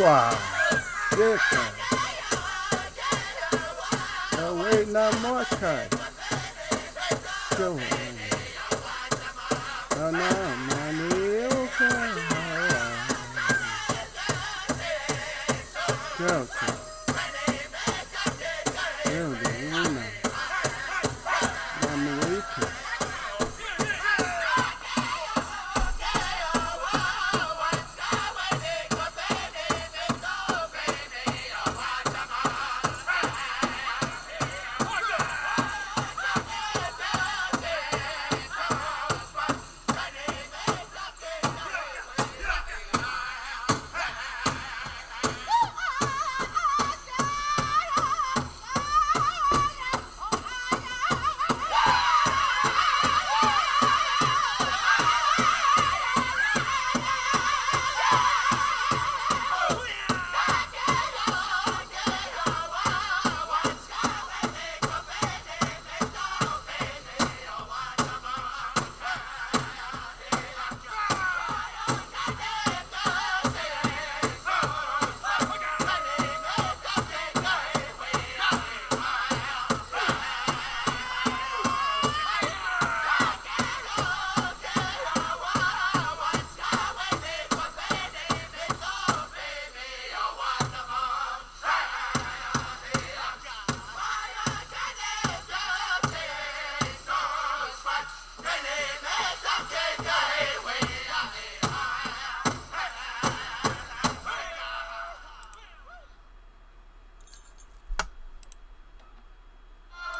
Quad. Yeah, quad. Oh, wait, no more quad. Go on. Oh, no, money, okay. Go, quad. Go, go, I'm weak.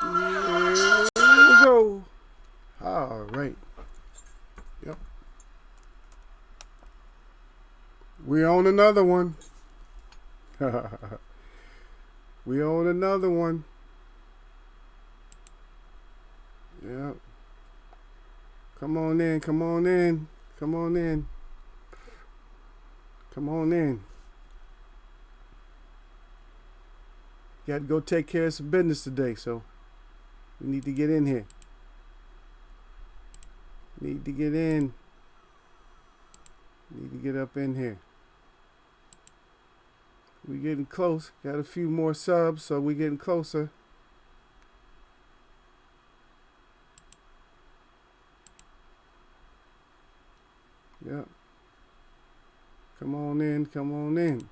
Here we go. All right. Yep. We own another one. We own another one. Yep. Come on in, come on in, come on in. Come on in. Got to go take care of some business today, so we need to get in here. Need to get in. Need to get up in here. We're getting close. Got a few more subs, so we're getting closer. Yep. Come on in, come on in.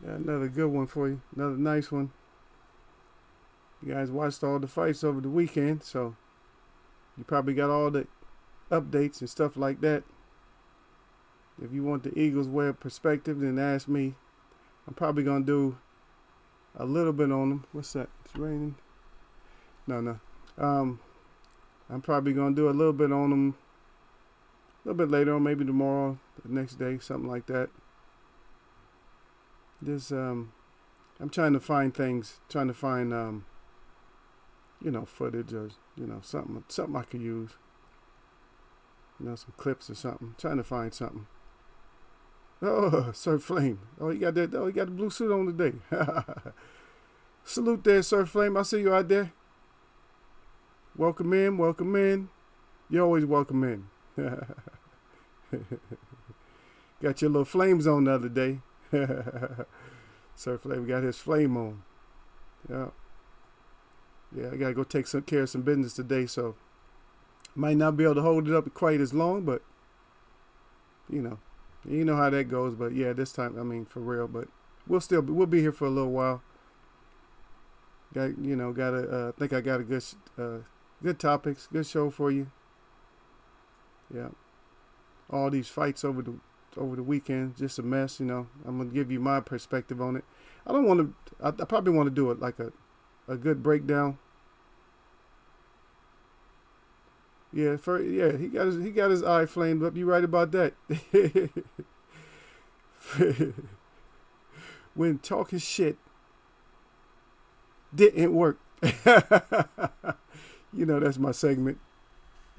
Got another good one for you. Another nice one. You guys watched all the fights over the weekend, so you probably got all the updates and stuff like that. If you want the Eagles way of perspective, then ask me. I'm probably going to do a little bit on them. What's that? It's raining? No. I'm probably going to do a little bit on them a little bit later on, maybe tomorrow, the next day, something like that. This, I'm trying to find things, footage or, something I could use. Some clips or something. Trying to find something. Oh, Sir Flame. Oh, you got that. Oh, you got the blue suit on today. Salute there, Sir Flame. I see you out there. Welcome in, welcome in. You're always welcome in. Got your little flames on the other day. Sir Flame got his flame on. Yeah, I gotta go take care of some business today, so might not be able to hold it up quite as long, but you know how that goes. But yeah, this time, for real. But we'll be here for a little while. I think I got a good topics, good show for you. Yeah, all these fights over the weekend, just a mess. I'm gonna give you my perspective on it. I don't want to. I probably want to do it like a good breakdown. Yeah, he got his eye flamed up. You right about that. When talking shit didn't work. That's my segment.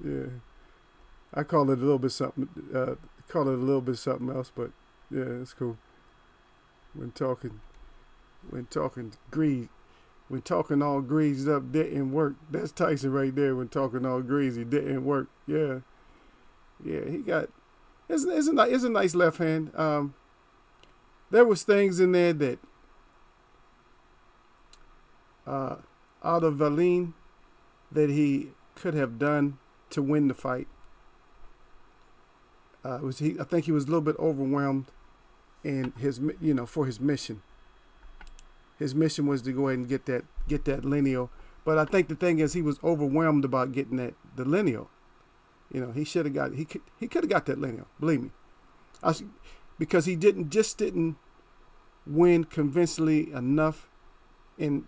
Yeah. I call it a little bit something. Call it a little bit something else, but yeah, it's cool. When talking, when talking grease, when talking all greased up didn't work. That's Tyson right there. When talking all greasy didn't work. Yeah, yeah. He got. It's a nice left hand. There was things in there that out of Valine that he could have done to win the fight. I think he was a little bit overwhelmed in his, for his mission. His mission was to go ahead and get that lineal. But I think the thing is, he was overwhelmed about getting the lineal. He should have got. He could have got that lineal. Believe me, because he didn't win convincingly enough. And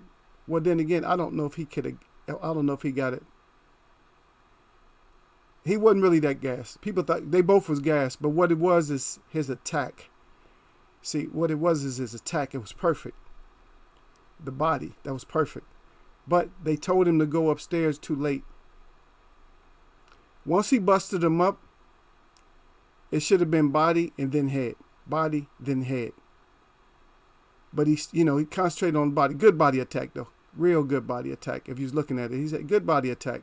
well, then again, I don't know if he could have. I don't know if he got it. He wasn't really that gassed. People thought they both was gassed, but what it was is his attack. See, what it was is his attack. It was perfect. The body, that was perfect. But they told him to go upstairs too late. Once he busted him up, it should have been body and then head. Body, then head. But he concentrated on body. Good body attack, though. Real good body attack. If he was looking at it, he said good body attack.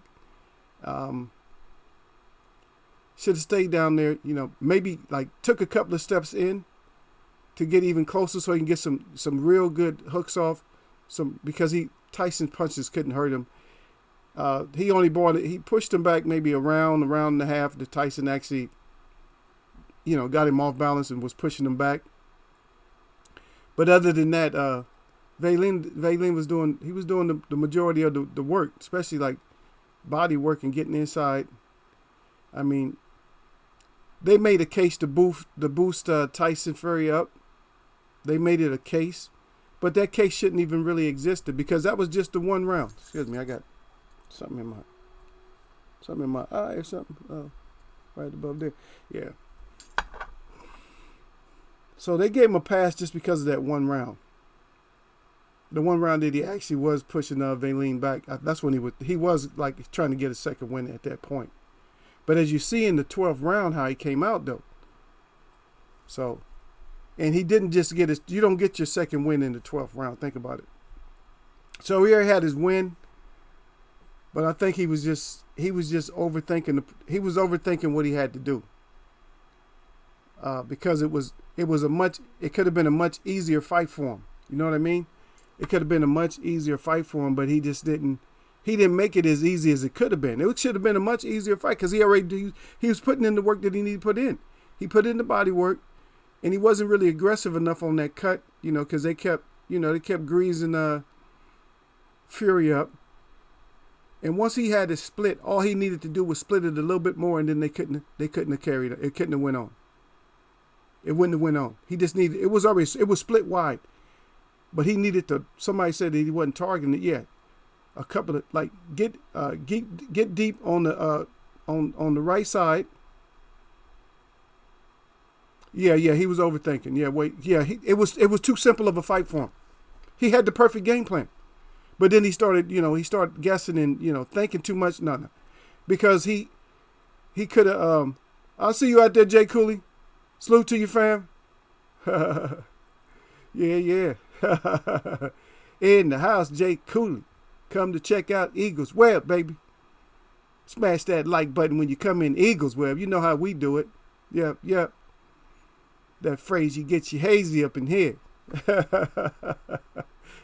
Should have stayed down there, maybe like took a couple of steps in to get even closer so he can get some real good hooks off. Because Tyson's punches couldn't hurt him. He pushed him back maybe a round and a half. The Tyson actually, got him off balance and was pushing him back. But other than that, Valine was doing the majority of the work, especially like body work and getting inside. I mean, they made a case to boost Tyson Fury up. They made it a case. But that case shouldn't even really existed because that was just the one round. Excuse me, I got something in my eye or something. Right above there. Yeah. So they gave him a pass just because of that one round. The one round that he actually was pushing Valine back. That's when he was like trying to get a second win at that point. But as you see in the 12th round, how he came out though. So. And he didn't just you don't get your second win in the 12th round. Think about it. So he already had his win. But I think he was just overthinking. He was overthinking what he had to do. Because it could have been a much easier fight for him. You know what I mean? It could have been a much easier fight for him, but he didn't make it as easy as it could have been. It should have been a much easier fight because he was putting in the work that he needed to put in. He put in the body work. And he wasn't really aggressive enough on that cut, because they kept greasing Fury up. And once he had it split, all he needed to do was split it a little bit more, and then they couldn't have carried it. It couldn't have went on. It wouldn't have went on. He just needed. It was split wide, but he needed to. Somebody said that he wasn't targeting it yet. A couple of get deep on the right side. Yeah, he was overthinking. It was too simple of a fight for him. He had the perfect game plan. But then he started guessing and, thinking too much. No. Because he could have, I'll see you out there, Jay Cooley. Salute to you, fam. Yeah. In the house, Jay Cooley. Come to check out Eagles Web, baby. Smash that like button when you come in Eagles Web. You know how we do it. Yep. That phrase, you get you hazy up in here.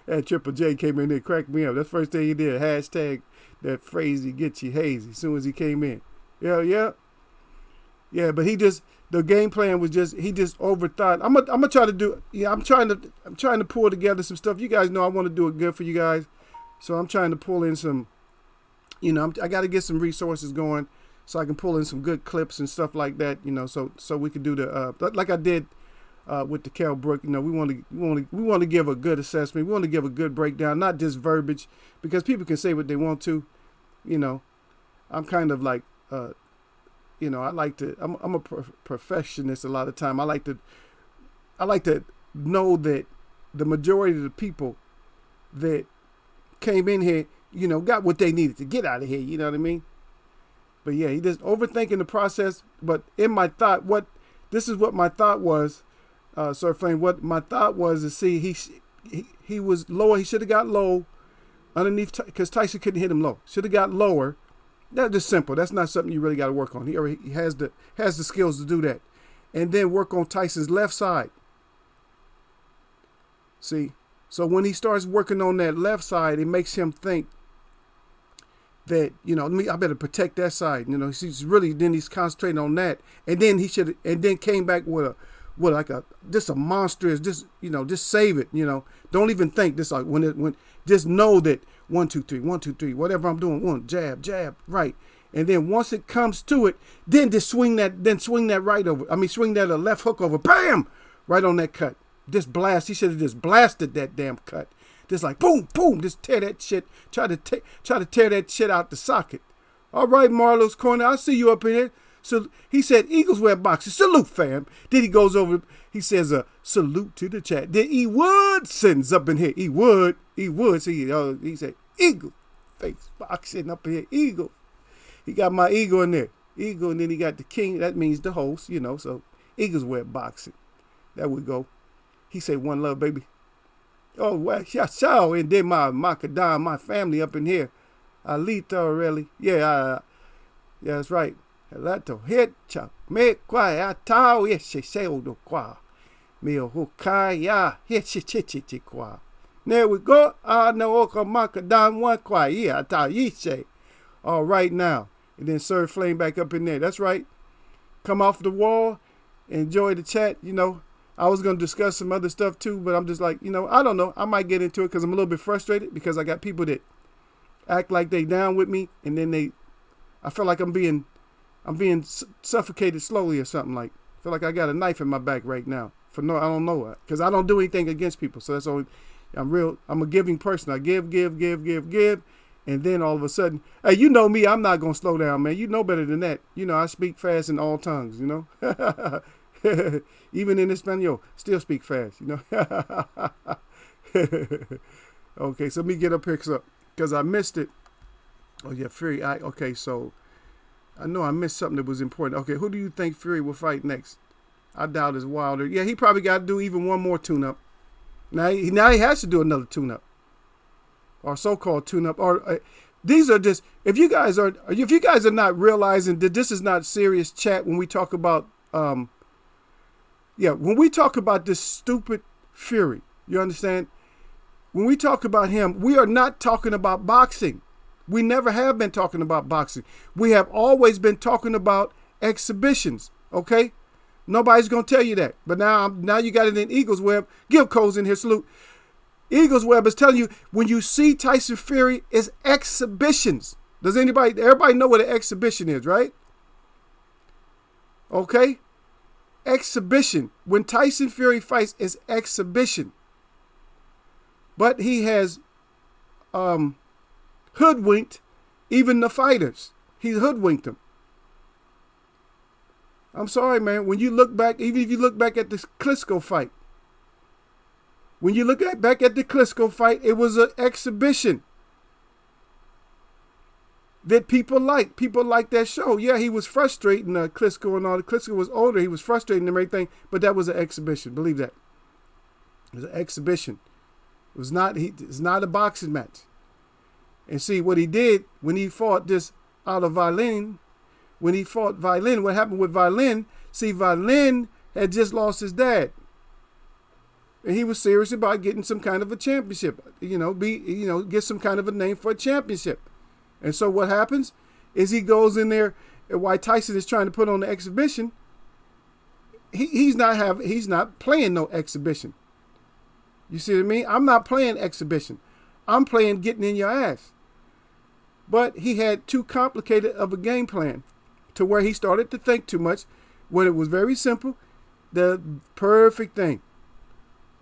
And Triple J came in there, cracked me up. That's the first thing he did. Hashtag that phrase, you get you hazy. As soon as he came in. Yeah. But the game plan was he just overthought. I'm gonna try to do. Yeah, I'm trying to pull together some stuff. You guys know I want to do it good for you guys, so I'm trying to pull in some. I got to get some resources going. So I can pull in some good clips and stuff like that, so we could do the like I did with the Kell Brook. We want to give a good assessment. We want to give a good breakdown, not just verbiage, because people can say what they want to. I'm kind of like I like to. I'm a perfectionist a lot of time. I like to know that the majority of the people that came in here, got what they needed to get out of here. You know what I mean? But yeah, he just overthinking the process. But in my thought, this is what my thought was, Sir Flame. What my thought was is, see, he was lower. He should have got low underneath because Tyson couldn't hit him low. Should have got lower. That's just simple. That's not something you really got to work on. He has the skills to do that, and then work on Tyson's left side. See, so when he starts working on that left side, it makes him think that, I better protect that side. He's concentrating on that, and then came back with just a monstrous, just save it. Don't even think this, like when just know that 1, 2, 3, 1, 2, 3, whatever I'm doing, one jab, right, and then once it comes to it, then just swing that right over. Swing that left hook over, bam, right on that cut. Just blast. He should have just blasted that damn cut. Just like boom, boom, just tear that shit. Try to tear that shit out the socket. All right, Marlo's Corner, I see you up in here. So he said, Eagles wear boxes. Salute, fam. Then he goes over. He says, salute to the chat. Then E Wood sends up in here. E Wood. So he said, Eagle face boxing up in here. Eagle. He got my eagle in there. Eagle, and then he got the king. That means the host. So Eagles wear boxing. There we go. He said, one love, baby. Oh, well, ciao. And then my Kadam, my family up in here. Alito, really. Yeah, that's right. Alato, hit, chop, me, quai, atao, yes, she say, oh, no, qua. Me, hokai, ya, hit, chi, qua. There we go. No, oka, Makadam, one, quai, yeah, atao, ye say. All right, now. And then Sir Flame back up in there. That's right. Come off the wall. Enjoy the chat, I was going to discuss some other stuff too, but I'm just like, I don't know. I might get into it because I'm a little bit frustrated because I got people that act like they down with me, and then I feel like I'm being suffocated slowly or something. Like, I feel like I got a knife in my back right now. I don't know, because I don't do anything against people. So that's all. I'm a giving person. I give, and then all of a sudden, hey, you know me, I'm not going to slow down, man. You know better than that. I speak fast in all tongues, Even in Espanol, still speak fast, Okay, so let me get up here because I missed it. Oh, yeah, Fury. Okay, so I know I missed something that was important. Okay, who do you think Fury will fight next? I doubt it's Wilder. Yeah, he probably got to do even one more tune-up. Now he has to do another tune-up, or so-called tune-up. Or these are just, if you guys are not realizing that this is not serious chat when we talk about when we talk about this stupid Fury, you understand? When we talk about him, we are not talking about boxing. We never have been talking about boxing. We have always been talking about exhibitions, okay? Nobody's going to tell you that. But now you got it in Eagles Web. Give Coles in here salute. Eagles Web is telling you, when you see Tyson Fury, it's exhibitions. Everybody know what an exhibition is, right? Okay? Exhibition. When Tyson Fury fights, it's exhibition. But he has hoodwinked even the fighters. He hoodwinked them. I'm sorry, man. When you look back, even if you look back at this Klitschko fight, it was an exhibition that people liked. People liked that show. Yeah, he was frustrating Klitschko and all. Klitschko was older. He was frustrating and everything, but that was an exhibition. Believe that. It was an exhibition. It's not a boxing match. And see what he did when he fought this out of Violin. When he fought Violin, what happened with Violin? See, Violin had just lost his dad. And he was serious about getting some kind of a championship. Get some kind of a name for a championship. And so what happens is he goes in there, and while Tyson is trying to put on the exhibition, he's not playing no exhibition. You see what I mean? I'm not playing exhibition. I'm playing getting in your ass. But he had too complicated of a game plan to where he started to think too much when it was very simple. The perfect thing.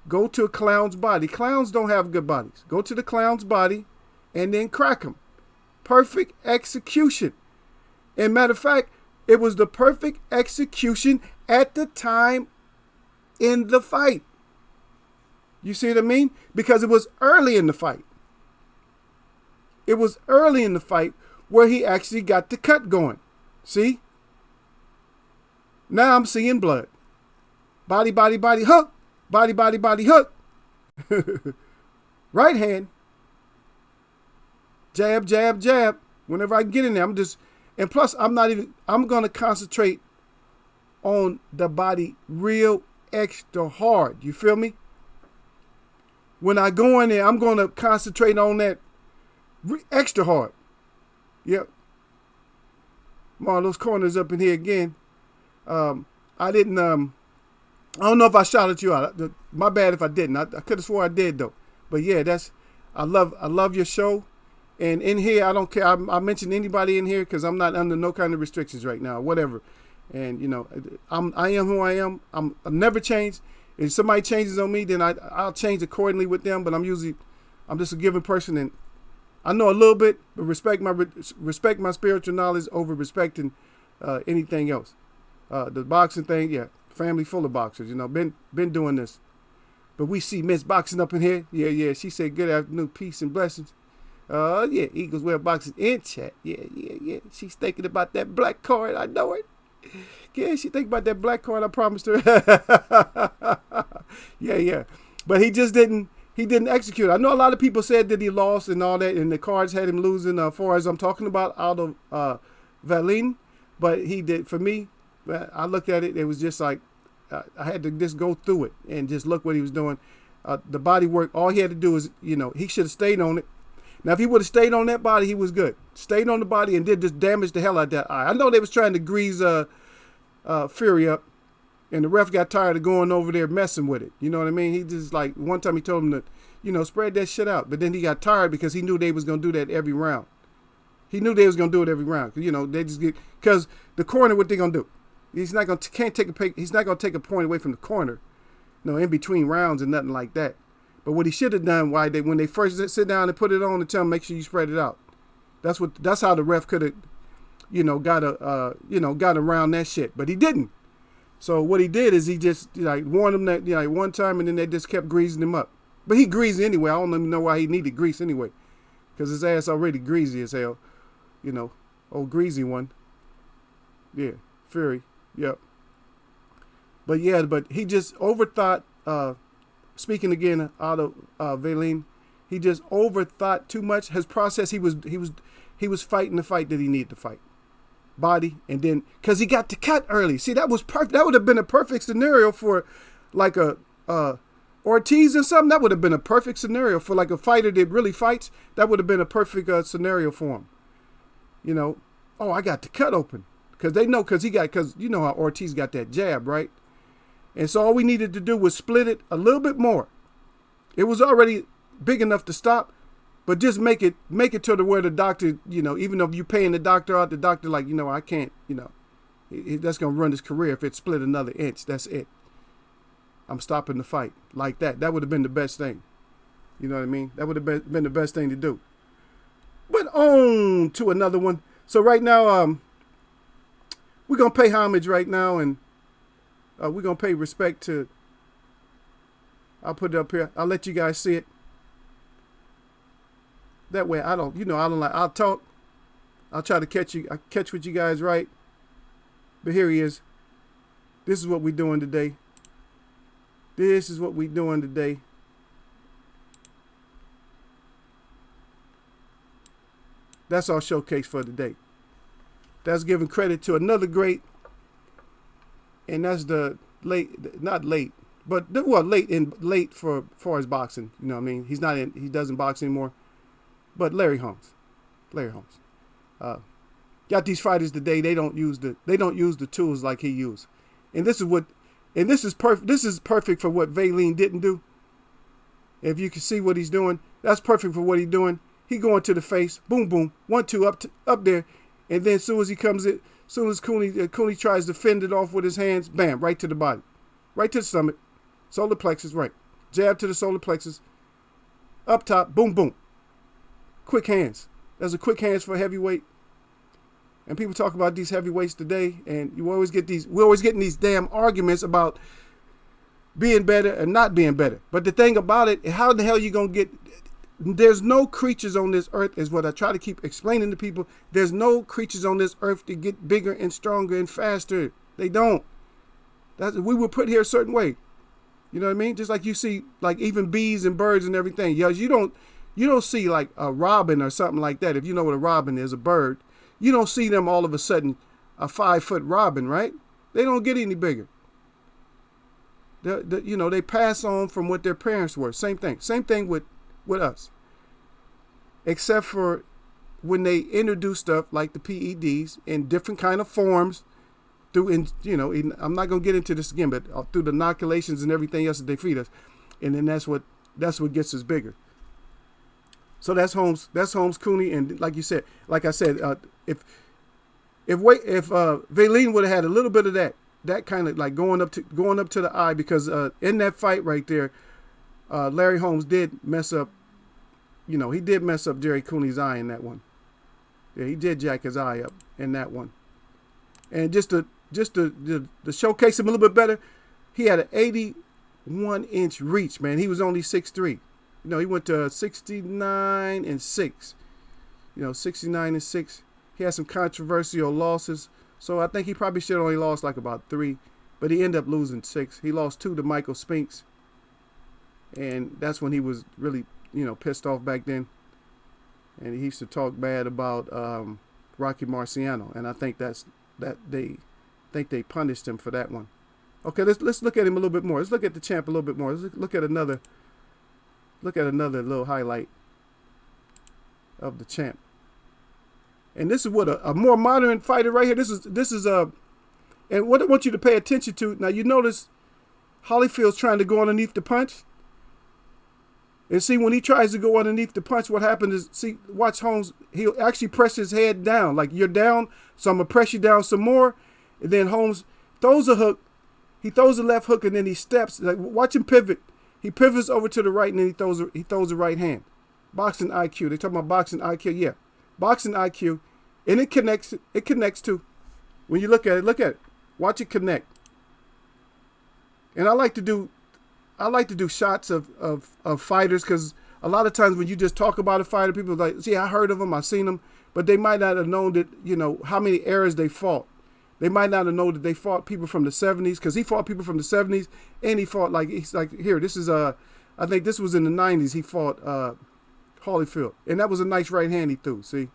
Go to a clown's body. Clowns don't have good bodies. Go to the clown's body and then crack him. Perfect execution. And matter of fact, it was the perfect execution at the time in the fight. You see what I mean? Because it was early in the fight. It was early in the fight where he actually got the cut going. See? Now I'm seeing blood. Body, body, body, hook. Body, body, body, hook. Right hand. Jab, jab, jab. Whenever I get in there, and plus I'm going to concentrate on the body real extra hard. You feel me? When I go in there, I'm going to concentrate on that extra hard. Yep. Those corners up in here again. I didn't, I don't know if I shouted you out. My bad if I didn't. I could have swore I did though. But yeah, I love your show. And in here, I don't care. I mention anybody in here because I'm not under no kind of restrictions right now, whatever. And you know, I am who I am. I've never changed. If somebody changes on me, then I'll change accordingly with them. But I'm just a given person, and I know a little bit, but respect my spiritual knowledge over respecting anything else. The boxing thing, yeah, family full of boxers. You know, been doing this. But we see Miss Boxing up in here. Yeah. She said, "Good afternoon, peace and blessings." Yeah, Eagles wear boxing in chat. Yeah. She's thinking about that black card. I know it. Yeah, she think about that black card I promised her. Yeah. But he just didn't execute. I know a lot of people said that he lost and all that, and the cards had him losing far as I'm talking about out of Valine. But he did, for me, I looked at it, it was just like, I had to just go through it and just look what he was doing. The body work, all he had to do is, you know, he should have stayed on it. Now, if he would have stayed on that body, he was good. Stayed on the body and did just damage the hell out of that eye. I know they was trying to grease Fury up, and the ref got tired of going over there messing with it. You know what I mean? He just, like, one time he told him to, you know, spread that shit out. But then he got tired because he knew they was going to do that every round. He knew they was going to do it every round. You know, they just get, because the corner, what they going to do? He's not going to take a point away from the corner, you know, in between rounds and nothing like that. But what he should have done, when they first sit down and put it on and tell him, make sure you spread it out. That's how the ref could have, you know, got around that shit. But he didn't. So what he did is he just warned him that one time, and then they just kept greasing him up. But he greased anyway. I don't even know why he needed grease anyway, because his ass already greasy as hell. You know, old greasy one. Yeah, Fury. Yep. But yeah, he just overthought. Speaking again out of Valine, he just overthought too much. His process, he was fighting the fight that he needed to fight. Body, and then because he got the cut early. See, that was perfect. That would have been a perfect scenario for like a Ortiz or something. That would have been a perfect scenario for like a fighter that really fights. That would have been a perfect scenario for him. You know, oh, I got the cut open because they know because you know how Ortiz got that jab, right? And so all we needed to do was split it a little bit more. It was already big enough to stop, but just make it to the where the doctor, you know, even though you're paying the doctor out, the doctor like, you know, I can't, you know, that's going to run his career if it split another inch. That's it. I'm stopping the fight like that. That would have been the best thing. You know what I mean? That would have been the best thing to do. But on to another one. So right now, we're going to pay homage right now, and we're going to pay respect to, I'll put it up here. I'll let you guys see it. That way I'll talk. I'll try to catch with you guys right. But here he is. This is what we're doing today. This is what we're doing today. That's our showcase for today. That's giving credit to another great, and that's the late for far as boxing. You know what I mean? He doesn't box anymore. But Larry Holmes. Got these fighters today, they don't use the tools like he used. And this is perfect for what Valine didn't do. If you can see what he's doing, that's perfect for what he's doing. He going to the face, boom, boom, 1-2 up there, and then as soon as Cooney tries to fend it off with his hands, bam, right to the body, right to the stomach, solar plexus, right, jab to the solar plexus, up top, boom, boom, quick hands. There's a quick hands for heavyweight, and people talk about these heavyweights today, and we're always getting these damn arguments about being better and not being better. But the thing about it, how the hell you gonna get? There's no creatures on this earth, is what I try to keep explaining to people. There's no creatures on this earth that get bigger and stronger and faster. They don't. We were put here a certain way. You know what I mean? Just like you see, like even bees and birds and everything. Yeah, you don't see like a robin or something like that. If you know what a robin is, a bird, you don't see them all of a sudden a 5-foot robin, right? They don't get any bigger. They pass on from what their parents were. Same thing with us. Except for when they introduce stuff like the PEDs in different kind of forms, I'm not going to get into this again, but through the inoculations and everything else that they feed us, and then that's what gets us bigger. So that's Holmes Cooney, and like I said, if Valine would have had a little bit of that kind of like going up to the eye, because in that fight right there, Larry Holmes did mess up. He did mess up Jerry Cooney's eye in that one. Yeah, he did jack his eye up in that one. And just to showcase him a little bit better, he had an 81-inch reach, man. He was only 6'3". He went to 69 and 6. 69 and 6. He had some controversial losses, so I think he probably should have only lost like about 3, but he ended up losing 6. He lost 2 to Michael Spinks, and that's when he was really, pissed off back then. And he used to talk bad about Rocky Marciano, and I think they punished him for that one. Okay, let's look at him a little bit more. Let's look at the champ a little bit more. Let's look at another little highlight of the champ. And this is what a more modern fighter right here. This is and what I want you to pay attention to. Now you notice Holyfield's trying to go underneath the punch. And see, when he tries to go underneath the punch, what happens is, watch Holmes, he'll actually press his head down. Like, you're down, so I'm going to press you down some more. And then Holmes throws a hook. He throws a left hook, and then he steps. Like, watch him pivot. He pivots over to the right, and then he throws a right hand. Boxing IQ. They're talking about boxing IQ. Yeah. Boxing IQ. And it connects too. When you look at it. Watch it connect. And I like to do shots of fighters, because a lot of times when you just talk about a fighter, people are like, see, I heard of them, I've seen them, but they might not have known that, how many eras they fought. They might not have known that they fought people from the 70s, because he fought people from the 70s, and he fought this is I think this was in the 90s, he fought Holyfield, and that was a nice right hand he threw, see?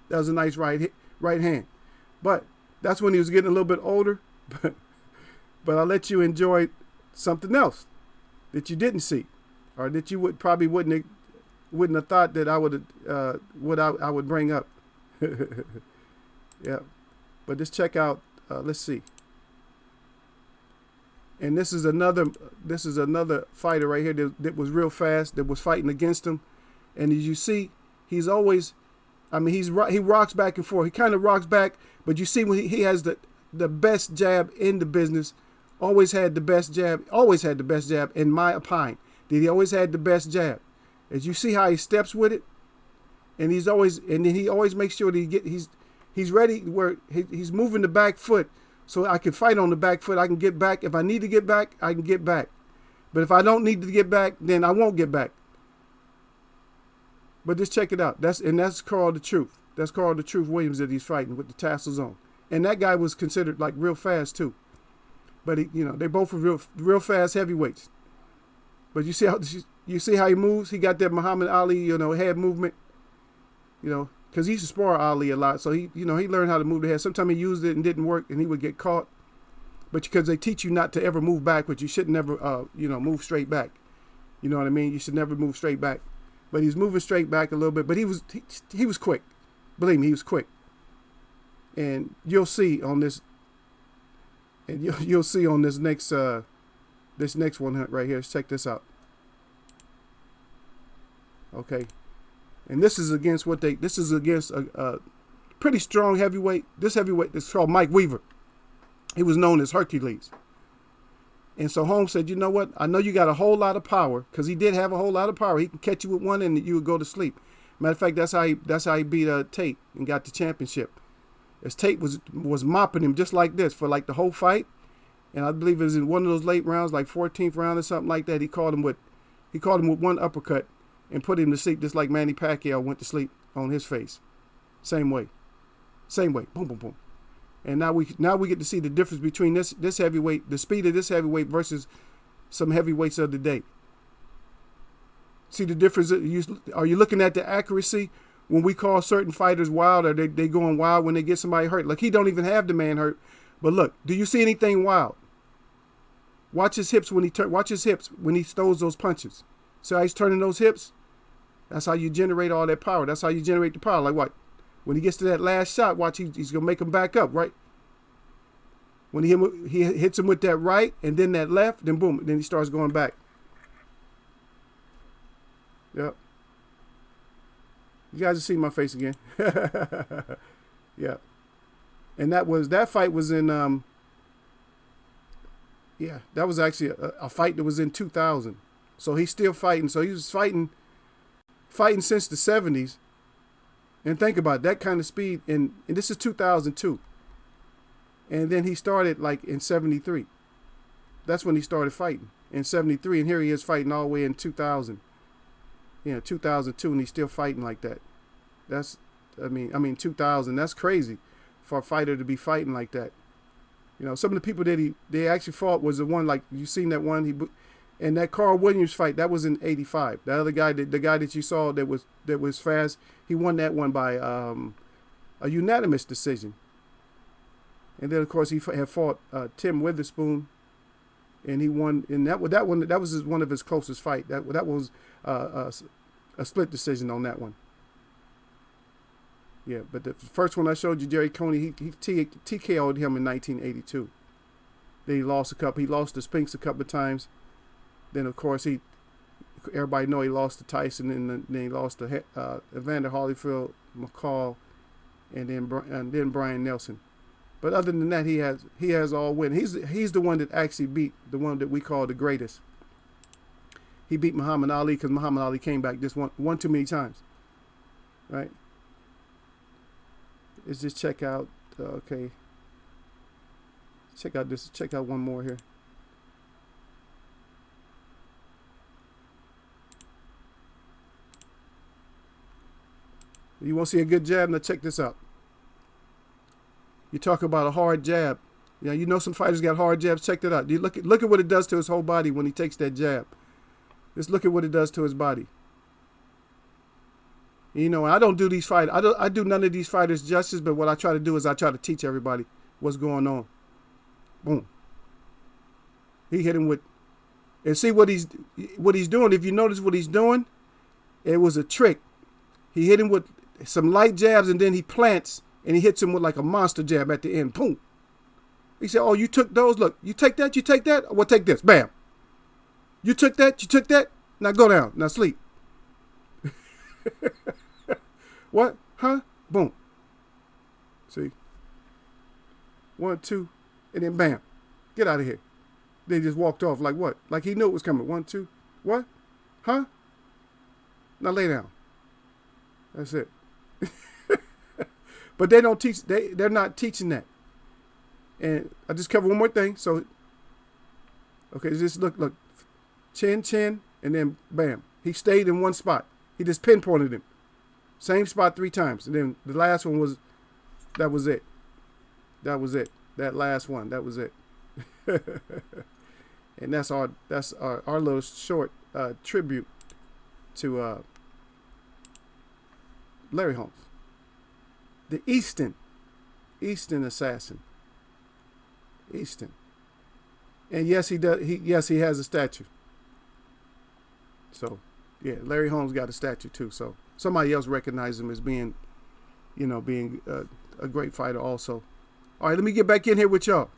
That was a nice right hand. But that's when he was getting a little bit older, but I'll let you enjoy something else that you didn't see, or that you wouldn't have thought that I would I would bring up. Yeah, but just check out. Let's see. And this is another fighter right here that was real fast, that was fighting against him, and as you see, he's always, he rocks back and forth. He kind of rocks back, but you see when he has the best jab in the business. Always had the best jab, in my opinion. He always had the best jab. As you see how he steps with it, and then he always makes sure that he's ready where he's moving the back foot, so I can fight on the back foot. I can get back. If I need to get back, I can get back. But if I don't need to get back, then I won't get back. But just check it out. That's called the Truth. That's called the Truth Williams that he's fighting with the tassels on. And that guy was considered like real fast too. But they both were real fast heavyweights. But you see how he moves. He got that Muhammad Ali, head movement. Because he used to spar Ali a lot, so he learned how to move the head. Sometimes he used it and didn't work, and he would get caught. But because they teach you not to ever move backwards, you should never, move straight back. You know what I mean? You should never move straight back. But he's moving straight back a little bit. But he was quick. Believe me, he was quick. And you'll see on this. And you'll see on this next one right here. Check this out. Okay, and this is against a pretty strong heavyweight. This heavyweight is called Mike Weaver. He was known as Hercules. And so Holmes said, you know what? I know you got a whole lot of power, because he did have a whole lot of power. He can catch you with one and you would go to sleep. Matter of fact, that's how he beat Tate and got the championship. As Tate was mopping him just like this for like the whole fight. And I believe it was in one of those late rounds, like 14th round or something like that. He caught him with one uppercut. and put him to sleep just like Manny Pacquiao went to sleep on his face. Same way. Same way. Boom, boom, boom. And now we get to see the difference between this heavyweight, the speed of this heavyweight versus some heavyweights of the day. See the difference? Are you looking at the accuracy when we call certain fighters wild? Are they going wild when they get somebody hurt? Like he don't even have the man hurt. But look, do you see anything wild? Watch his hips when he throws those punches. See how he's turning those hips? That's how you generate all that power. That's how you generate the power. Like what? When he gets to that last shot, watch, he's going to make him back up, right? When he hits him with that right and then that left, then boom, then he starts going back. Yep. You guys have seen my face again. Yeah. And that fight was in, that was actually a fight that was in 2000. So he's still fighting. So he was fighting since the 70s. And think about that kind of speed. And this is 2002. And then he started like in 73. That's when he started fighting in 73. And here he is fighting all the way in 2000. 2002, and he's still fighting like that. I mean 2000. That's crazy for a fighter to be fighting like that. Some of the people that they actually fought was the one, like you seen that one and that Carl Williams fight, that was in 85. The other guy, the guy that you saw that was fast, he won that one by a unanimous decision. And then of course he had fought Tim Witherspoon, and he won. And that was one of his closest fight. That was a split decision on that one. Yeah, but the first one I showed you, Jerry Coney, he TKO'd him in 1982. Then he lost a couple. He lost to Spinks a couple of times. Then of course everybody know he lost to Tyson, and then he lost to Evander Holyfield, McCall, and then Brian Nelson. But other than that, he has all win. He's the one that actually beat the one that we call the greatest. He beat Muhammad Ali because Muhammad Ali came back just one too many times, right? Let's just check out. Okay. Check out this. Check out one more here. You want to see a good jab? Now check this out. You talk about a hard jab. Some fighters got hard jabs. Check that out. You look at what it does to his whole body when he takes that jab. Just look at what it does to his body. I don't do these fights. I do none of these fighters justice. But what I try to do is I try to teach everybody what's going on. Boom. He hit him with, and see what he's doing. If you notice what he's doing, it was a trick. He hit him with some light jabs, and then he plants, and he hits him with like a monster jab at the end. Boom. He said, "Oh, you took those. Look, you take that. You take that. Well, take this. Bam. You took that. You took that. Now go down. Now sleep." What? Huh? Boom. See? 1, 2, and then bam. Get out of here. They just walked off like what? Like he knew it was coming. 1, 2. What? Huh? Now lay down. That's it. But they don't teach. They're not teaching that. And I just cover one more thing. So, okay, just look. Chin, and then bam. He stayed in one spot. He just pinpointed him. Same spot 3 times. And then the last one was it. That last one. That was it. And that's our little short tribute to Larry Holmes, the Easton assassin. Easton. And yes, he does. He has a statue. So, yeah, Larry Holmes got a statue too. So somebody else recognized him as being a great fighter also. All right, let me get back in here with y'all.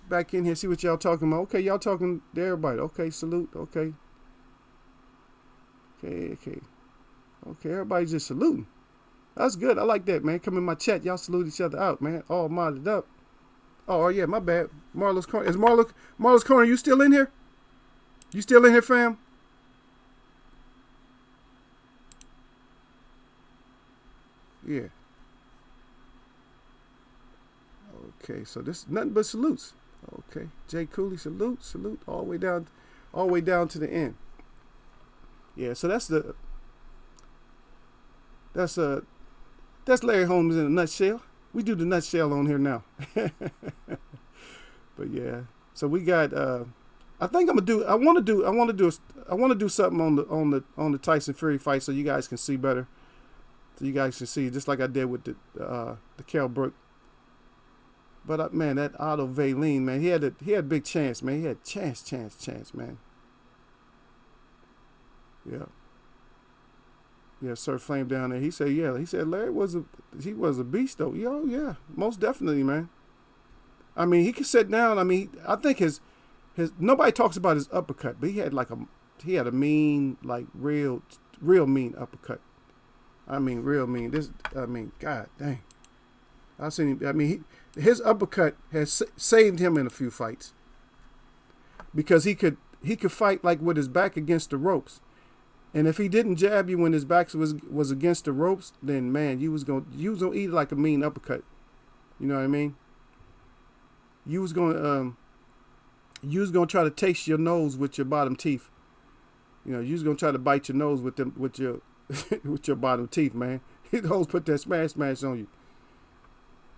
Back in here, see what y'all talking about. Okay, y'all talking to everybody. Okay, salute. Okay, everybody's just saluting. That's good. I like that, man. Come in my chat. Y'all salute each other out, man. All modded up. Oh, yeah, my bad. Marlo's Corner. Is Marlo's Corner, you still in here? You still in here, fam? Yeah. Okay, so this is nothing but salutes. Okay. Jay Cooley, salute, all the way down to the end. Yeah, so that's that's Larry Holmes in a nutshell. We do the nutshell on here now. But yeah, so we got. I think I'm gonna do. I want to do something on the Tyson Fury fight, so you guys can see better. So you guys can see, just like I did with the Kell Brook. But man, that Otto Valine, man, he had a big chance, man. He had chance, man. Yeah. Yeah, Sir Flame down there. He said, yeah. He said Larry was a beast though. Yo, yeah, most definitely, man. I mean, he could sit down. I mean, I think his nobody talks about his uppercut, but he had a mean, like real mean uppercut. I mean, real mean. God dang. I've seen him. I mean, his uppercut has saved him in a few fights because he could fight like with his back against the ropes. And if he didn't jab you when his back was against the ropes, then man, you was gonna eat like a mean uppercut. You know what I mean? You was gonna try to taste your nose with your bottom teeth. You know, you was gonna try to bite your nose with your with your bottom teeth, man. His hoes put that smash on you.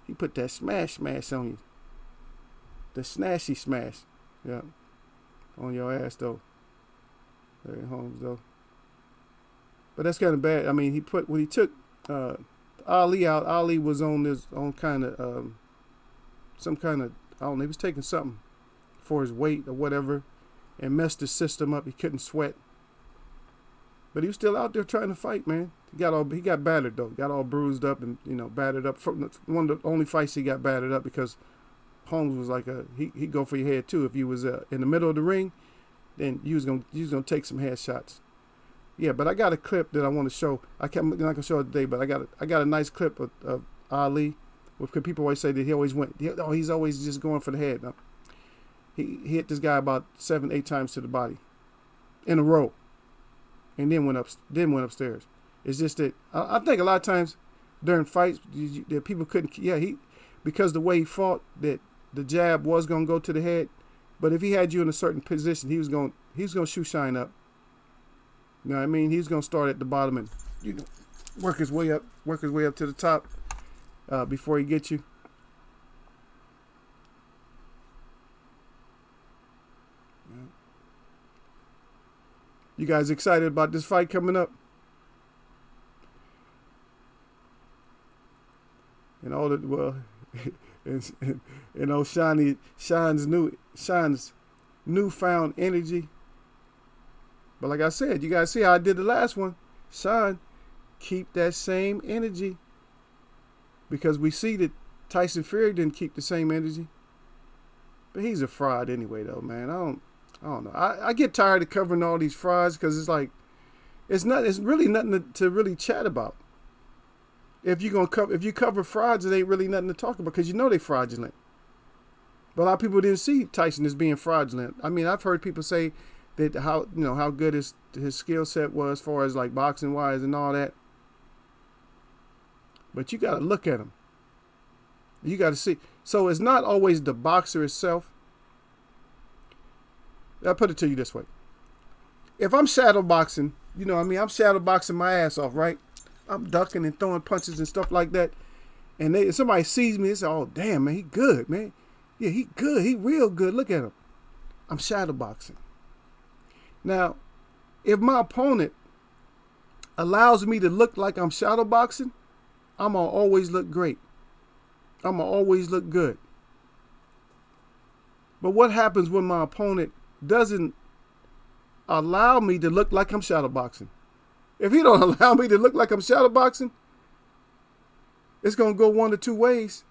He put that smash on you. The snashy smash, yeah, on your ass though. Larry Holmes though. But that's kind of bad. I mean, when he took Ali out, Ali was on kind of some kind of, I don't know, he was taking something for his weight or whatever and messed his system up. He couldn't sweat. But he was still out there trying to fight, man. He got battered though. Got all bruised up and, you know, battered up. One of the only fights he got battered up because Holmes was like he'd go for your head too. If you was in the middle of the ring, then you was gonna take some headshots. Yeah, but I got a clip that I want to show. I'm not gonna show it today, but I got a nice clip of Ali. Because people always say that he's always just going for the head. No. He hit this guy about 7-8 times to the body in a row, and then went upstairs. It's just that I think a lot of times during fights that people couldn't. Yeah, because the way he fought, that the jab was gonna go to the head, but if he had you in a certain position, he was gonna shoe shine up. You know what I mean? He's gonna start at the bottom and, you know, work his way up to the top before he gets you. Yeah. You guys excited about this fight coming up? And all that, well, and you know, Sean's newfound energy. But like I said, you guys see how I did the last one. Sean, keep that same energy. Because we see that Tyson Fury didn't keep the same energy. But he's a fraud anyway, though, man. I don't know. I get tired of covering all these frauds because it's like, it's really nothing to really chat about. If you cover frauds, it ain't really nothing to talk about because you know they're fraudulent. But a lot of people didn't see Tyson as being fraudulent. I mean, I've heard people say that how good his skill set was as far as like boxing wise and all that. But you got to look at him. You got to see. So it's not always the boxer itself. I'll put it to you this way. If I'm shadow boxing, you know what I mean? I'm shadow boxing my ass off, right? I'm ducking and throwing punches and stuff like that. And somebody sees me and says, oh, damn, man, he good, man. Yeah, he good. He real good. Look at him. I'm shadow boxing. Now, if my opponent allows me to look like I'm shadow boxing, I'm going to always look great. I'm going to always look good. But what happens when my opponent doesn't allow me to look like I'm shadow boxing? If he don't allow me to look like I'm shadow boxing, it's going to go one of two ways.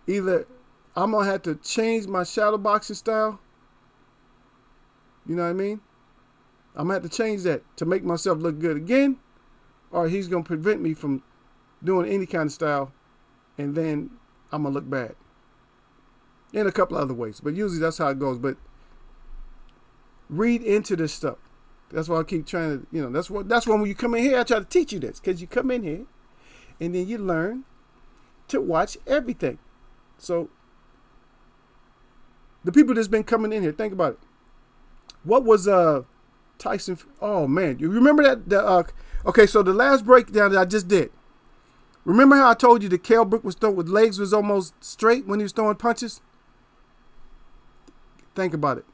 Either I'm going to have to change my shadow boxing style. You know what I mean? I'm going to have to change that to make myself look good again. Or he's going to prevent me from doing any kind of style. And then I'm going to look bad. In a couple other ways. But usually that's how it goes. But read into this stuff. That's why I keep trying to, you know, that's why when you come in here, I try to teach you this. Because you come in here and then you learn to watch everything. So the people that's been coming in here, think about it. What was Tyson. Oh man, you remember that? Okay, so the last breakdown that I just did. Remember how I told you that Kell Brook was throwing with legs was almost straight when he was throwing punches? Think about it.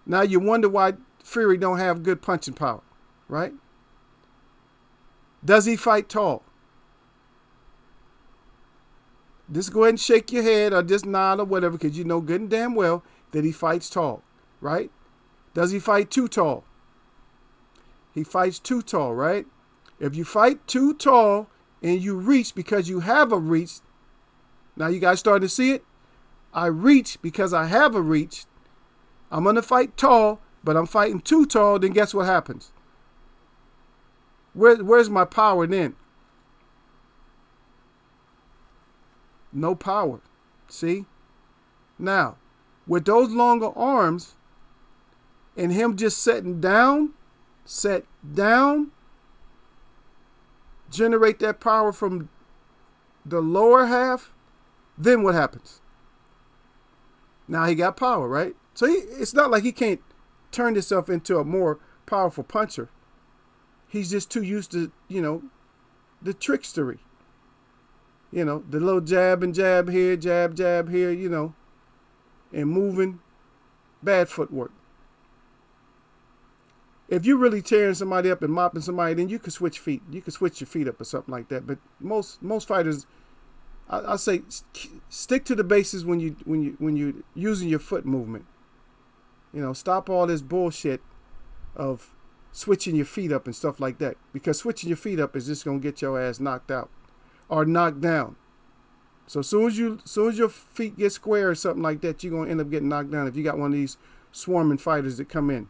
Now you wonder why Fury don't have good punching power, right? Does he fight tall? Just go ahead and shake your head or just nod or whatever, because you know good and damn well that he fights tall, right? Does he fight too tall? He fights too tall, right? If you fight too tall and you reach because you have a reach, now you guys starting to see it? I reach because I have a reach. I'm going to fight tall, but I'm fighting too tall, then guess what happens? Where's my power then? No power. See? Now, with those longer arms and him just set down, generate that power from the lower half, then what happens? Now he got power, right? So it's not like he can't turn himself into a more powerful puncher. He's just too used to, the trickstery. The little jab and jab here, jab here, and moving. Bad footwork. If you're really tearing somebody up and mopping somebody, then you could switch feet. You could switch your feet up or something like that. But most fighters, I say, stick to the basics when you're using your foot movement. Stop all this bullshit of switching your feet up and stuff like that. Because switching your feet up is just gonna get your ass knocked out or knocked down. So as soon as your feet get square or something like that, you're gonna end up getting knocked down. If you got one of these swarming fighters that come in.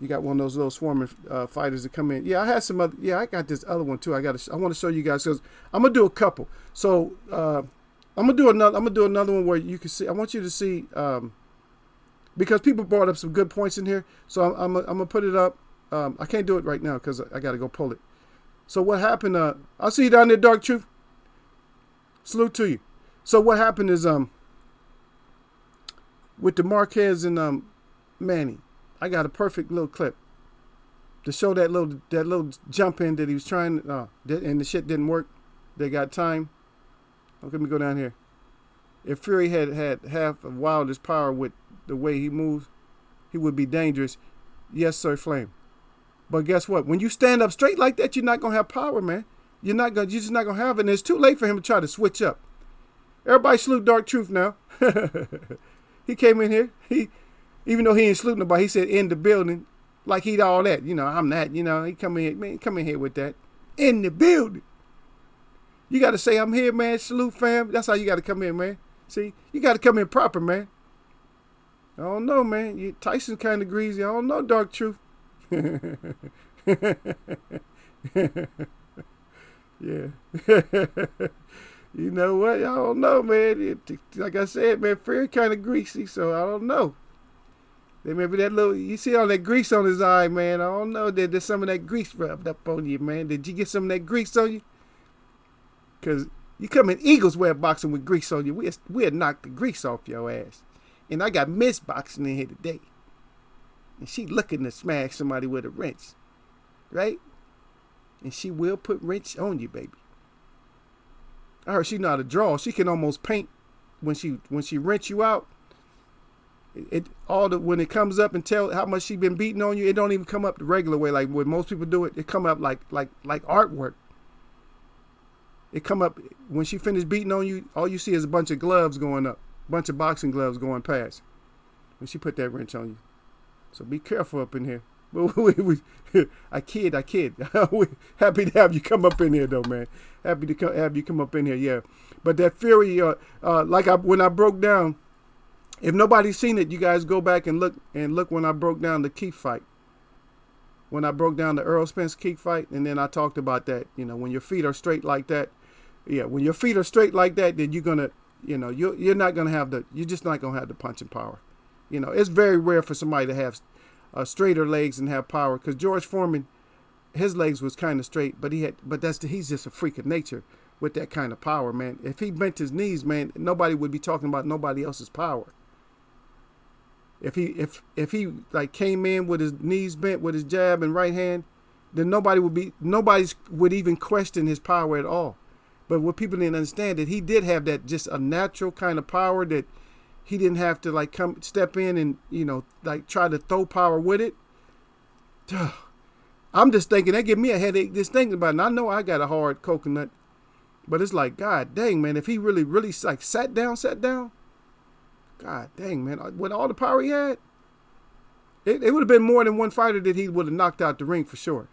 You got one of those little swarming fighters that come in. Yeah, I had some other. Yeah, I got this other one too. I want to show you guys because I'm gonna do a couple. So I'm gonna do another one where you can see. I want you to see because people brought up some good points in here. So I'm gonna put it up. I can't do it right now because I got to go pull it. So what happened? I'll see you down there, Dark Truth. Salute to you. So what happened is with the Marquez and Manny. I got a perfect little clip to show that little jump in that he was trying, and the shit didn't work. They got time. Let me go down here. If Fury had half of Wilder's power with the way he moves, he would be dangerous. Yes, sir, Flame. But guess what? When you stand up straight like that, you're not gonna have power, man. You're just not gonna have it. And it's too late for him to try to switch up. Everybody salute Dark Truth now. He came in here. Even though he ain't saluting nobody, he said in the building, like he'd all that. I'm that. He come in, man, come in here with that. In the building. You got to say, I'm here, man. Salute, fam. That's how you got to come in, man. See, you got to come in proper, man. I don't know, man. Tyson kind of greasy. I don't know, Dark Truth. Yeah. You know what? I don't know, man. Like I said, man, Fury kind of greasy, so I don't know. Maybe that little, you see all that grease on his eye, man. I don't know. There's some of that grease rubbed up on you, man. Did you get some of that grease on you? Because you come in Eagles wear boxing with grease on you. We'll knock the grease off your ass. And I got Miss boxing in here today. And she looking to smash somebody with a wrench. Right? And she will put wrench on you, baby. I heard she know how to draw. She can almost paint when she wrench you out. When it comes up and tell how much she been beating on you, it don't even come up the regular way like when most people do it. It come up like artwork. It come up when she finished beating on you. All you see is a bunch of gloves going up, bunch of boxing gloves going past when she put that wrench on you. So be careful up in here. I kid. We happy to have you come up in here though, man. Happy to have you come up in here, yeah. But that Fury, when I broke down. If nobody's seen it, you guys go back and look when I broke down the Keith fight. When I broke down the Earl Spence Keith fight, and then I talked about that. When your feet are straight like that, yeah. When your feet are straight like that, then you're gonna, you're not gonna have you're just not gonna have the punching power. It's very rare for somebody to have straighter legs and have power. Because George Foreman, his legs was kind of straight, but he's just a freak of nature with that kind of power, man. If he bent his knees, man, nobody would be talking about nobody else's power. If he like came in with his knees bent with his jab and right hand, then nobody would even question his power at all. But what people didn't understand, that he did have that just a natural kind of power, that he didn't have to like step in and like try to throw power with it. I'm just thinking that give me a headache just thinking about it. And I know I got a hard coconut, but it's like, God dang, man, if he really like sat down, God dang, man, with all the power he had, it would have been more than one fighter that he would have knocked out the ring for sure.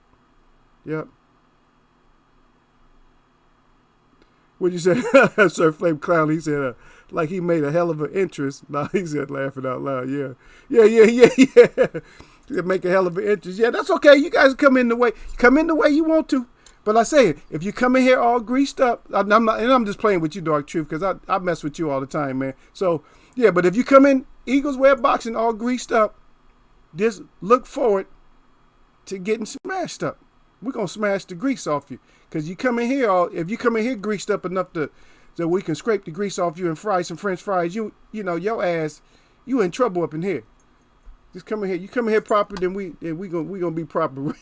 Yep. What'd you say? Sir Flame Clown, he said, like he made a hell of an interest. No, he said laughing out loud. Yeah. Make a hell of an interest. Yeah, that's okay. You guys come in the way you want to. But I say, if you come in here all greased up, I'm just playing with you, Dark Truth, because I mess with you all the time, man. So, yeah, but if you come in Eagles Way of Boxing all greased up, just look forward to getting smashed up. We're going to smash the grease off you. Because if you come in here greased up enough so we can scrape the grease off you and fry some French fries, your ass, you in trouble up in here. Just come in here. You come in here proper, then we gonna be proper.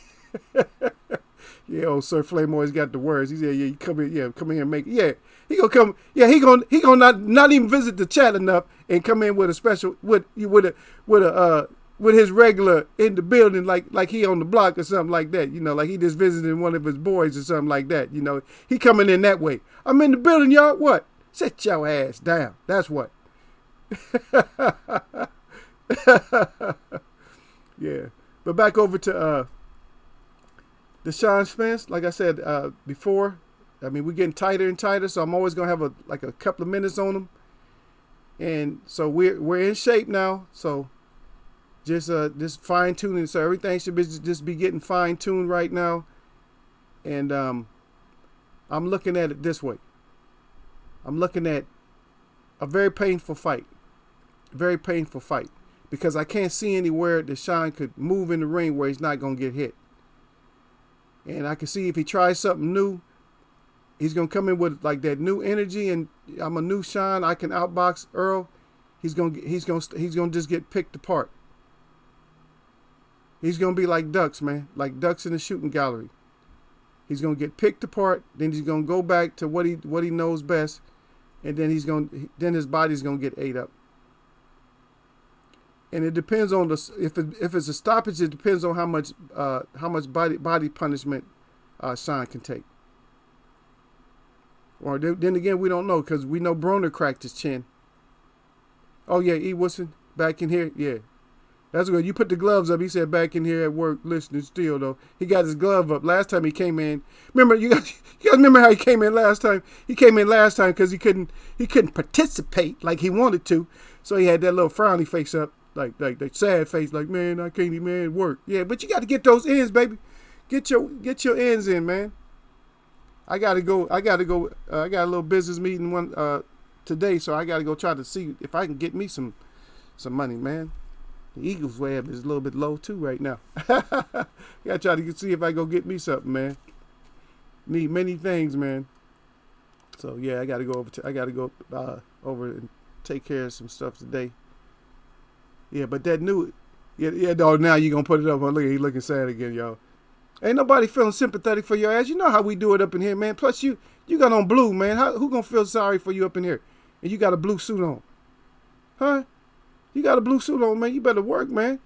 Yeah, old Sir Flame always got the words. He said, "Yeah, you come in here and make it." Yeah, he gonna come. Yeah, he gonna not even visit the chat enough and come in with a special with his regular in the building like he on the block or something like that. Like he just visited one of his boys or something like that. He coming in that way. I'm in the building, y'all. What? Sit your ass down. That's what. Yeah, but back over to the Sean Spence. Like I said before, I mean, we're getting tighter and tighter, so I'm always gonna have a couple of minutes on him, and so we're in shape now. So just fine tuning, so everything should just be getting fine tuned right now, and I'm looking at it this way. I'm looking at a very painful fight, because I can't see anywhere that Sean could move in the ring where he's not going to get hit. And I can see if he tries something new, he's going to come in with like that new energy, and I'm a new Sean. I can outbox Earl. He's going to just get picked apart. He's going to be like ducks, man, like ducks in the shooting gallery. He's going to get picked apart, then he's going to go back to what he knows best, and then his body's going to get ate up. And it depends on if it's a stoppage. It depends on how much body punishment Sean can take. Or then again, we don't know, because we know Broner cracked his chin. Oh yeah, E. Wilson back in here. Yeah, that's good. You put the gloves up. He said back in here at work listening still though. He got his glove up last time he came in. Remember you guys remember how he came in last time? He came in last time because he couldn't participate like he wanted to. So he had that little frowny face up. Like that sad face, like, man, I can't even work. Yeah, but you got to get those ends, baby. Get your ends in, man. I gotta go. I got a little business meeting today, so I gotta go try to see if I can get me some money, man. The Eagles web is a little bit low too right now. Gotta try to see if I go get me something, man. Need many things, man. So yeah, I gotta go over and take care of some stuff today. Yeah, but that new, no, now you're going to put it up. Look, he looking sad again, y'all. Ain't nobody feeling sympathetic for your ass. You know how we do it up in here, man. Plus, you got on blue, man. Who going to feel sorry for you up in here? And you got a blue suit on. Huh? You got a blue suit on, man. You better work, man.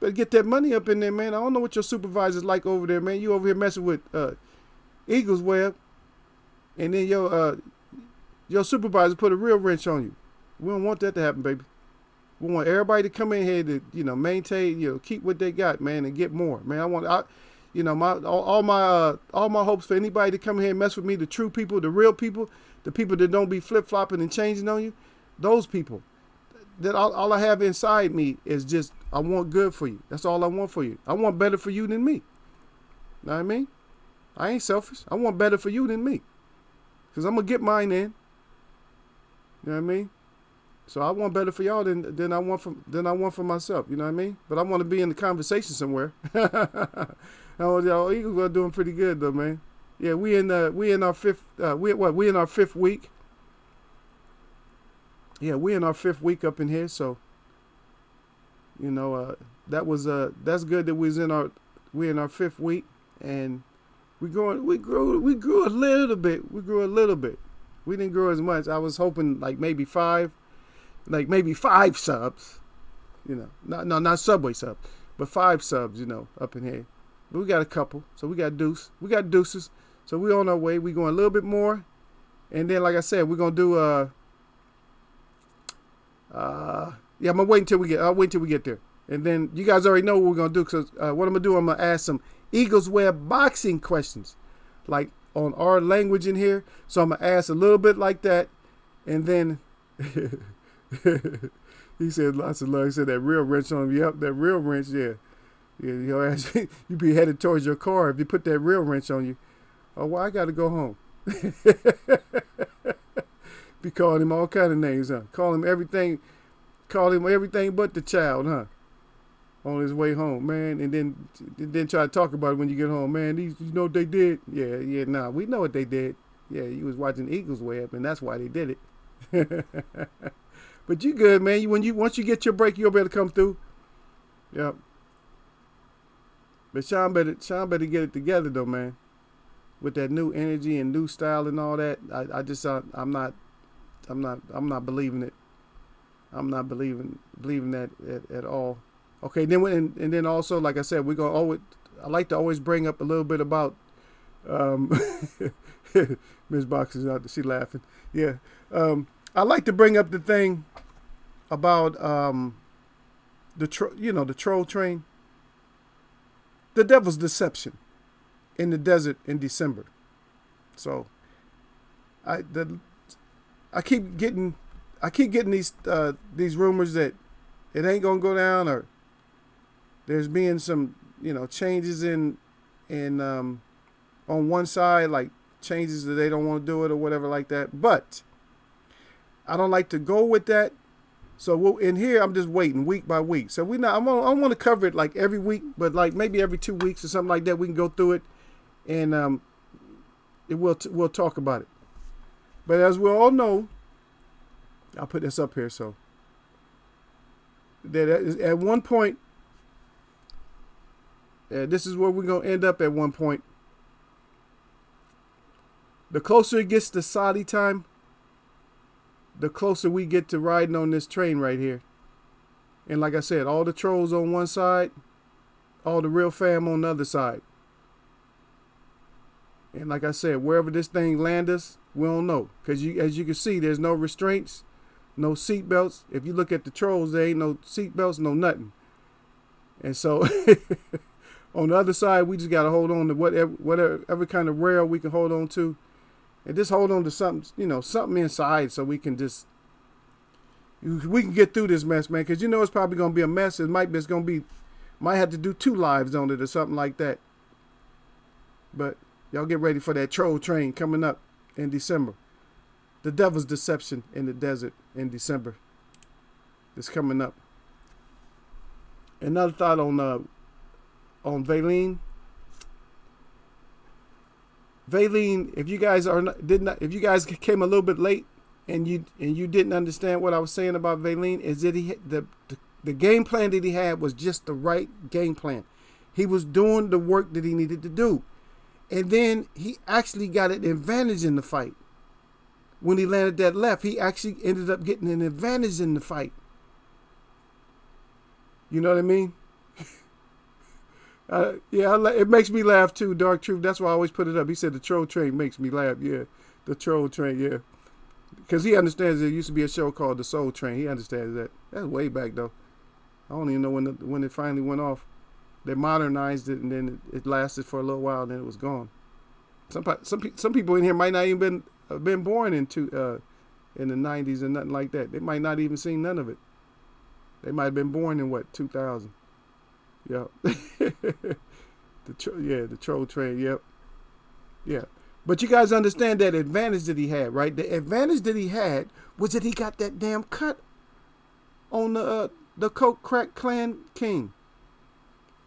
Better get that money up in there, man. I don't know what your supervisor's like over there, man. You over here messing with Eagles Web. And then your supervisor put a real wrench on you. We don't want that to happen, baby. We want everybody to come in here to, maintain, keep what they got, man, and get more, man. All my hopes for anybody to come here and mess with me, the true people, the real people, the people that don't be flip-flopping and changing on you, those people. That all I have inside me is just, I want good for you. That's all I want for you. I want better for you than me. Know what I mean? I ain't selfish. I want better for you than me. Because I'm going to get mine in. You know what I mean? So I want better for y'all than I want for myself. You know what I mean? But I want to be in the conversation somewhere. Y'all Eagles are doing pretty good though, man. Yeah, we in our fifth week. Yeah, we in our fifth week up in here. So You know, that's good that we're in our 5th week, and we grew a little bit. We grew a little bit. We didn't grow as much. I was hoping like maybe 5 subs. You know, not Subway subs, but 5 subs. You know, up in here. But we got a couple, so we got deuces. So we on our way. We going a little bit more, and then like I said, we're gonna do yeah, I'll wait until we get there. And then you guys already know what we're going to do. Because what I'm going to do, I'm going to ask some Eagles Web boxing questions. Like on our language in here. So I'm going to ask a little bit like that. And then he said lots of love. He said that real wrench on him. Yep, that real wrench, yeah. Yeah, your ass, you be headed towards your car if you put that real wrench on you. Oh, well, I got to go home. Be calling him all kind of names, huh? Call him everything but the child, huh? On his way home, man, and then try to talk about it when you get home, man. You know what they did? Yeah, nah, we know what they did. Yeah, you was watching Eagles Web, and that's why they did it. But you good, man. Once you get your break, you'll be able to come through. Yep. But Sean better get it together though, man. With that new energy and new style and all that, I'm not believing it. I'm not believing that at all. Okay, and then also, like I said, I like to always bring up a little bit about Miss Box is out. She laughing. Yeah, I like to bring up the thing about the troll train, the devil's deception in the desert in December. So I keep getting these rumors that it ain't gonna go down, or there's being some changes in on one side, like changes that they don't want to do it or whatever like that. But I don't like to go with that. So in here I'm just waiting week by week. So I want to cover it like every week, but like maybe every 2 weeks or something like that. We can go through it, and we'll talk about it. But as we all know, I'll put this up here so that at one point, this is where we're going to end up at one point. The closer it gets to Saudi time, the closer we get to riding on this train right here. And like I said, all the trolls on one side, all the real fam on the other side. And like I said, wherever this thing lands us, we don't know. Because as you can see, there's no restraints, no seat belts. If you look at the trolls, there ain't no seat belts, no nothing. And so on the other side, we just got to hold on to whatever kind of rail we can hold on to. And just hold on to something, something inside so we can get through this mess, man. Because it's probably going to be a mess. Might have to do 2 lives on it or something like that. But y'all get ready for that troll train coming up in December. The devil's deception in the desert in December is coming up. Another thought on Valine. Valine, if you guys came a little bit late and you didn't understand what I was saying about Valine, is that the game plan that he had was just the right game plan. He was doing the work that he needed to do. And then he actually got an advantage in the fight. When he landed that left, he actually ended up getting an advantage in the fight. You know what I mean? It makes me laugh too, Dark Truth. That's why I always put it up. He said the troll train makes me laugh. Yeah, the troll train, yeah. Because he understands there used to be a show called The Soul Train. He understands that. That's way back, though. I don't even know when it finally went off. They modernized it, and then it lasted for a little while, and then it was gone. Some people in here might not even been born in the 90s or nothing like that. They might not even seen none of it. They might have been born in 2000. Yeah. The troll train. Yep. Yeah. But you guys understand that advantage that he had, right? The advantage that he had was that he got that damn cut on the Coke Crack Clan King.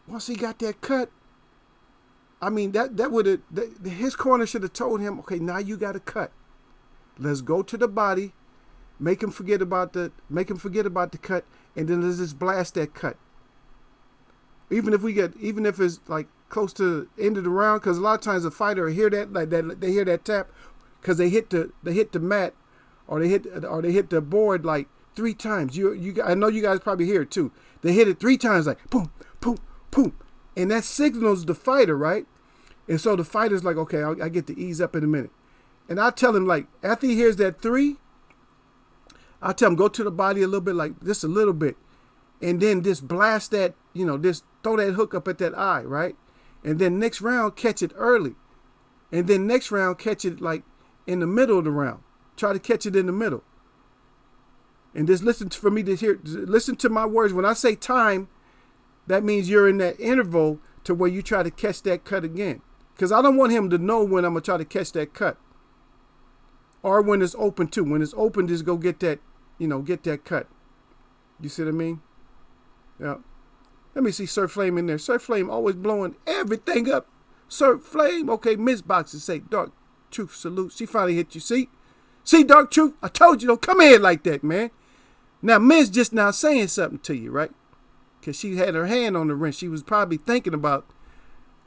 Once he got that cut, I mean that would have his corner should have told him, okay, now you got a cut. Let's go to the body. Make him forget about the cut, and then let's just blast that cut. Even if it's like close to the end of the round, because a lot of times a fighter will hear that, like that, they hear that tap, because they hit the mat, or they hit the board like 3 times. I know you guys probably hear it too. They hit it 3 times, like boom, boom, boom, and that signals the fighter, right? And so the fighter's like, okay, I get to ease up in a minute, and I tell him, like, after he hears that 3, I tell him, go to the body a little bit, like just a little bit, and then just blast that, just throw that hook up at that eye, right? And then next round, catch it early. And then next round, catch it like in the middle of the round. Try to catch it in the middle. And just listen to my words. When I say time, that means you're in that interval to where you try to catch that cut again. Because I don't want him to know when I'm going to try to catch that cut. Or when it's open too. When it's open, just go get that, get that cut. You see what I mean? Yeah. Let me see Sir Flame in there. Sir Flame always blowing everything up. Sir Flame. Okay, Miss Boxer say, Dark Truth salute. She finally hit you. See, Dark Truth? I told you, don't come in like that, man. Now, Miss just now saying something to you, right? Because she had her hand on the wrench. She was probably thinking about,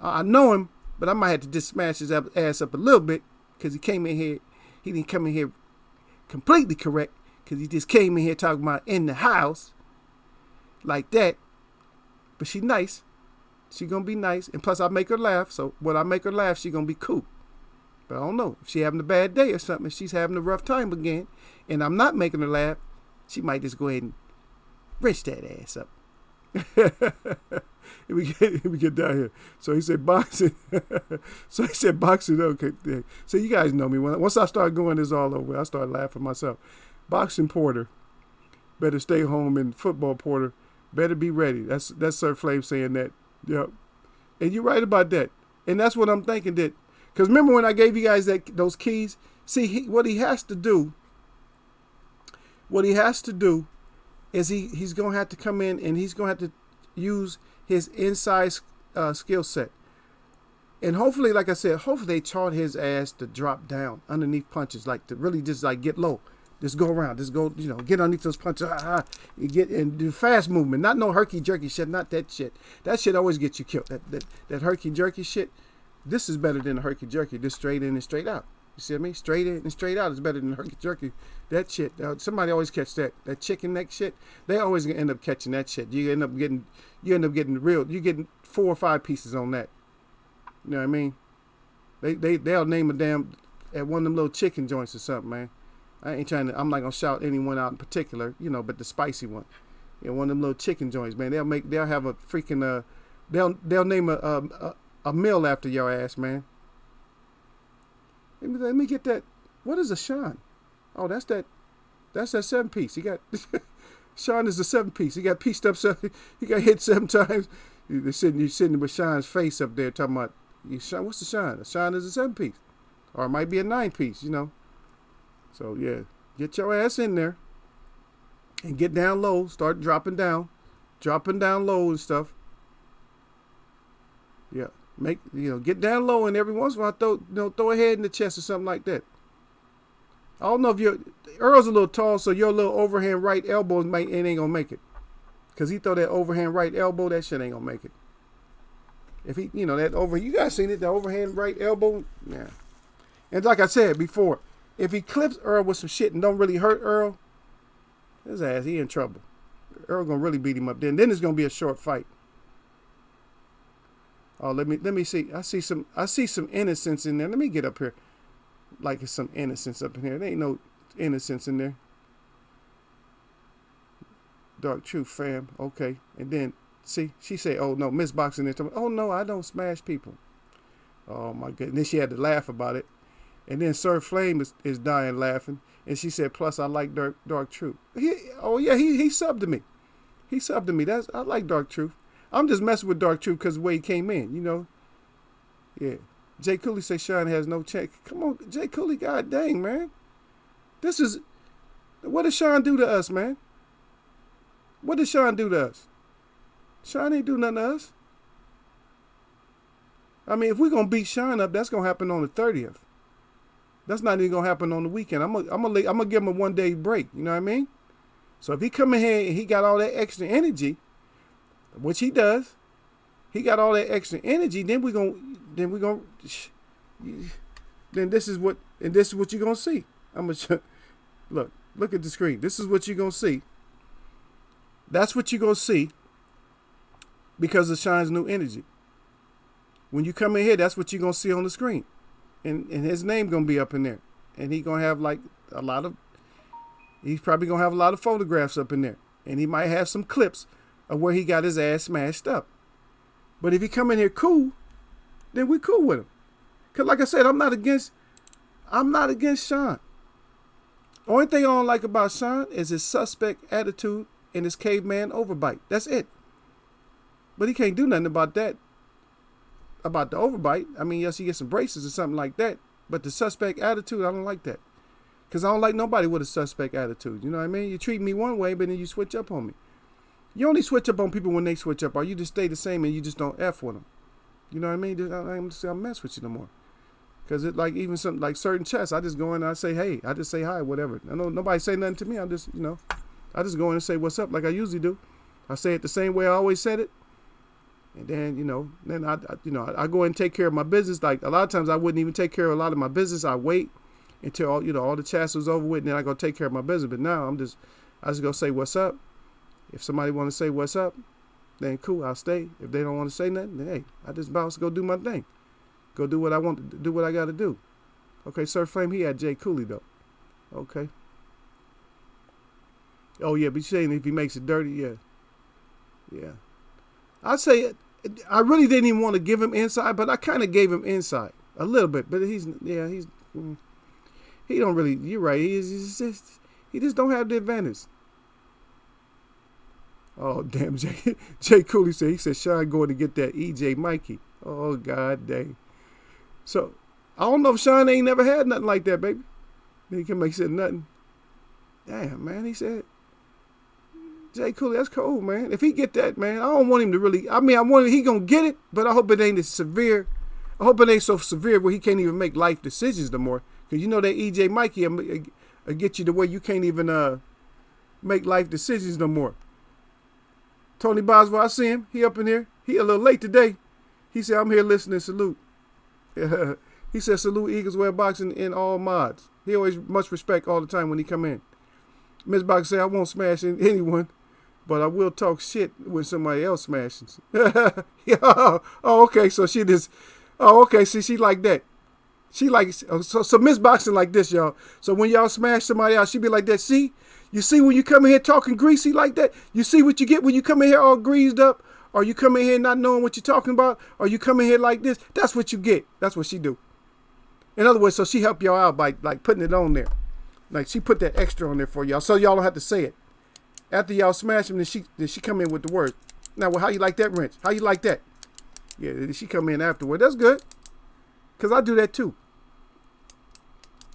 I know him, but I might have to just smash his ass up a little bit, because he came in here. He didn't come in here completely correct, because he just came in here talking about in the house like that. But she nice. She gonna be nice. And plus I make her laugh. So when I make her laugh, she gonna be cool. But I don't know. If she having a bad day or something, if she's having a rough time again, and I'm not making her laugh, she might just go ahead and wrench that ass up. we get down here. So he said boxing. Okay. So you guys know me. Once I start going this all over, I start laughing myself. Boxing Porter better stay home, and football Porter better be ready. That's Sir Flame saying that. Yep. And you're right about that. And that's what I'm thinking, that, because remember when I gave you guys those keys? See, what he has to do is he's going to have to come in, and he's going to have to use his inside skill set. And hopefully, like I said, they taught his ass to drop down underneath punches, like to really just like get low. Just go around. Just go, get underneath those punches. You get and do fast movement. Not no herky jerky shit. Not that shit. That shit always gets you killed. That herky jerky shit. This is better than the herky jerky. Just straight in and straight out. You see what I mean? Straight in and straight out is better than the herky jerky. That shit. Somebody always catch that. That chicken neck shit. They always gonna end up catching that shit. You end up getting real. You getting 4 or 5 pieces on that. You know what I mean? They'll name a damn at one of them little chicken joints or something, man. I'm not gonna shout anyone out in particular, but the spicy one. One of them little chicken joints, man. They'll have a freaking they'll name a meal after your ass, man. Let me get that. What is a Sean? Oh, that's that 7-piece. He got Sean is the 7-piece. He got pieced up. He got hit 7 times. You're sitting with Sean's face up there talking about what's the Sean? A Sean is a 7-piece, or it might be a 9-piece. So, yeah, get your ass in there and get down low. Start dropping down low and stuff. Yeah, get down low, and every once in a while throw a head in the chest or something like that. I don't know if Earl's a little tall, so your little overhand right elbow ain't gonna make it. Because he throw that overhand right elbow, that shit ain't gonna make it. If he, you guys seen it, the overhand right elbow, yeah. And like I said before, if he clips Earl with some shit and don't really hurt Earl, his ass, he in trouble. Earl gonna really beat him up then. Then it's gonna be a short fight. Oh, let me see. I see some innocence in there. Let me get up here. Like it's some innocence up in here. There ain't no innocence in there. Dark Truth, fam. Okay. And then see, she said, "Oh no, Miss Boxing there." Oh no, I don't smash people. Oh my goodness. And then she had to laugh about it. And then Sir Flame is dying laughing. And she said, plus I like Dark Truth. He subbed to me. He subbed to me. I like Dark Truth. I'm just messing with Dark Truth because the way he came in, Yeah. Jay Cooley say Sean has no check. Come on, Jay Cooley, god dang, man. What did Sean do to us, man? What did Sean do to us? Sean ain't do nothing to us. I mean, if we're going to beat Sean up, that's going to happen on the 30th. That's not even gonna happen on the weekend. I'm gonna give him a 1 day break. You know what I mean? So if he come in here and he got all that extra energy, which he does, he got all that extra energy. Then this is what you're gonna see. I'm gonna look at the screen. This is what you're gonna see. That's what you're gonna see because of Sean's new energy. When you come in here, that's what you're gonna see on the screen. And his name gonna be up in there. And he gonna have like he's probably gonna have a lot of photographs up in there. And he might have some clips of where he got his ass smashed up. But if he come in here cool, then we cool with him. Cause like I said, I'm not against Sean. Only thing I don't like about Sean is his suspect attitude and his caveman overbite. That's it. But he can't do nothing about that. About the overbite. I mean, yes, he gets some braces or something like that. But the suspect attitude, I don't like that. Because I don't like nobody with a suspect attitude. You know what I mean? You treat me one way, but then you switch up on me. You only switch up on people when they switch up, or you just stay the same and you just don't F with them. You know what I mean? I don't mess with you no more. Because it like even something like certain chats, I just go in and I say, hey, I just say hi, whatever. I know nobody say nothing to me. I'm just, I just go in and say what's up like I usually do. I say it the same way I always said it. And then, I go and take care of my business. Like a lot of times I wouldn't even take care of a lot of my business. I wait until all the chats was over with, and then I go take care of my business. But now I just go say what's up. If somebody want to say what's up, then cool, I'll stay. If they don't want to say nothing, then hey, I just bounce, go do my thing. Go do what I want to do, what I got to do. Okay, Sir Flame, he had Jay Cooley though. Okay. Oh yeah, but you saying if he makes it dirty, yeah. I'd say I really didn't even want to give him insight, but I kind of gave him insight a little bit. But he don't really. You're right. He just don't have the advantage. Oh damn, Jay Cooley said Sean going to get that EJ Mikey. Oh god dang. So I don't know if Sean ain't never had nothing like that, baby. He can make it nothing. Damn man, he said. Jay Cooley, that's cool, man. If he get that, man, I don't want him to really. I mean, he gonna get it, but I hope it ain't as severe. I hope it ain't so severe where he can't even make life decisions no more. Cause that EJ Mikey will get you to where you can't even make life decisions no more. Tony Boswell, I see him. He up in here. He a little late today. He said, I'm here listening. Salute. He said, salute Eagles Wear Boxing in all mods. He always much respect all the time when he come in. Miss Box said, I won't smash anyone, but I will talk shit when somebody else smashes. Oh, okay. So she just, okay. See, she like that. She like, so Miss Boxing like this, y'all. So when y'all smash somebody else, she be like that. See, you see when you come in here talking greasy like that, you see what you get when you come in here all greased up, or you come in here not knowing what you're talking about, or you come in here like this. That's what you get. That's what she do. In other words, so she help y'all out by like putting it on there. Like she put that extra on there for y'all, so y'all don't have to say it. After y'all smash them, then she come in with the words. Now, well, how you like that, wrench? How you like that? Yeah, she come in afterward. That's good, cause I do that too.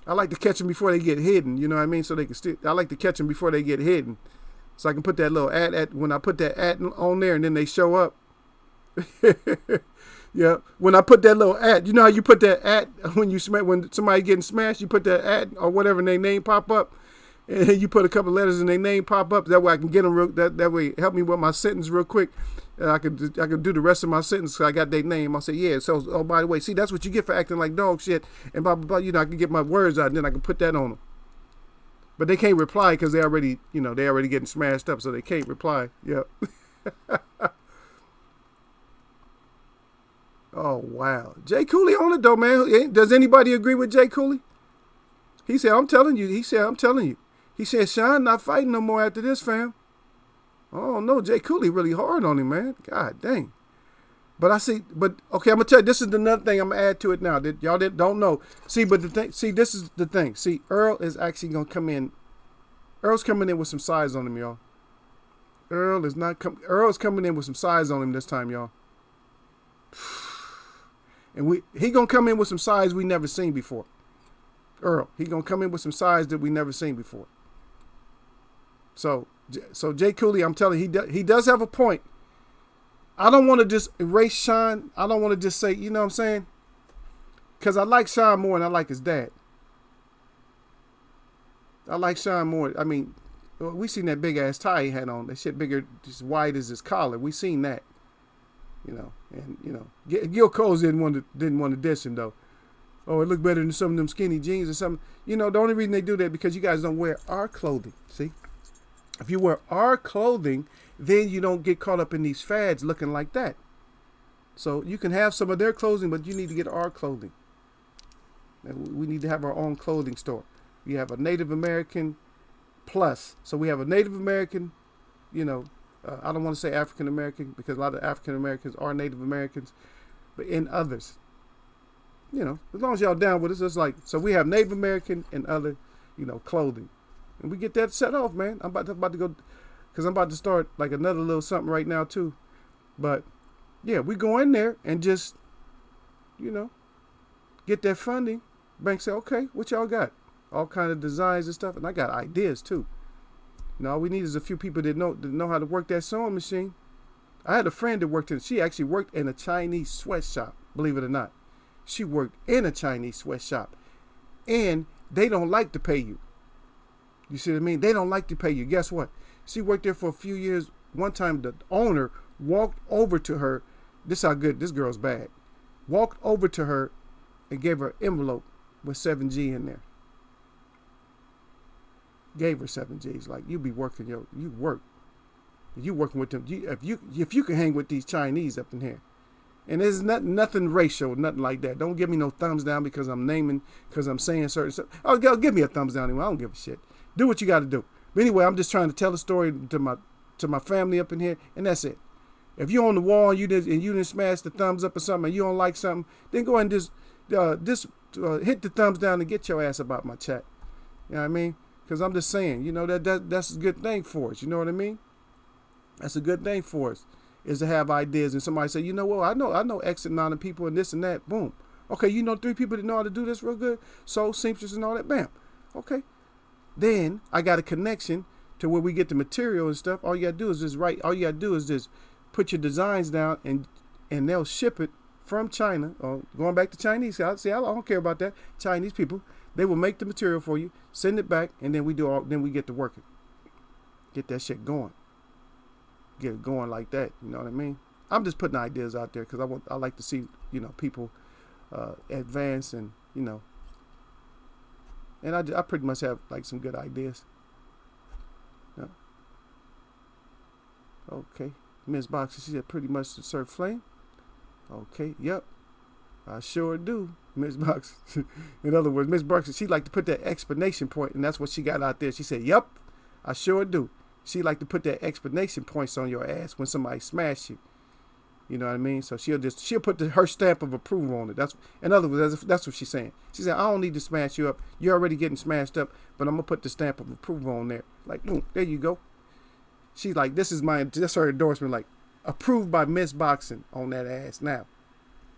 I like to catch them before they get hidden. You know what I mean? So they can still. I like to catch them before they get hidden, so I can put that little ad when I put that ad on there, and then they show up. Yeah, when I put that little ad, you know how you put that ad when somebody getting smashed, you put that ad or whatever, and their name pop up, and you put a couple letters and their name pop up. That way I can get them. That way help me with my sentence real quick, and I can do the rest of my sentence. So I got their name. I'll say yeah. So oh by the way, see that's what you get for acting like dog shit and blah blah blah. I can get my words out, and then I can put that on them. But they can't reply because they already getting smashed up, so they can't reply. Yep. Oh, wow. Jay Cooley on it, though, man. Does anybody agree with Jay Cooley? He said, I'm telling you. He said, Sean not fighting no more after this, fam. Oh, no. Jay Cooley really hard on him, man. God dang. But okay, I'm going to tell you, this is another thing I'm going to add to it now that y'all don't know. See, this is the thing. See, Earl is actually going to come in. Earl's coming in with some size on him, y'all. Earl's coming in with some size on him this time, y'all. And he gonna come in with some size we never seen before. Earl, he gonna come in with some size that we never seen before. So Jay Cooley, I'm telling you, he does have a point. I don't want to just erase Sean. I don't want to just say, you know what I'm saying? Because I like Sean more than I like his dad. I like Sean more. I mean, we seen that big ass tie he had on. That shit bigger, just wide as his collar. We seen that. And Gil Coles didn't want to diss him though. Oh, it looked better than some of them skinny jeans or something. The only reason they do that because you guys don't wear our clothing. See, if you wear our clothing, then you don't get caught up in these fads looking like that. So you can have some of their clothing, but you need to get our clothing. And we need to have our own clothing store. We have a Native American plus. So we have a Native American, I don't want to say African American because a lot of African Americans are Native Americans, but in others. As long as y'all down with us, it's like, so we have Native American and other, clothing. And we get that set off, man. I'm about to go, because I'm about to start like another little something right now too. But yeah, we go in there and just, get that funding. Bank say, okay, what y'all got? All kind of designs and stuff. And I got ideas too. All we need is a few people that know how to work that sewing machine. I had a friend that she actually worked in a Chinese sweatshop, believe it or not. She worked in a Chinese sweatshop. And they don't like to pay you. You see what I mean? They don't like to pay you. Guess what? She worked there for a few years. One time the owner walked over to her. This is how good this girl's bad. Walked over to her and gave her an envelope with 7G in there. Gave her 7Gs. Like, you be working, you work. You working with them. If you can hang with these Chinese up in here. And there's nothing racial, nothing like that. Don't give me no thumbs down because I'm saying certain stuff. Oh, give me a thumbs down anyway. I don't give a shit. Do what you got to do. But anyway, I'm just trying to tell a story to my family up in here, and that's it. If you're on the wall and you didn't smash the thumbs up or something, and you don't like something, then go ahead and just hit the thumbs down and get your ass about my chat. You know what I mean? Because I'm just saying, that's a good thing for us. You know what I mean? That's a good thing for us, is to have ideas. And somebody say, I know X amount of people and this and that. Boom. Okay, 3 people that know how to do this real good. Soul seamstress and all that. Bam. Okay. Then I got a connection to where we get the material and stuff. All you got to do is just write. All you got to do is just put your designs down and they'll ship it from China. Or going back to Chinese. See, I don't care about that. Chinese people. They will make the material for you, send it back, and then we get to work it. Get that shit going. Get it going like that. You know what I mean? I'm just putting ideas out there because I like to see, people advance and, and I pretty much have like some good ideas. Yeah. Okay. Miss Boxer, she said pretty much to serve flame. Okay. Yep. I sure do, Miss Boxer. In other words, Miss Boxer, she like to put that explanation point, and that's what she got out there. She said, yep, I sure do. She like to put that explanation points on your ass when somebody smash you. You know what I mean? So she'll put her stamp of approval on it. In other words, that's what she's saying. She said, I don't need to smash you up. You're already getting smashed up, but I'm gonna put the stamp of approval on there. Like, boom, there you go. She's like, that's her endorsement. Like, approved by Miss Boxing on that ass now.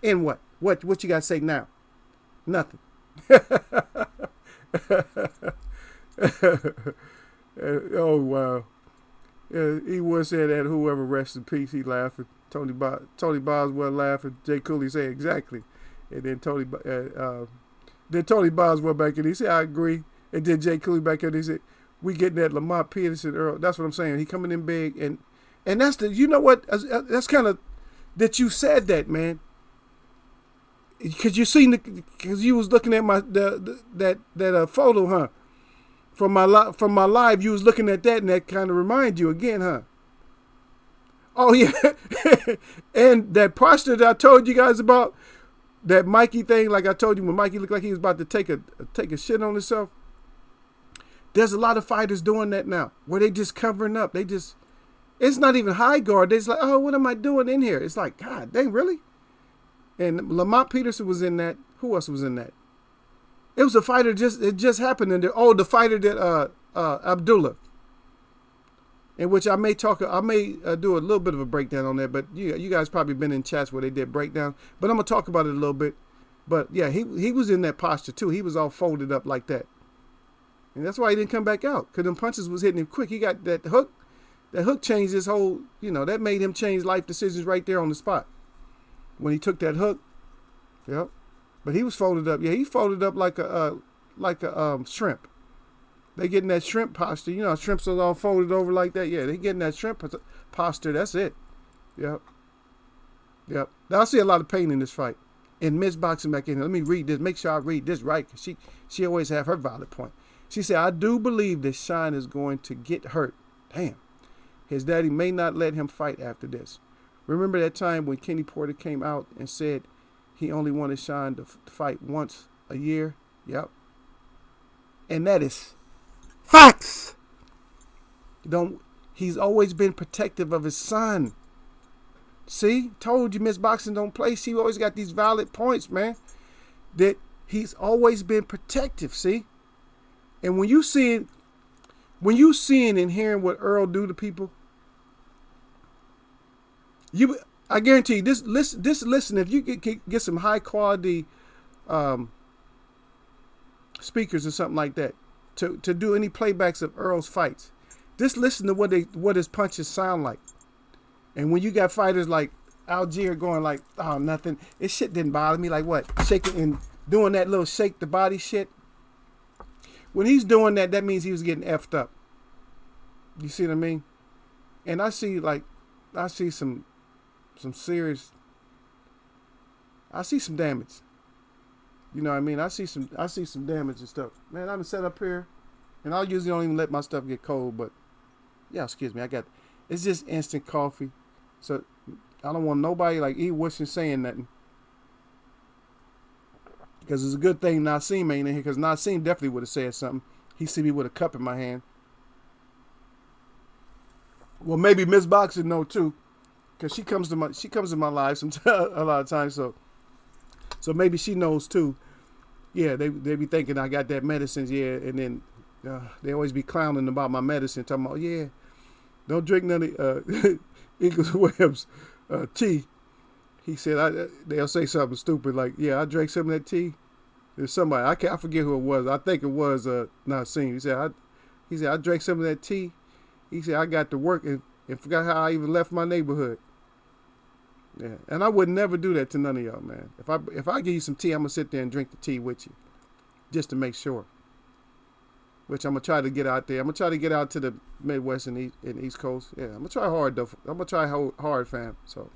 And what? What you gotta say now? Nothing. Oh wow. He was saying that whoever rest in peace, he laughing. Tony Boswell laughing. Jay Cooley said exactly. And then Tony Boswell back in, he said, I agree. And then Jay Cooley back in, he said, we getting that Lamont Peterson Earl. That's what I'm saying. He coming in big. And that's what? That's kind of, that you said that, man. Because you was looking at that photo, huh? From my live, you was looking at that, and that kind of remind you again, huh? Oh yeah, and that posture that I told you guys about, that Mikey thing, like I told you, when Mikey looked like he was about to take a shit on himself. There's a lot of fighters doing that now, where they just covering up. It's not even high guard. They're just like, oh, what am I doing in here? It's like, God dang, really? And Lamont Peterson was in that. Who else was in that? It was a fighter. It just happened in there. Oh, the fighter that Abdullah, in which I may do a little bit of a breakdown on that. But you guys probably been in chats where they did breakdown. But I'm gonna talk about it a little bit. But yeah, he was in that posture too. He was all folded up like that, and that's why he didn't come back out, because them punches was hitting him quick. He got that hook. That hook changed his whole. That made him change life decisions right there on the spot. When he took that hook, yep. But he was folded up. Yeah, he folded up like a shrimp. They getting that shrimp posture. You know, shrimps are all folded over like that. Yeah, they getting that shrimp posture. That's it. Yep. Yep. Now, I see a lot of pain in this fight. And Miss Boxing back in here. Let me read this. Make sure I read this right. Cause she always have her valid point. She said, I do believe that Shine is going to get hurt. Damn. His daddy may not let him fight after this. Remember that time when Kenny Porter came out and said he only wanted Shine to fight once a year? Yep. And that is facts. He's always been protective of his son. See, told you Miss Boxing don't play. She always got these valid points, man. That he's always been protective. See, and when you seeing and hearing what Earl do to people, I guarantee you, this listen. If you get some high quality speakers or something like that to do any playbacks of Earl's fights, just listen to what his punches sound like. And when you got fighters like Algier going like, oh, nothing, this shit didn't bother me. Like what? Shaking and doing that little shake the body shit. When he's doing that, that means he was getting effed up. You see what I mean? And I see some serious, I see some damage. You know what I mean? I see some damage and stuff. Man, I'm set up here, and I usually don't even let my stuff get cold, but yeah, excuse me, it's just instant coffee. So I don't want nobody like E. Wishing saying nothing. Because it's a good thing Nassim ain't in here, because Nassim definitely would have said something. He see me with a cup in my hand. Well, maybe Miss Boxing know too, because she comes to my live a lot of times. So maybe she knows too. Yeah, they be thinking I got that medicine, yeah, and then they always be clowning about my medicine, talking about, yeah, don't drink none of Eagles Webb's tea. He said they'll say something stupid like, yeah, I drank some of that tea. There's somebody, I forget who it was. I think it was Nassim. He said I drank some of that tea. He said I got to work and forgot how I even left my neighborhood. Yeah, and I would never do that to none of y'all, man. If I give you some tea, I'm gonna sit there and drink the tea with you, just to make sure. Which I'm gonna try to get out there. I'm gonna try to get out to the Midwest and East Coast. Yeah, I'm gonna try hard though. I'm gonna try hard, fam. So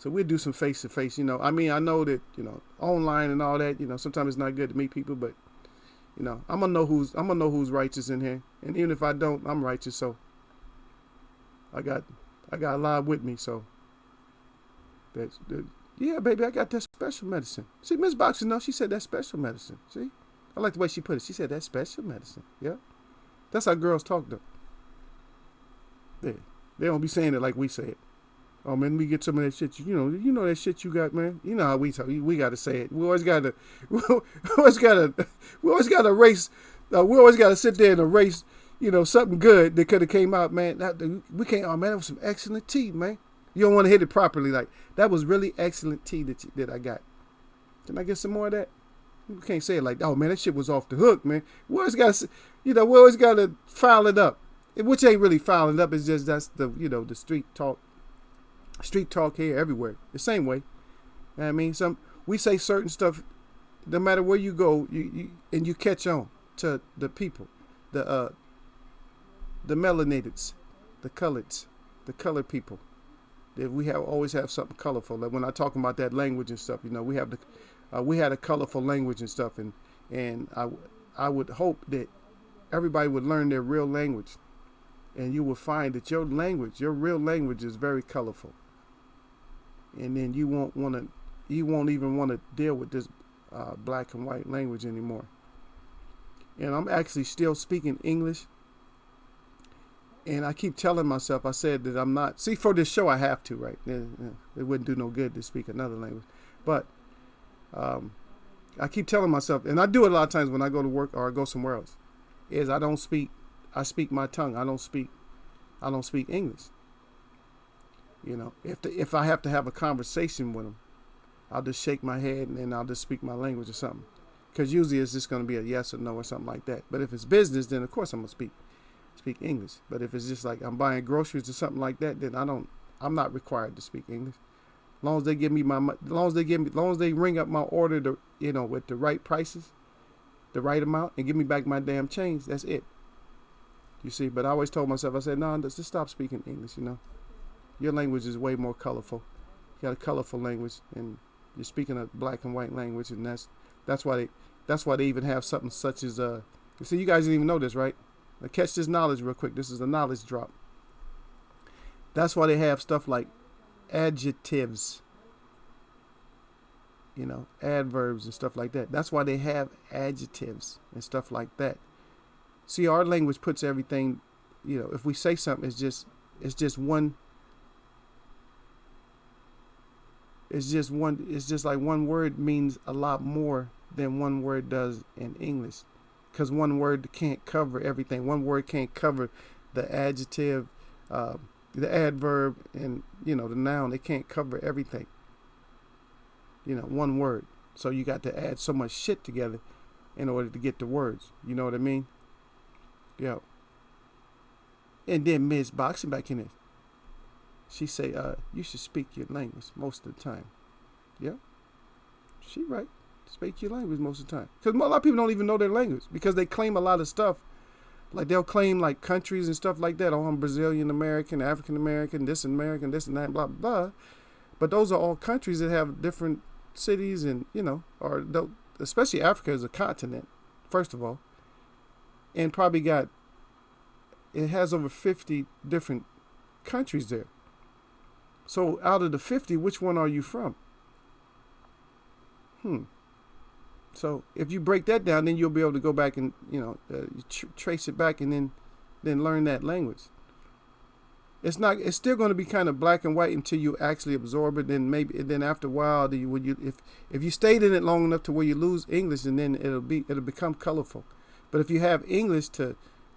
we'll do some face to face. You know, I mean, I know that online and all that. Sometimes it's not good to meet people, but I'm gonna know who's righteous in here. And even if I don't, I'm righteous. So I got a lot with me. So. Yeah, baby, I got that special medicine. See, Miss Boxing, she said that special medicine. See? I like the way she put it. She said that special medicine. Yeah? That's how girls talk, though. They don't be saying it like we say it. Oh, man, let me get some of that shit. You know that shit you got, man. You know how we talk. We got to say it. We always got to erase. We always got to sit there and erase, something good that could have came out, man. We can't, oh, man, that was some excellent tea, man. You don't want to hit it properly. Like, that was really excellent tea that I got. Can I get some more of that? You can't say it like, oh, man, that shit was off the hook, man. We always got to file it up. Which ain't really filing up. It's just that's the, the street talk. Street talk here everywhere. The same way. You know what I mean? We say certain stuff, no matter where you go, you catch on to the people. The melanateds, the coloreds, the colored people. We always have something colorful. Like when I talk about that language and stuff, we had a colorful language and stuff, and I would hope that everybody would learn their real language, and you will find that your real language is very colorful, and then you won't even want to deal with this black and white language anymore. And I'm actually still speaking English. And I keep telling myself, I said that I'm not. See, for this show, I have to, right? It wouldn't do no good to speak another language. But I keep telling myself, and I do it a lot of times when I go to work or I go somewhere else, is I speak my tongue. I don't speak English. If I have to have a conversation with them, I'll just shake my head and then I'll just speak my language or something. Because usually it's just going to be a yes or no or something like that. But if it's business, then of course I'm going to speak English. But if it's just like I'm buying groceries or something like that, then I'm not required to speak English. As long as they ring up my order with the right prices, the right amount and give me back my damn change. That's it. You see, but I always told myself, I said, no, just stop speaking English, you know. Your language is way more colorful. You got a colorful language, and you're speaking a black and white language, and that's why they even have something such as you see, you guys didn't even know this, right? Now catch this knowledge real quick. This is a knowledge drop. That's why they have stuff like adjectives, you know, adverbs and stuff like that. That's why they have adjectives and stuff like that. See, our language puts everything, you know, if we say something, it's just like one word means a lot more than one word does in English, because one word can't cover everything. One word can't cover the adjective, the adverb, and, you know, the noun. It can't cover everything. You know, one word. So you got to add so much shit together in order to get the words. You know what I mean? Yeah. And then Ms. Boxing back in it. She say, you should speak your language most of the time. Yeah. She right. Speak your language most of the time. Because a lot of people don't even know their language, because they claim a lot of stuff. Like they'll claim like countries and stuff like that. Oh, I'm Brazilian American, African American, this American, this and that, blah, blah. But those are all countries that have different cities, and, you know, or especially Africa is a continent, first of all. And probably it has over 50 different countries there. So out of the 50, which one are you from? So if you break that down, then you'll be able to go back and, you know, trace it back, and then learn that language. It's still going to be kind of black and white until you actually absorb it. Then after a while, if you stayed in it long enough to where you lose English, and then it'll become colorful. But if you have English to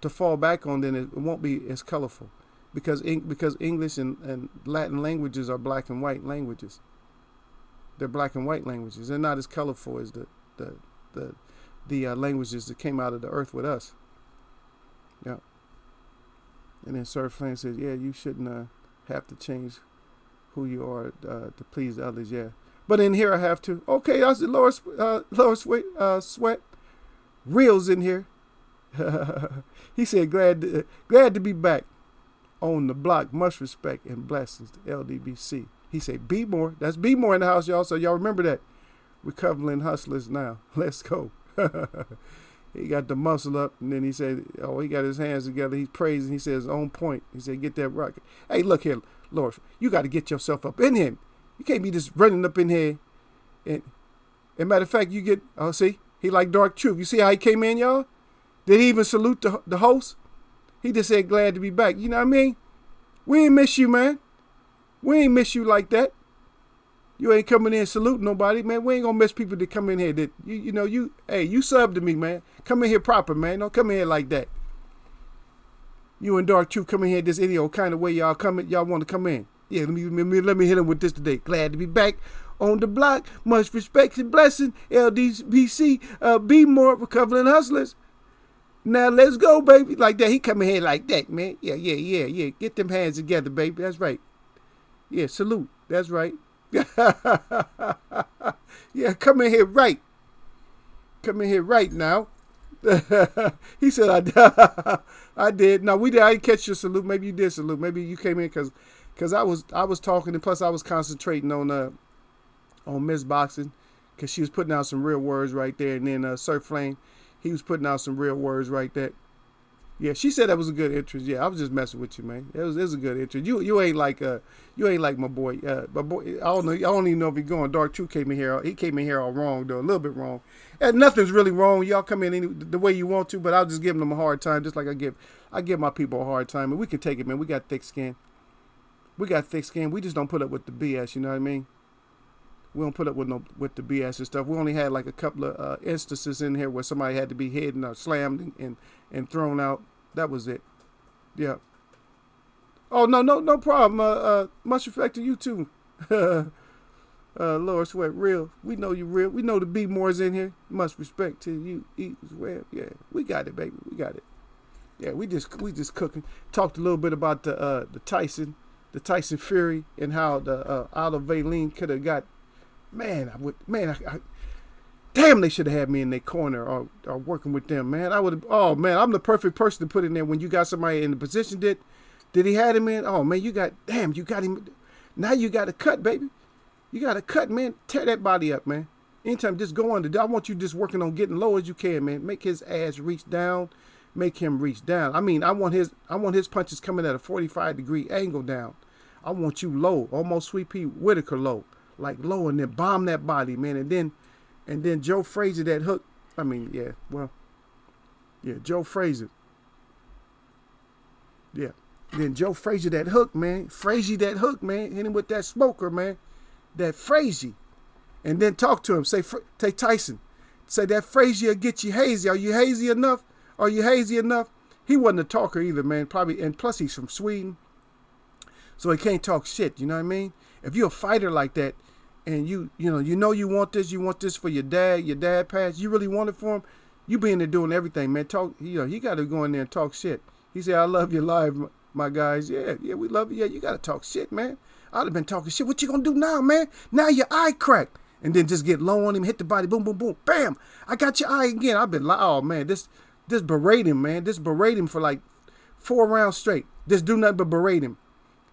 fall back on, then it won't be as colorful, because English and Latin languages are black and white languages. They're black and white languages. They're not as colorful as the languages that came out of the earth with us. Yeah. And then Sir Flynn says, yeah, you shouldn't have to change who you are to please others. Yeah. But in here I have to. Okay, I said Lower Sweat. Reels in here. He said, glad to be back on the block. Much respect and blessings to LDBC. He said, be more. That's be more in the house, y'all. So y'all remember that. Recovering hustlers now. Let's go. He got the muscle up, and then he said, oh, he got his hands together. He's praising. He says, on point. He said, get that rocket. Hey, look here, Lord, you got to get yourself up in here. You can't be just running up in here. And matter of fact, see, he like Dark Truth. You see how he came in, y'all? Did he even salute the host? He just said, glad to be back. You know what I mean? We ain't miss you, man. We ain't miss you like that. You ain't coming in saluting nobody, man. We ain't gonna miss people that come in here that you sub to me, man. Come in here proper, man. Don't come in here like that. You and Dark Truth come in here this idiot kind of way y'all want to come in. Yeah, let me hit him with this today. Glad to be back on the block. Much respect and blessing. LDBC, be more recovering hustlers. Now let's go, baby. Like that. He come in here like that, man. Yeah. Get them hands together, baby. That's right. Yeah, salute. That's right. Yeah, come in here right. Come in here right now. He said, I did. No, I didn't catch your salute. Maybe you did salute. Maybe you came in because I was talking, and plus I was concentrating on Miss Boxing, because she was putting out some real words right there. And then Sir Flame, he was putting out some real words right there. Yeah, she said that was a good interest. Yeah, I was just messing with you, man. It was a good interest. You ain't like my boy. My boy, I don't even know if he's going. Dark Truth came in here. He came in here all wrong though, a little bit wrong. And nothing's really wrong. Y'all come in the way you want to, but I'll just give them a hard time, just like I give my people a hard time, and we can take it, man. We got thick skin. We just don't put up with the BS. You know what I mean? We don't put up with the BS and stuff. We only had like a couple of instances in here where somebody had to be hidden or slammed and thrown out. That was it. Yeah. Oh, no problem. Much respect to you too. Lower Sweat, real. We know you real. We know the B Moore's in here. Much respect to you as well. Yeah, we got it, baby. We got it. Yeah, we just cooking. Talked a little bit about the Tyson Fury, and how the Otto Valine could have got. God damn, they should have had me in their corner or working with them, man. I would have, oh, man, I'm the perfect person to put in there when you got somebody in the position did he had him in? Oh, man, you got him. Now you got to cut, baby. You got to cut, man. Tear that body up, man. Anytime, just go under. I want you just working on getting low as you can, man. Make his ass reach down. Make him reach down. I mean, I want his punches coming at a 45-degree angle down. I want you low, almost Sweet Pea Whitaker low, like low, and then bomb that body, man. And then Joe Frazier that hook. I mean, Joe Frazier. Yeah. Then Joe Frazier that hook, man. Frazier that hook, man. Hit him with that smoker, man. That Frazier. And then talk to him. Say Tyson. Say that Frazier get you hazy. Are you hazy enough? Are you hazy enough? He wasn't a talker either, man. Probably, and plus he's from Sweden. So he can't talk shit, you know what I mean? If you're a fighter like that, and you want this for your dad passed, you really want it for him, you be in there doing everything, man. He got to go in there and talk shit. He said, I love you live, my guys. Yeah, we love you. Yeah, you got to talk shit, man. I'd have been talking shit. What you going to do now, man? Now your eye cracked. And then just get low on him, hit the body, boom, boom, boom. Bam! I got your eye again. I've been like, oh, man, this berate him, man. This berate him for like 4 rounds straight. Just do nothing but berate him.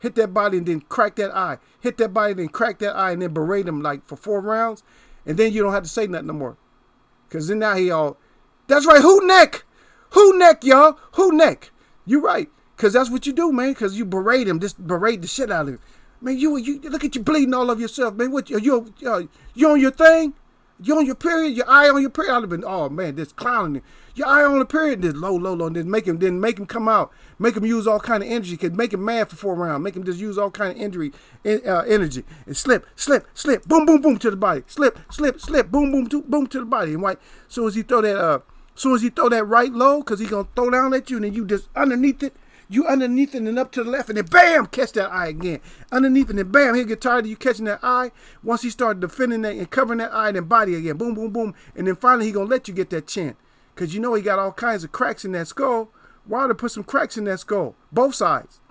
Hit that body and then crack that eye. Hit that body and then crack that eye and then berate him like for 4 rounds. And then you don't have to say nothing no more. Because then now he all, that's right, who neck? Who neck, y'all? Who neck? You right. Because that's what you do, man. Because you berate him. Just berate the shit out of him. Man, you look at you bleeding all over yourself, man. What, you on your thing? You on your period? Your eye on your period? I'd have been, oh, man, this clowning. Your eye on the period, this low, and then make him come out. Make him use all kind of energy. Could make him mad for 4 rounds. Make him just use all kind of energy. And slip, boom, boom, boom to the body. Slip, boom, boom, boom to the body. And right, soon as he throw that right low, because he gonna throw down at you, and then you just underneath it. You underneath it and up to the left, and then bam, catch that eye again. Underneath it, and bam, he'll get tired of you catching that eye. Once he started defending that and covering that eye, then body again, boom, boom, boom. And then finally he gonna let you get that chin. Because you know he got all kinds of cracks in that skull. Wilder put some cracks in that skull, both sides.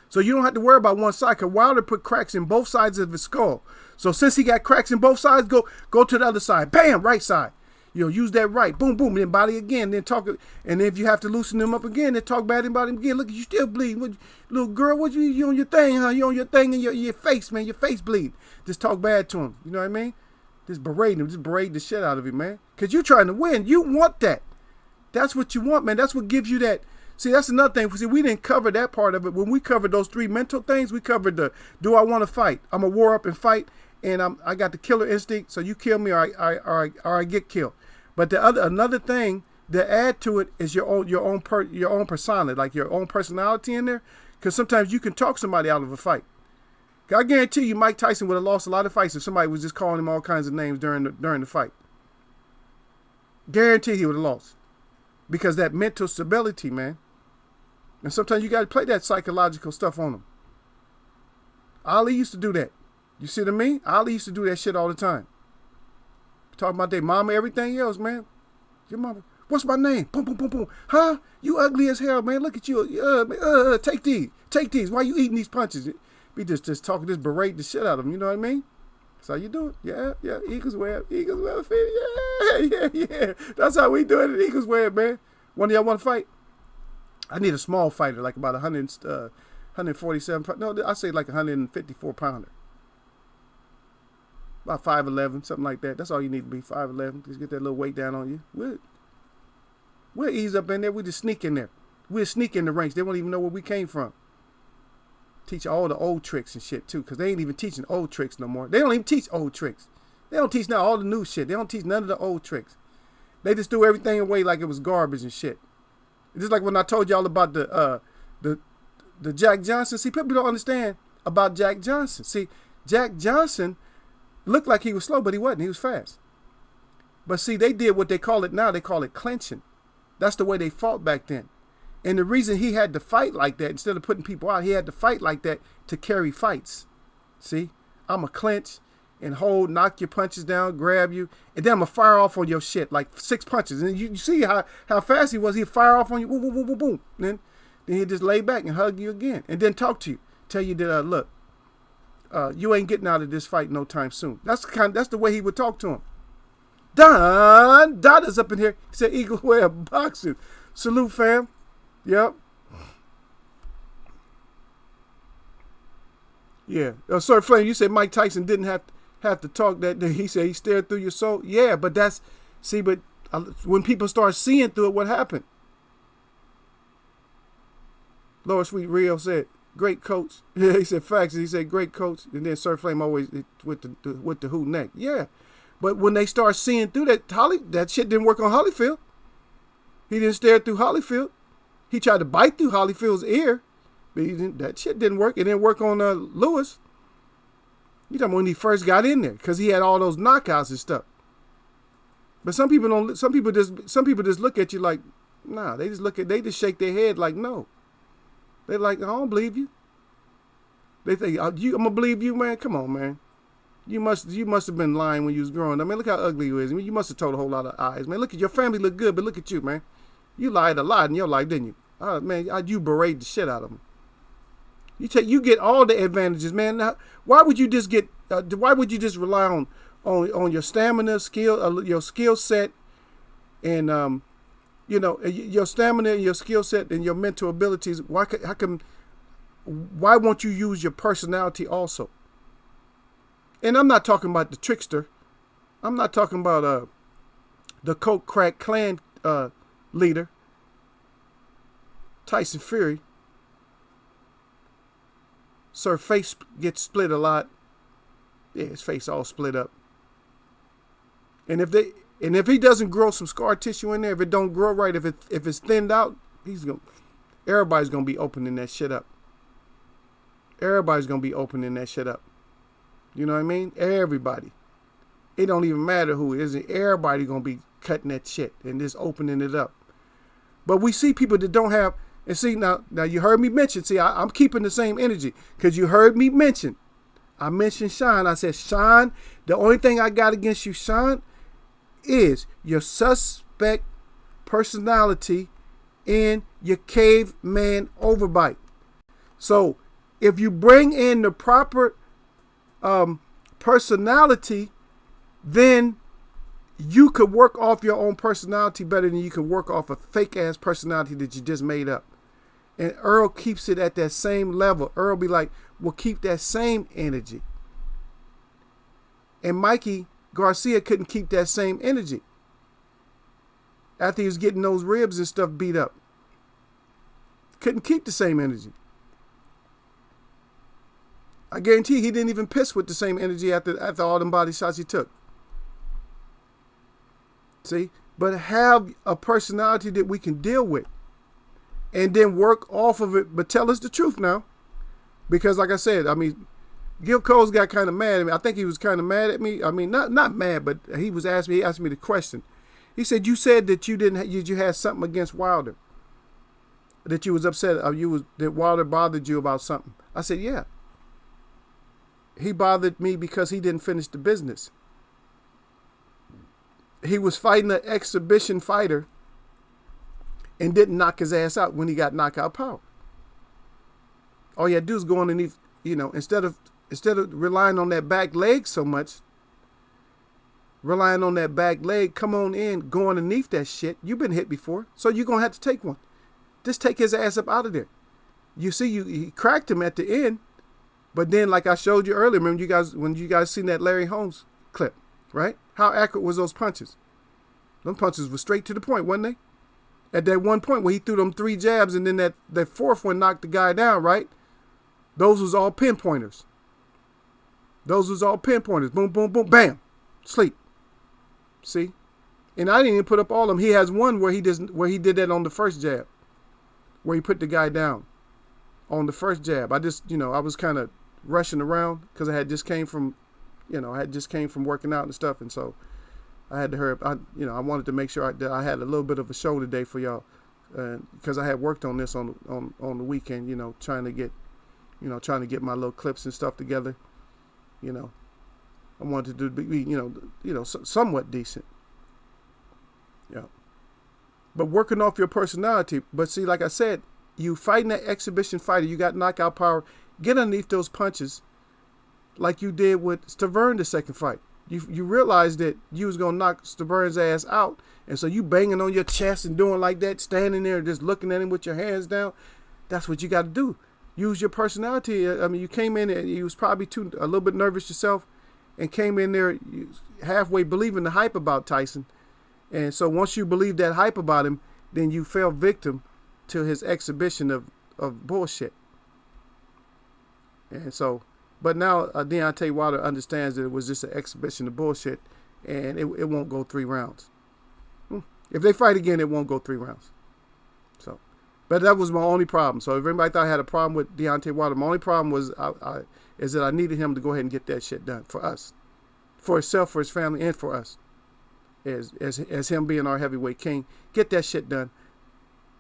So you don't have to worry about one side, because Wilder put cracks in both sides of his skull. So since he got cracks in both sides, go to the other side. Bam, right side. Use that right. Boom, boom, then body again. Then talk. And if you have to loosen them up again, then talk bad about him again. Look, you still bleeding. Little girl, you on your thing, huh? You on your thing in your face, man. Your face bleeding. Just talk bad to him. You know what I mean? Just berate him. Just berate the shit out of him, man. Because you're trying to win. You want that. That's what you want, man. That's what gives you that. See, that's another thing. See, we didn't cover that part of it. When we covered those 3 mental things, we covered the, do I want to fight? I'm going to war up and fight. And I got the killer instinct. So you kill me or I get killed. But another thing to add to it is your own persona, like your own personality in there. Because sometimes you can talk somebody out of a fight. I guarantee you, Mike Tyson would have lost a lot of fights if somebody was just calling him all kinds of names during the fight. Guarantee he would have lost, because that mental stability, man. And sometimes you got to play that psychological stuff on them. Ali used to do that. You see what I mean? Ali used to do that shit all the time. Talking about their mama, everything else, man. Your mama, what's my name? Boom, boom, boom, boom. Huh? You ugly as hell, man. Look at you. Take these. Why you eating these punches? Be just talking, just berate the shit out of them. You know what I mean? That's how you do it. Yeah. Eagles Web. Yeah. That's how we do it at Eagles Web, man. One of y'all want to fight? I need a small fighter, like about 147. No, I say like 154 pounder. About 5'11", something like that. That's all you need to be, 5'11". Just get that little weight down on you. We'll ease up in there. We just sneak in there. We'll sneak in the ranks. They won't even know where we came from. Teach all the old tricks and shit, too, because they ain't even teaching old tricks no more. They don't even teach old tricks. They don't teach now all the new shit. They don't teach none of the old tricks. They just threw everything away like it was garbage and shit. It's just like when I told y'all about the Jack Johnson. See, people don't understand about Jack Johnson. See, Jack Johnson looked like he was slow, but he wasn't. He was fast. But see, they did what they call it now. They call it clinching. That's the way they fought back then. And the reason he had to fight like that, instead of putting people out, he had to fight like that to carry fights. See, I'm going to clinch and hold, knock your punches down, grab you, and then I'm going to fire off on your shit, like 6 punches. And you see how fast he was. He'd fire off on you, boom, boom, boom, boom, boom. Then he'd just lay back and hug you again, and then talk to you, tell you that, look, you ain't getting out of this fight no time soon. That's the way he would talk to him. Don is up in here. He said Eagle Way of Boxing. Salute, fam. Yep. Yeah. Sir Flame, you said Mike Tyson didn't have to talk that day. He said he stared through your soul. Yeah, but when people start seeing through it, what happened? Lower Sweet Rio said, great coach. Yeah, he said facts. He said great coach. And then Sir Flame always with the who neck. Yeah. But when they start seeing through that shit didn't work on Holyfield. He didn't stare through Holyfield. He tried to bite through Holyfield's ear. But that shit didn't work. It didn't work on Lewis. You talking about when he first got in there, because he had all those knockouts and stuff. But some people don't. Some people just look at you like, nah. They just shake their head like, no. They're like, I don't believe you. They think, I'm gonna believe you, man. Come on, man. You must have been lying when you was growing up. I mean, look how ugly you is. I mean, you must have told a whole lot of lies, man. Look at your family look good, but look at you, man. You lied a lot in your life, didn't you? Man, you berate the shit out of them. You get all the advantages, man. Now, why would you just rely on your stamina, your skill set, and your stamina, your skill set, and your mental abilities? Why won't you use your personality also? And I'm not talking about the trickster. I'm not talking about the coke crack clan leader, Tyson Fury. Sir face gets split a lot. Yeah, his face all split up. And if he doesn't grow some scar tissue in there, if it don't grow right, if it's thinned out, everybody's gonna be opening that shit up. Everybody's gonna be opening that shit up. You know what I mean? Everybody. It don't even matter who it is. Everybody gonna be cutting that shit and just opening it up. But we see people that don't have. And see, now you heard me mention, I'm keeping the same energy because you heard me mention. I mentioned Sean. I said, Sean, the only thing I got against you, Sean, is your suspect personality and your caveman overbite. So if you bring in the proper personality, then you could work off your own personality better than you can work off a fake ass personality that you just made up. And Earl keeps it at that same level. Earl be like, well, keep that same energy. And Mikey Garcia couldn't keep that same energy after he was getting those ribs and stuff beat up. Couldn't keep the same energy. I guarantee he didn't even piss with the same energy after all them body shots he took. See? But have a personality that we can deal with. And then work off of it. But tell us the truth now. Because like I said, I mean, Gil Coles got kind of mad at me. I think he was kind of mad at me. I mean, not mad, but he asked me the question. He said, you said that you had something against Wilder. That you was upset, that Wilder bothered you about something. I said, yeah. He bothered me because he didn't finish the business. He was fighting an exhibition fighter and didn't knock his ass out when he got knockout power. All you had to do is go underneath, instead of relying on that back leg so much, come on in, go underneath that shit. You've been hit before, so you're going to have to take one. Just take his ass up out of there. You see, he cracked him at the end, but then like I showed you earlier, remember when you guys seen that Larry Holmes clip, right? How accurate was those punches? Those punches were straight to the point, wasn't they? At that one point where he threw them 3 jabs and then that fourth one knocked the guy down, right? Those was all pinpointers. Boom, boom, boom, bam. Sleep. See? And I didn't even put up all of them. He has one where he did that on the first jab. Where he put the guy down on the first jab. I was kind of rushing around because I just came from working out and stuff, and so I had to hurry up. I wanted to make sure that I had a little bit of a show today for y'all, because I had worked on this on the weekend. Trying to get my little clips and stuff together. I wanted to be somewhat decent. Yeah. But working off your personality. But see, like I said, you fighting that exhibition fighter, you got knockout power. Get underneath those punches, like you did with Stavern the second fight. you realized that you was gonna knock Burns' ass out, and so you banging on your chest and doing like that, standing there just looking at him with your hands down. That's what you got to do. Use your personality. I mean, you came in and you was probably a little bit nervous yourself, and came in there halfway believing the hype about Tyson. And so once you believe that hype about him, then you fell victim to his exhibition of bullshit. And so, but now Deontay Wilder understands that it was just an exhibition of bullshit, and it won't go 3 rounds. If they fight again, it won't go 3 rounds. So, but that was my only problem. So if anybody thought I had a problem with Deontay Wilder, my only problem was is that I needed him to go ahead and get that shit done for us, for himself, for his family, and for us. As him being our heavyweight king, get that shit done.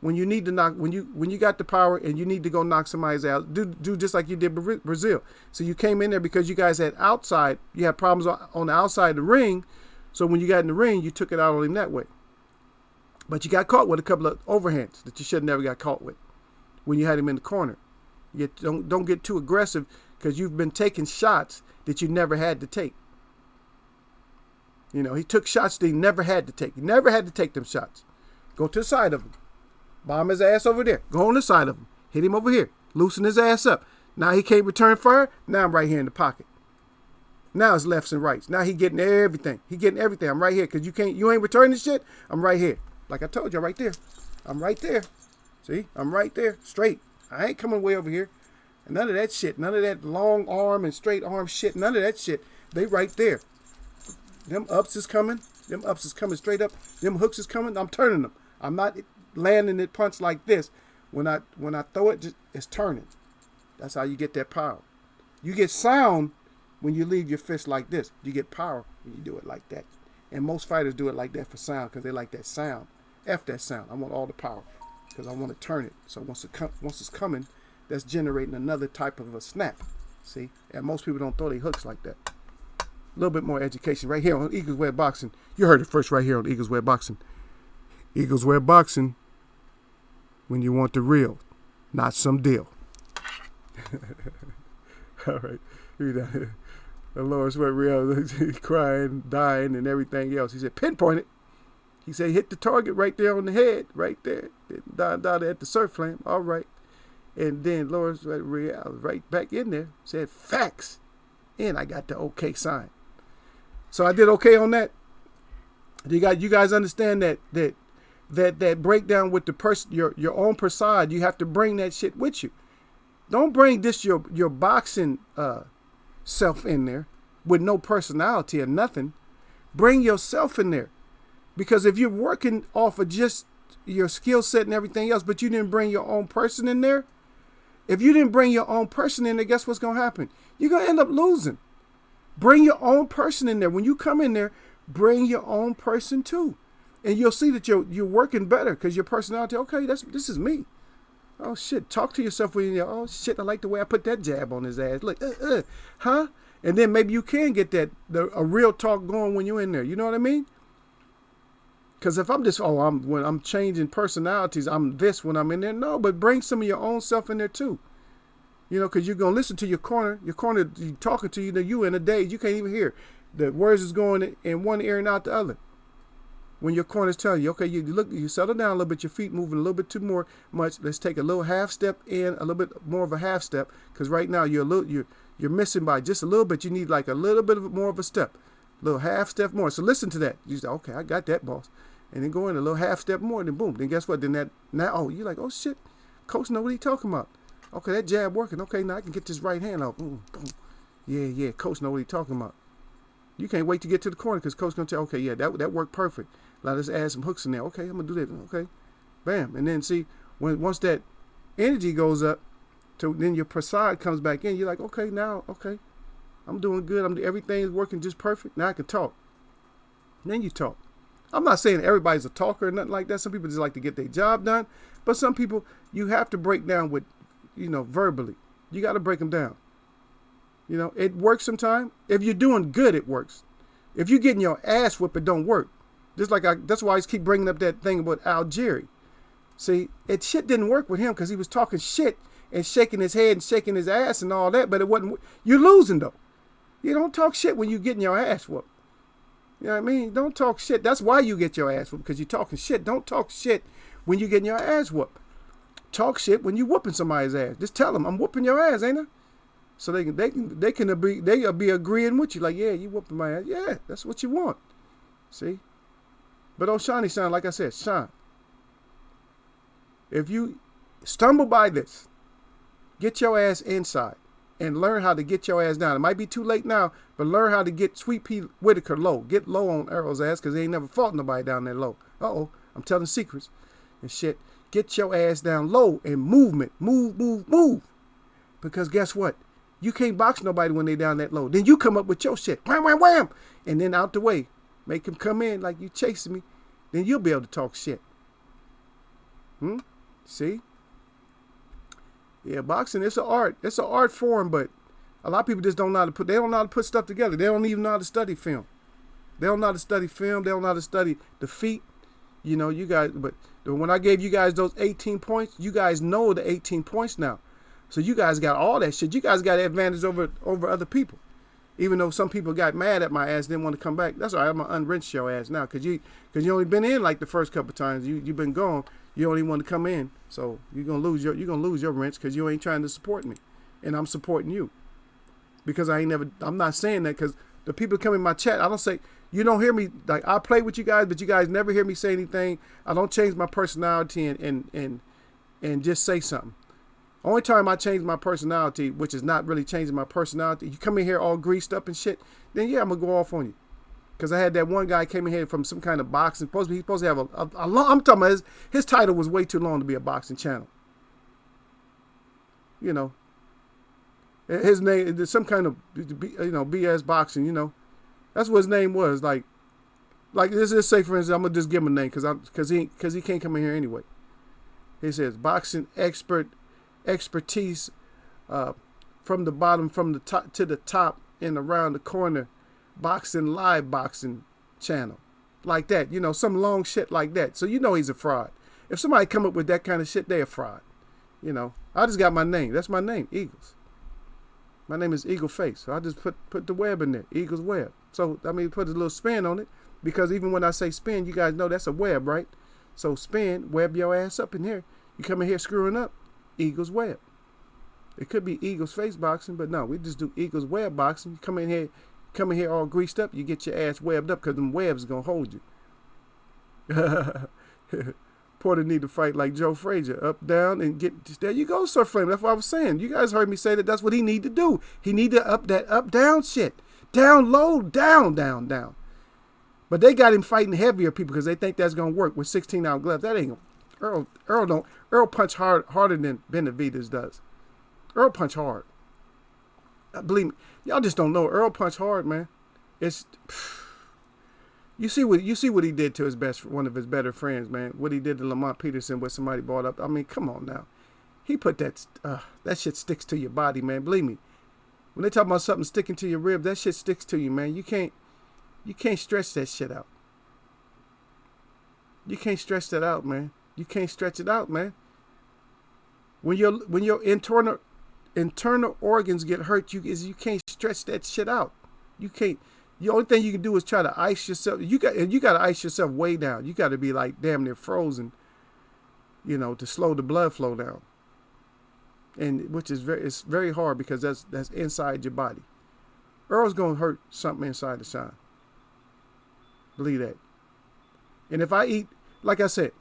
When you need to knock, when you got the power and you need to go knock somebody's out, do just like you did Brazil. So you came in there because you guys had problems on the outside of the ring. So when you got in the ring, you took it out on him that way. But you got caught with a couple of overhands that you should have never got caught with when you had him in the corner. Don't get too aggressive because you've been taking shots that you never had to take. You know, he took shots that he never had to take. He never had to take them shots. Go to the side of him. Bomb his ass over there. Go on the side of him. Hit him over here. Loosen his ass up. Now he can't return fire. Now I'm right here in the pocket. Now it's lefts and rights. Now he getting everything. He getting everything. I'm right here because you ain't returning shit. I'm right here. Like I told you, right there. I'm right there. See? I'm right there. Straight. I ain't coming way over here. And none of that shit. None of that long arm and straight arm shit. None of that shit. They right there. Them ups is coming. Them ups is coming straight up. Them hooks is coming. I'm turning them. I'm not landing it punch like this. When I throw it, it's turning. That's how you get that power. You get sound when you leave your fist like this. You get power when you do it like that. And most fighters do it like that for sound because they like that sound. F that sound. I want all the power because I want to turn it. So once it's coming, that's generating another type of a snap. See? And most people don't throw their hooks like that. A little bit more education right here on Eagles Web Boxing. You heard it first right here on Eagles Web Boxing. Eagles Web Boxing, when you want the real, not some deal. All right. The Lawrence went real, crying, dying, and everything else. He said, pinpoint it. He said, hit the target right there on the head, right there. Down at the surf flame. All right. And then Lawrence went real, right back in there, said, facts. And I got the okay sign. So I did okay on that. You guys understand that breakdown with the person, your own persona. You have to bring that shit with you. Don't bring this your boxing self in there with no personality or nothing. Bring yourself in there, because if you're working off of just your skill set and everything else, but you didn't bring your own person in there. If you didn't bring your own person in there, guess what's gonna happen? You're gonna end up losing. Bring your own person in there. When you come in there, bring your own person too. And you'll see that you're working better because your personality, okay, this is me. Oh, shit. Talk to yourself when you're, oh, shit, I like the way I put that jab on his ass. Look, huh? And then maybe you can get a real talk going when you're in there. You know what I mean? Because if I'm just, when I'm changing personalities, I'm this when I'm in there. No, but bring some of your own self in there too. You know, because you're going to listen to your corner talking to you in a daze. You can't even hear. The words is going in one ear and out the other. When your corner's telling you, okay, you settle down a little bit, your feet moving a little bit too much. Let's take a little half step in, a little bit more of a half step, because right now you're missing by just a little bit. You need like a little bit more of a step, a little half step more. So listen to that. You say, okay, I got that, boss, and then go in a little half step more, and then boom. Then guess what? Then you're like, oh shit, coach know what he talking about. Okay, that jab working. Okay, now I can get this right hand out. Boom, boom. Yeah, coach know what he talking about. You can't wait to get to the corner because coach gonna tell, okay, yeah, that worked perfect. Let us add some hooks in there. Okay, I'm gonna do that. Okay, bam, and then see once that energy goes up, then your prasad comes back in. You're like, okay, I'm doing good. Everything is working just perfect. Now I can talk. And then you talk. I'm not saying everybody's a talker or nothing like that. Some people just like to get their job done, but some people you have to break down with, verbally. You got to break them down. It works sometimes. If you're doing good, it works. If you're getting your ass whipped, it don't work. Just like that's why I keep bringing up that thing about Algieri. See, shit didn't work with him because he was talking shit and shaking his head and shaking his ass and all that, but it wasn't. You're losing though. You don't talk shit when you're getting your ass whooped. You know what I mean? Don't talk shit. That's why you get your ass whooped, because you're talking shit. Don't talk shit when you're getting your ass whooped. Talk shit when you whooping somebody's ass. Just tell them, I'm whooping your ass, ain't I? So they'll be agreeing with you, like, yeah, you whooping my ass. Yeah, that's what you want. See? But oh, Shiny Shine, like I said, shine. If you stumble by this, get your ass inside and learn how to get your ass down. It might be too late now, but learn how to get Sweet Pea Whitaker low. Get low on Errol's ass, because he ain't never fought nobody down that low. Uh-oh, I'm telling secrets and shit. Get your ass down low and movement. Move, move, move. Because guess what? You can't box nobody when they down that low. Then you come up with your shit. Wham, wham, wham. And then out the way. Make him come in like you chasing me. Then you'll be able to talk shit. See? Yeah, boxing, it's an art. It's an art form, but a lot of people just don't know how to put, they don't know how to put stuff together. They don't even know how to study film. They don't know how to study film. They don't know how to study the feet. You know, you guys, but when I gave you guys those 18 points, you guys know the 18 points now. So you guys got all that shit. You guys got an advantage over other people. Even though some people got mad at my ass, didn't want to come back. That's all right. I'm gonna unwrench your ass now, cause you only been in like the first couple times. You've been gone. You don't even want to come in. So you're gonna lose your wrench, because you ain't trying to support me, and I'm supporting you. Because I'm not saying that because the people come in my chat, I don't say, you don't hear me, like, I play with you guys, but you guys never hear me say anything. I don't change my personality and just say something. Only time I change my personality, which is not really changing my personality, you come in here all greased up and shit, then yeah, I'm going to go off on you. Because I had that one guy came in here from some kind of boxing. He's supposed to have a long, I'm talking about his title was way too long to be a boxing channel. You know. His name is some kind of, BS boxing, you know. That's what his name was. Like let's just say, for instance, I'm going to just give him a name because he can't come in here anyway. He says, boxing expertise from the bottom, from the top to the top and around the corner, boxing, live boxing channel. Like that, you know, some long shit like that. So you know he's a fraud. If somebody come up with that kind of shit, they're a fraud. You know, I just got my name. That's my name, Eagles. My name is Eagle Face. So I just put the web in there, Eagles Web. So, I mean, put a little spin on it, because even when I say spin, you guys know that's a web, right? So spin, web your ass up in here. You come in here screwing up, Eagles Web. It could be Eagles Face Boxing, but no, we just do Eagles Web Boxing. You come in here all greased up, you get your ass webbed up, because them webs are going to hold you. Porter need to fight like Joe Frazier, up, down, and get, there you go, Sir Flame. That's what I was saying. You guys heard me say that that's what he need to do. He need to up that up, down shit. Down, low, down, down, down. But they got him fighting heavier people because they think that's going to work with 16-ounce gloves. That ain't going to, Earl punch harder than Benavidez does. Earl punch hard. Believe me, y'all just don't know. Earl punch hard, man. It's... You see what he did to one of his better friends, man. What he did to Lamont Peterson, what somebody brought up. I mean, come on now. He put that shit sticks to your body, man. Believe me. When they talk about something sticking to your rib, that shit sticks to you, man. You can't stretch that shit out. You can't stretch that out, man. You can't stretch it out, man. When your internal organs get hurt, you can't stretch that shit out. You can't. The only thing you can do is try to ice yourself. You got to ice yourself way down. You got to be like damn near frozen, you know, to slow the blood flow down. And which is it's very hard because that's inside your body. Earl's gonna hurt something inside the shine. Believe that. And if I eat, like I said,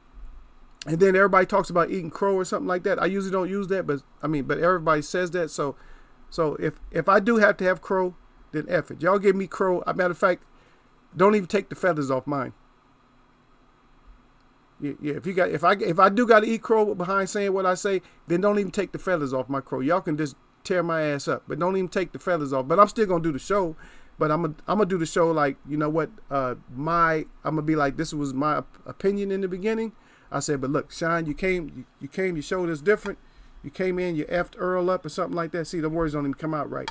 and then everybody talks about eating crow or something like that. I usually don't use that, but everybody says that. So if I do have to have crow, then F it. Y'all give me crow. As a matter of fact, don't even take the feathers off mine. Yeah. If I do got to eat crow behind saying what I say, then don't even take the feathers off my crow. Y'all can just tear my ass up, but don't even take the feathers off. But I'm still gonna do the show. But I'm gonna do the show like, you know what? I'm gonna be like, this was my opinion in the beginning. I said, but look, Shine, you came, you showed us different. You came in, you effed Earl up or something like that. See, the words don't even come out right.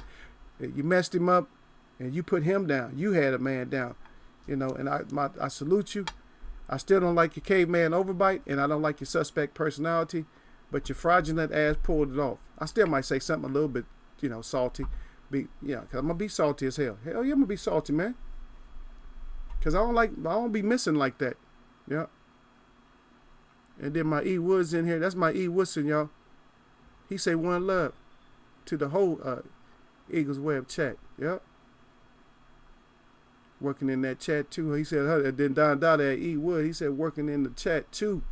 You messed him up, and you put him down. You had a man down, you know. And I salute you. I still don't like your caveman overbite, and I don't like your suspect personality, but your fraudulent ass pulled it off. I still might say something a little bit, you know, salty. Cause I'm gonna be salty as hell. Hell yeah, I'm gonna be salty, man. Cause I don't be missing like that. Yeah. And then my E Woods in here. That's my E Woodson, y'all. He say one love to the whole Eagles Web chat. Yep. Working in that chat too. He said, then Don Dada at E Wood, he said working in the chat too.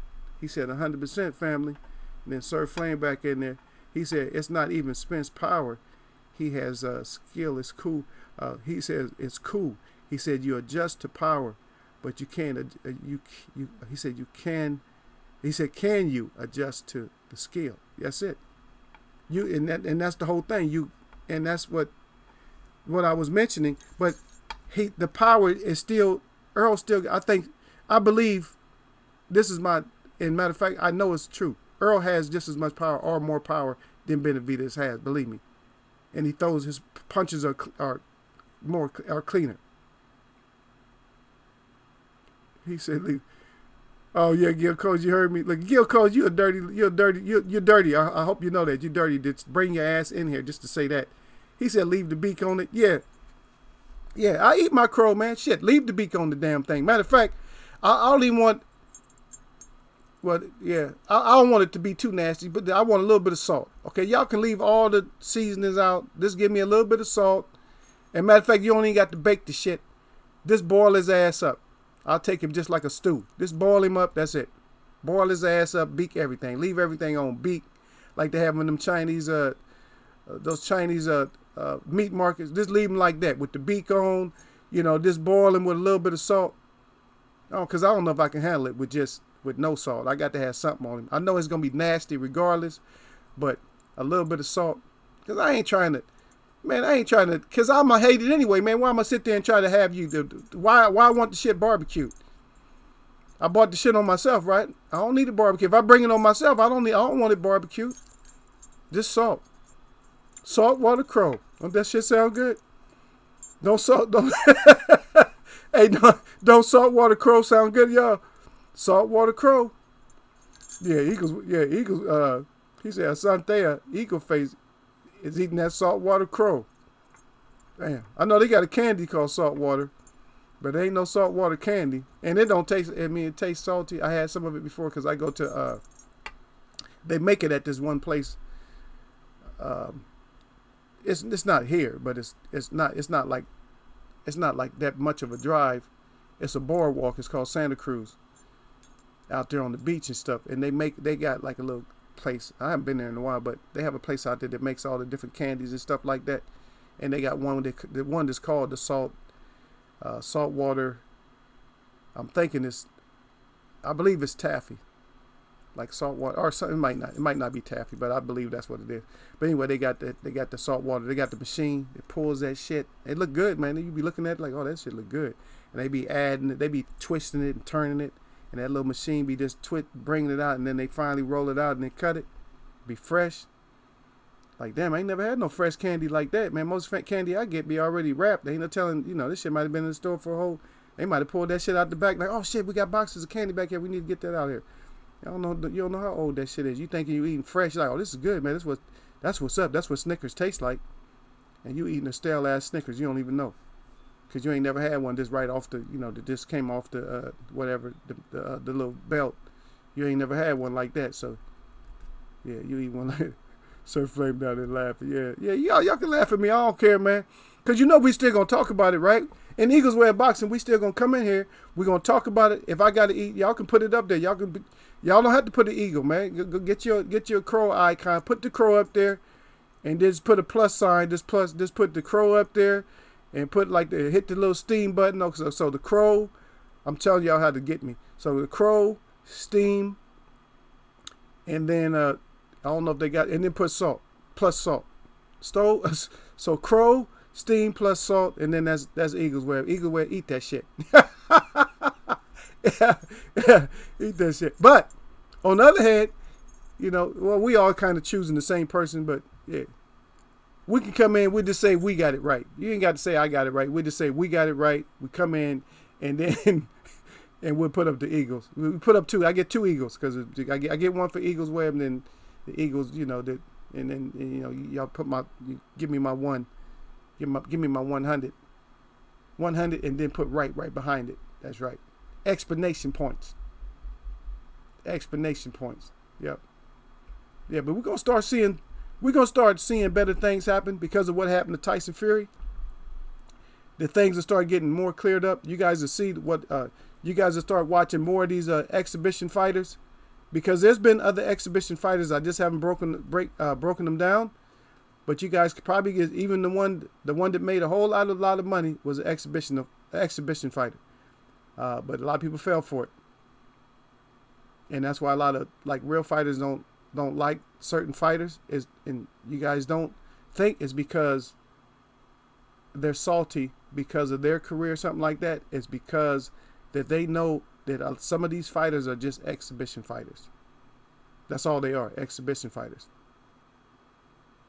He said 100% family. And then Sir Flame back in there. He said it's not even Spence Power. He has skill. It's cool. He says it's cool. He said you adjust to power, but you can't. He said you can. He said, can you adjust to the skill? That's it. And that's the whole thing. And that's what I was mentioning. But the power is still, Earl still, I believe this is and matter of fact, I know it's true. Earl has just as much power or more power than Benavidez has, believe me. And he throws, his punches are cleaner. He said, oh yeah, Gil Coach, you heard me. Look, Gil Coach, you're dirty. I hope you know that. You're dirty. Just bring your ass in here just to say that. He said, leave the beak on it. Yeah. Yeah, I eat my crow, man. Shit, leave the beak on the damn thing. Matter of fact, I don't even want, well, yeah, I don't want it to be too nasty, but I want a little bit of salt. Okay, y'all can leave all the seasonings out. Just give me a little bit of salt. And matter of fact, you don't even got to bake the shit. Just boil his ass up. I'll take him just like a stew. Just boil him up. That's it. Boil his ass up. Beak everything. Leave everything on beak, like they have in them Chinese, those Chinese meat markets. Just leave them like that with the beak on. Just boil him with a little bit of salt. Oh, because I don't know if I can handle it with no salt. I got to have something on him. I know it's gonna be nasty regardless, but a little bit of salt. Because I ain't trying to. Because I'm going to hate it anyway, man. Why am I sit there and try to have you? Why I want the shit barbecued? I bought the shit on myself, right? I don't need a barbecue. If I bring it on myself, I don't want it barbecued. Just salt. Saltwater crow. Don't that shit sound good? Don't hey, don't saltwater crow sound good, y'all? Saltwater crow. Yeah, Eagles. He said, Santea, Eagle face, is eating that saltwater crow. Damn. I know they got a candy called saltwater, but there ain't no saltwater candy. And it don't taste, it tastes salty. I had some of it before because I go to, they make it at this one place. It's not here, but it's not like that much of a drive. It's a boardwalk. It's called Santa Cruz. Out there on the beach and stuff. And they got like a little place. I haven't been there in a while, but they have a place out there that makes all the different candies and stuff like that. And they got one that's called the saltwater. I'm thinking I believe it's taffy, like saltwater or something. It might not be taffy, but I believe that's what it is. But anyway, they got the saltwater. They got the machine that pulls that shit. It look good, man. You be looking at it like, oh, that shit look good. And they be adding it, they be twisting it and turning it. And that little machine be just bringing it out, and then they finally roll it out and they cut it. Be fresh. Like, damn, I ain't never had no fresh candy like that, man. Most candy I get be already wrapped. They ain't no telling, this shit might have been in the store for a whole. They might have pulled that shit out the back. Like, oh shit, we got boxes of candy back here. We need to get that out here. You don't know how old that shit is. You thinking you eating fresh? Like, oh, this is good, man. That's what's up. That's what Snickers tastes like. And you eating a stale ass Snickers. You don't even know. Because you ain't never had one just right off that just came off the, the little belt. You ain't never had one like that. So, yeah, you eat one like Sir Flame down there laughing. Yeah, y'all can laugh at me. I don't care, man. Because we still going to talk about it, right? In Eagles Web Boxing, we still going to come in here. We're going to talk about it. If I got to eat, y'all can put it up there. Y'all don't have to put the eagle, man. Go get your crow icon. Put the crow up there. And just put a plus sign. Just put the crow up there. And put hit the little steam button. So the crow, I'm telling y'all how to get me. So the crow, steam, and then I don't know if they got, and then put salt, plus salt. So crow, steam plus salt, and then that's Eagles Web. Eagles Web, eat that shit. yeah, eat that shit. But on the other hand, we all kind of choosing the same person, but yeah. We can come in, we just say we got it right. You ain't got to say I got it right. We just say we got it right. We come in and then and we'll put up the Eagles. We put up two. I get two Eagles because I get one for Eagles Web, and then the Eagles, and then y'all you give me my one. Give me my 100. 100 and then put right behind it. That's right. Explanation points. Explanation points. Yep. Yeah, but we're gonna start seeing better things happen because of what happened to Tyson Fury. The things will start getting more cleared up. You guys will see what you guys will start watching more of these exhibition fighters, because there's been other exhibition fighters. I just haven't broken them down. But you guys could probably get even the one that made a whole lot of money was an exhibition fighter. But a lot of people fell for it, and that's why a lot of like real fighters don't like certain fighters. And you guys don't think it's because they're salty because of their career or something like that. It's because that they know that some of these fighters are just exhibition fighters. That's all they are, exhibition fighters.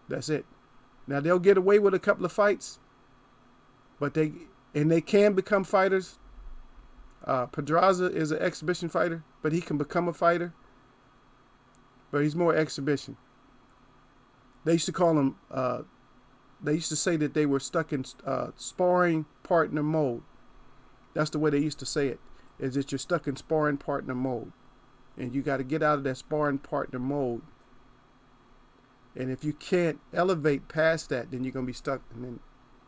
That's it. Now they'll get away with a couple of fights, but they can become fighters. Pedraza is an exhibition fighter, but he can become a fighter. But he's more exhibition. They used to call him. They used to say that they were stuck in sparring partner mode. That's the way they used to say it. Is that you're stuck in sparring partner mode, and you got to get out of that sparring partner mode. And if you can't elevate past that, then you're gonna be stuck, and then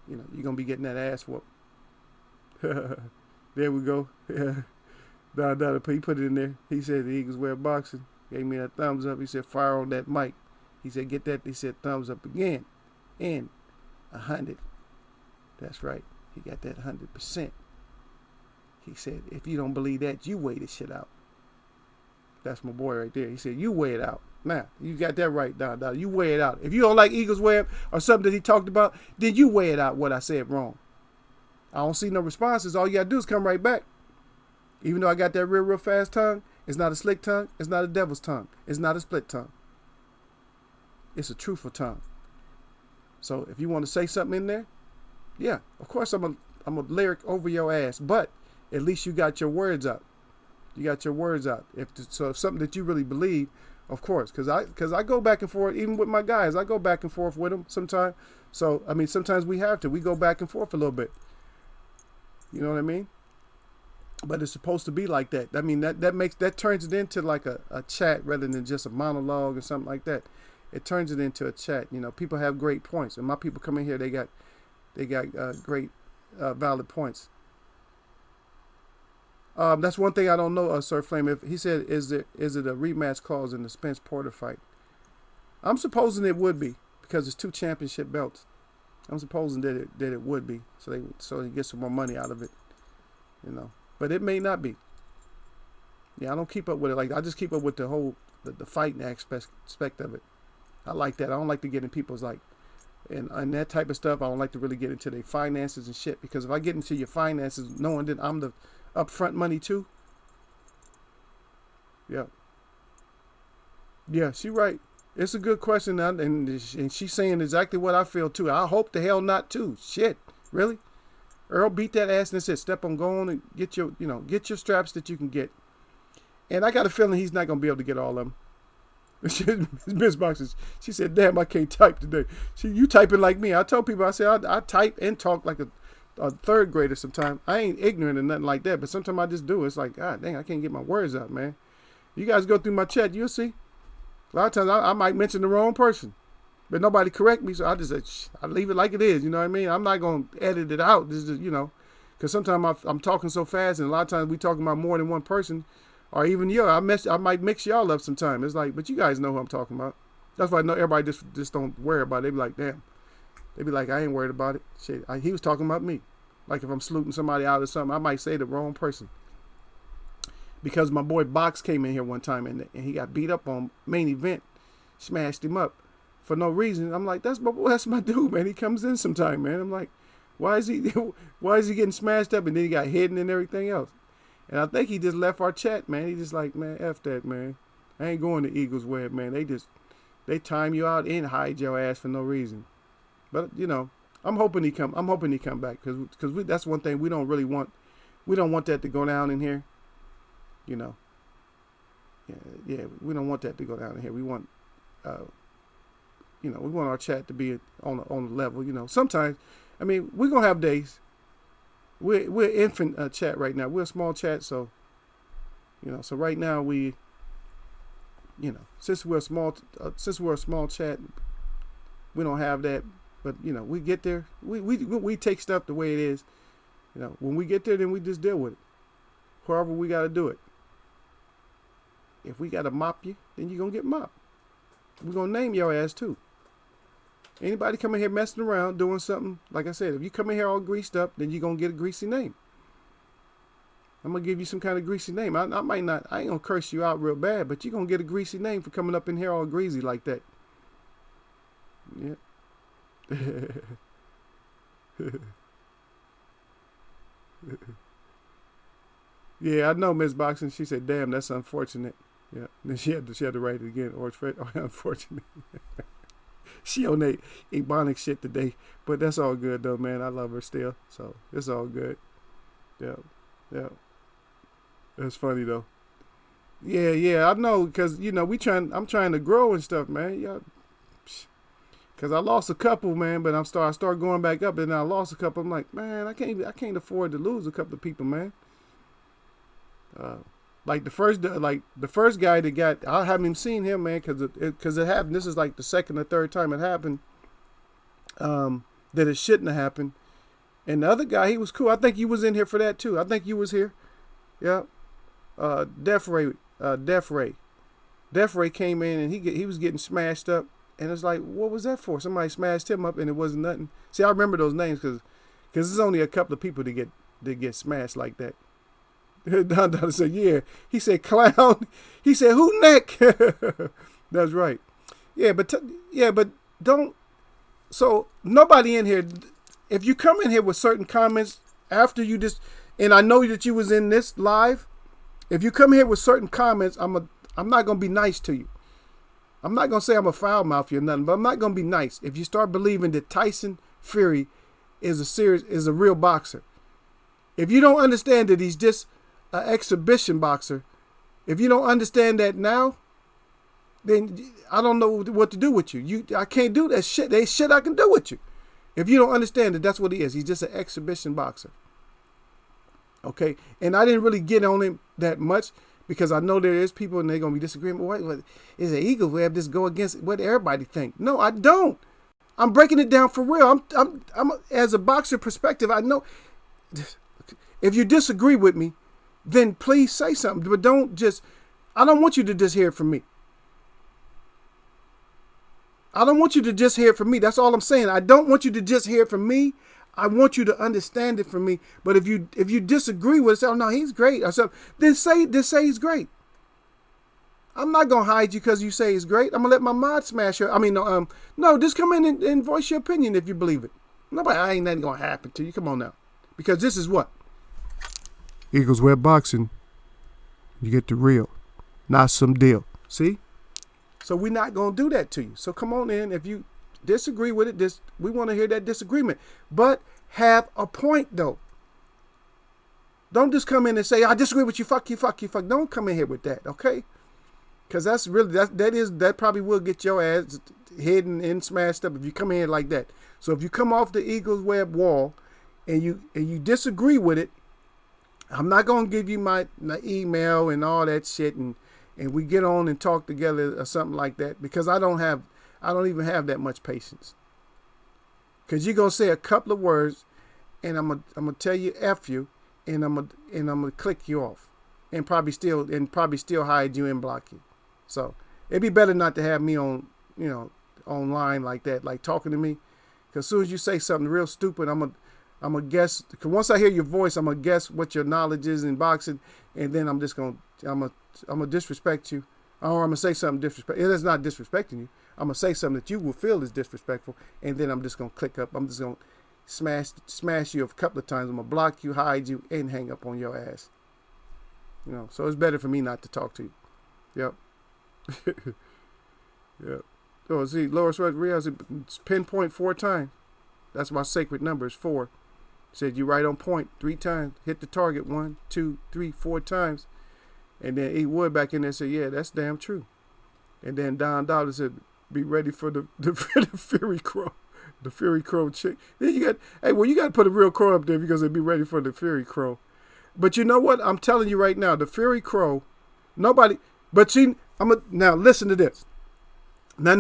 you're gonna be getting that ass whooped. There we go. He put it in there. He said the Eagles wear boxing. Gave me that thumbs up. He said fire on that mic. He said get that. He said thumbs up again. And 100. That's right. He got that 100%. He said if you don't believe that, you weigh this shit out. That's my boy right there. He said you weigh it out. Now, you got that right, Don. You weigh it out. If you don't like Eagles Web or something that he talked about, then you weigh it out what I said wrong. I don't see no responses. All you got to do is come right back. Even though I got that real fast tongue, it's not a slick tongue. It's not a devil's tongue. It's not a split tongue. It's a truthful tongue. So if you want to say something in there, yeah, of course I'm a lyric over your ass, but at least you got your words out. You got your words out. If something that you really believe, of course, because I go back and forth, even with my guys. I go back and forth with them sometimes. So, I mean, sometimes we have to. We go back and forth a little bit. You know what I mean? But it's supposed to be like that. I mean, that turns it into like a chat rather than just a monologue or something like that. It turns it into a chat. People have great points. And my people come in here, they got great valid points. That's one thing I don't know, Sir Flame. If he said, is it a rematch clause in the Spence Porter fight? I'm supposing it would be because it's 2 championship belts. I'm supposing that it would be, so they get some more money out of it, But it may not be. Yeah, I don't keep up with it. I just keep up with the whole the fighting aspect of it. I like that. I don't like to get in people's and that type of stuff. I don't like to really get into their finances and shit, because if I get into your finances knowing that I'm the upfront money too. Yeah. Yeah, she right. It's a good question, and she's saying exactly what I feel too. I hope the hell not too. Shit, really? Earl beat that ass and said, "Step on, go on and get your straps that you can get." And I got a feeling he's not gonna be able to get all of them. Miss Boxes, she said, "Damn, I can't type today." You typing like me. I tell people, I say I type and talk like a third grader sometimes. I ain't ignorant or nothing like that, but sometimes I just do. It's like, God dang, I can't get my words out, man. You guys go through my chat, you'll see. A lot of times I might mention the wrong person, but nobody correct me, so I just I leave it like it is. You know what I mean? I'm not gonna edit it out. This is because sometimes I'm talking so fast, and a lot of times we talking about more than one person, or even I might mix y'all up sometime. It's like, but you guys know who I'm talking about. That's why I know everybody just don't worry about it. They be like, damn. They be like, I ain't worried about it. Shit, he was talking about me. Like if I'm saluting somebody out or something, I might say the wrong person. Because my boy Box came in here one time and he got beat up on main event, smashed him up for no reason. I'm like, that's my dude, man. He comes in sometime, man. I'm like, why is he getting smashed up? And then he got hidden and everything else. And I think he just left our chat, man. He just like, man, F that, man. I ain't going to Eagles Web, man. They time you out and hide your ass for no reason. But I'm hoping he come back because that's one thing we don't really want. We don't want that to go down in here. Yeah, we don't want that to go down in here. We want, we want our chat to be on the level. Sometimes, I mean, we're gonna have days. we're infant chat right now. We're a small chat, so so right now we, since we're a small chat, we don't have that. But we get there. We take stuff the way it is. When we get there, then we just deal with it. However we got to do it. If we got to mop you, then you're gonna get mopped. We're gonna name your ass too. Anybody coming here messing around doing something, like I said, if you come in here all greased up, then you're gonna get a greasy name. I'm gonna give you some kind of greasy name. I might not. I ain't gonna curse you out real bad, but you're gonna get a greasy name for coming up in here all greasy like that. Yeah. Yeah, I know, Miss Boxing. She said, "Damn, that's unfortunate." Yeah. Then she had to write it again. Or unfortunate. She on that Ebonic shit today, but that's all good though, man. I love her still, so it's all good. Yeah, yeah. That's funny though. Yeah. I know, cause I'm trying to grow and stuff, man. Yeah. Cause I lost a couple, man, but I start going back up, and I lost a couple. I'm like, man, I can't afford to lose a couple of people, man. Like the first guy that got, I haven't even seen him, man, because it happened. This is like the second or third time it happened. That it shouldn't have happened. And the other guy, he was cool. I think you was in here for that too. I think you was here. Yeah. Def Ray came in and he was getting smashed up, and it's like, what was that for? Somebody smashed him up and it wasn't nothing. See, I remember those names because there's only a couple of people that get smashed like that. Don said, yeah. He said, clown. He said, who neck? That's right. Yeah, but don't. So nobody in here, if you come in here with certain comments after you just, and I know that you was in this live, if you come here with certain comments, I'm not gonna be nice to you. I'm not gonna say I'm a foul mouth you or nothing, but I'm not gonna be nice if you start believing that Tyson Fury is a real boxer. If you don't understand that he's just an exhibition boxer, if you don't understand that now, then I don't know what to do with you. I can't do that shit. There's shit I can do with you. If you don't understand that that's what he is. He's just an exhibition boxer. Okay? And I didn't really get on him that much because I know there is people and they're going to be disagreeing. What is an Eagle? We have this go against what everybody think. No, I don't. I'm breaking it down for real. I'm as a boxer perspective, I know if you disagree with me, then please say something. But I don't want you to just hear it from me. I don't want you to just hear it from me. That's all I'm saying. I don't want you to just hear it from me. I want you to understand it from me. But if you disagree with it, say, oh no, he's great, or something, then say he's great. I'm not gonna hide you because you say he's great. I'm gonna let my mod smash her. No, just come in and voice your opinion if you believe it. I ain't nothing gonna happen to you. Come on now, because this is what Eagles Web Boxing. You get the real, not some deal. See? So we're not going to do that to you. So come on in. If you disagree with it, we want to hear that disagreement. But have a point, though. Don't just come in and say, I disagree with you, fuck you, fuck you, fuck. Don't come in here with that, okay? Because that's really, that probably will get your ass hidden and smashed up if you come in here like that. So if you come off the Eagles Web wall and you disagree with it, I'm not going to give you my email and all that shit and we get on and talk together or something like that, because I don't even have that much patience. Because you're going to say a couple of words and I'm going to tell you F you and I'm going to click you off and probably still hide you and block you. So it'd be better not to have me on, online like that, like talking to me. Because as soon as you say something real stupid, I'm gonna guess. Cause once I hear your voice, I'm gonna guess what your knowledge is in boxing, and then I'm gonna disrespect you, or I'm gonna say something disrespectful. It's not disrespecting you. I'm gonna say something that you will feel is disrespectful, and then I'm just gonna click up. I'm just gonna smash you a couple of times. I'm gonna block you, hide you, and hang up on your ass. So it's better for me not to talk to you. Yep. Yep. Oh, see, Loris Rodriguez pinpoint 4 times. That's my sacred number is 4. Said you right on point 3 times. Hit the target 1, 2, 3, 4 times. And then E. Wood back in there said, yeah, that's damn true. And then Don Dollar said, be ready for the Fury Crow. The Fury Crow chick. Then you got, hey, well, you got to put a real crow up there because they'd be ready for the Fury Crow. But you know what? I'm telling you right now, the Fury Crow, nobody, but see, now listen to this. Now,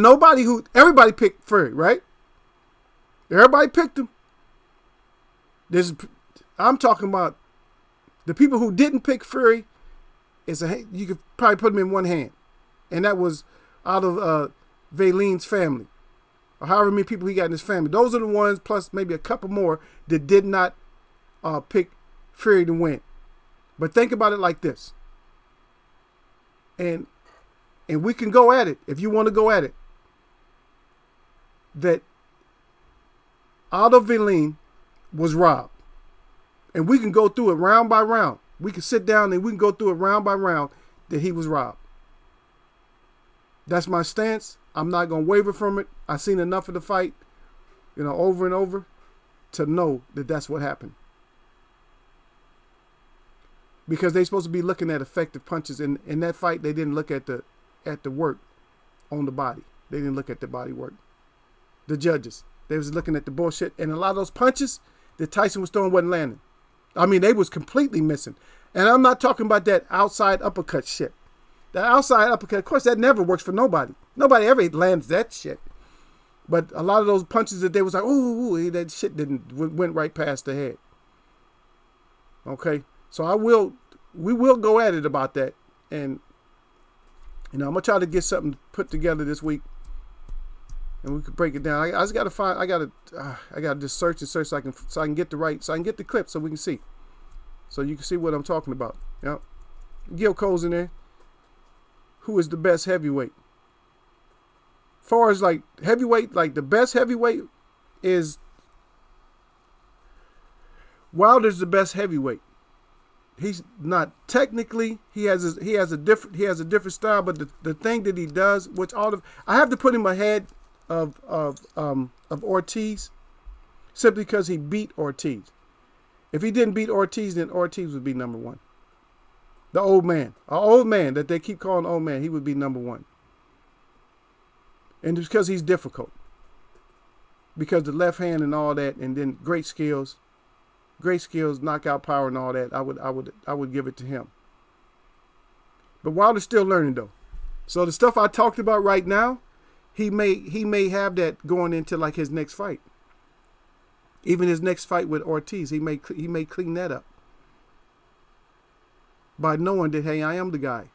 everybody picked Fury, right? Everybody picked him. I'm talking about the people who didn't pick Fury. You could probably put them in one hand. And that was out of Valin's family. Or however many people he got in his family. Those are the ones, plus maybe a couple more, that did not pick Fury to win. But think about it like this. And we can go at it, if you want to go at it. That Aldo Valin was robbed. And we can go through it round by round. We can sit down and we can go through it round by round that he was robbed. That's my stance. I'm not going to waver from it. I've seen enough of the fight, over and over to know that that's what happened. Because they're supposed to be looking at effective punches. In that fight, they didn't look at the work on the body. They didn't look at the body work. The judges, they was looking at the bullshit. And a lot of those punches that Tyson was throwing wasn't landing. I mean, they was completely missing. And I'm not talking about that outside uppercut shit. The outside uppercut, of course, that never works for nobody. Nobody ever lands that shit. But a lot of those punches that they was like, ooh, that shit went right past the head. Okay, so we will go at it about that, and I'm gonna try to get something put together this week, and we could break it down. I just gotta find. I gotta just search so I can get the clip so we can see, so you can see what I'm talking about. Yep. Gil Cole's in there. Who is the best heavyweight? Far as like heavyweight, like the best heavyweight is Wilder's the best heavyweight. He's not technically. He has a different style, but the thing that he does, I have to put him ahead of Ortiz, simply because he beat Ortiz. If he didn't beat Ortiz, then Ortiz would be number one. The old man, that they keep calling old man, he would be number one. And it's because he's difficult. Because the left hand and all that, and then great skills, knockout power and all that, I would give it to him. But Wilder's still learning though. So the stuff I talked about right now, he may have that going into like his next fight. Even his next fight with Ortiz, he may clean that up. By knowing that, hey, I am the guy.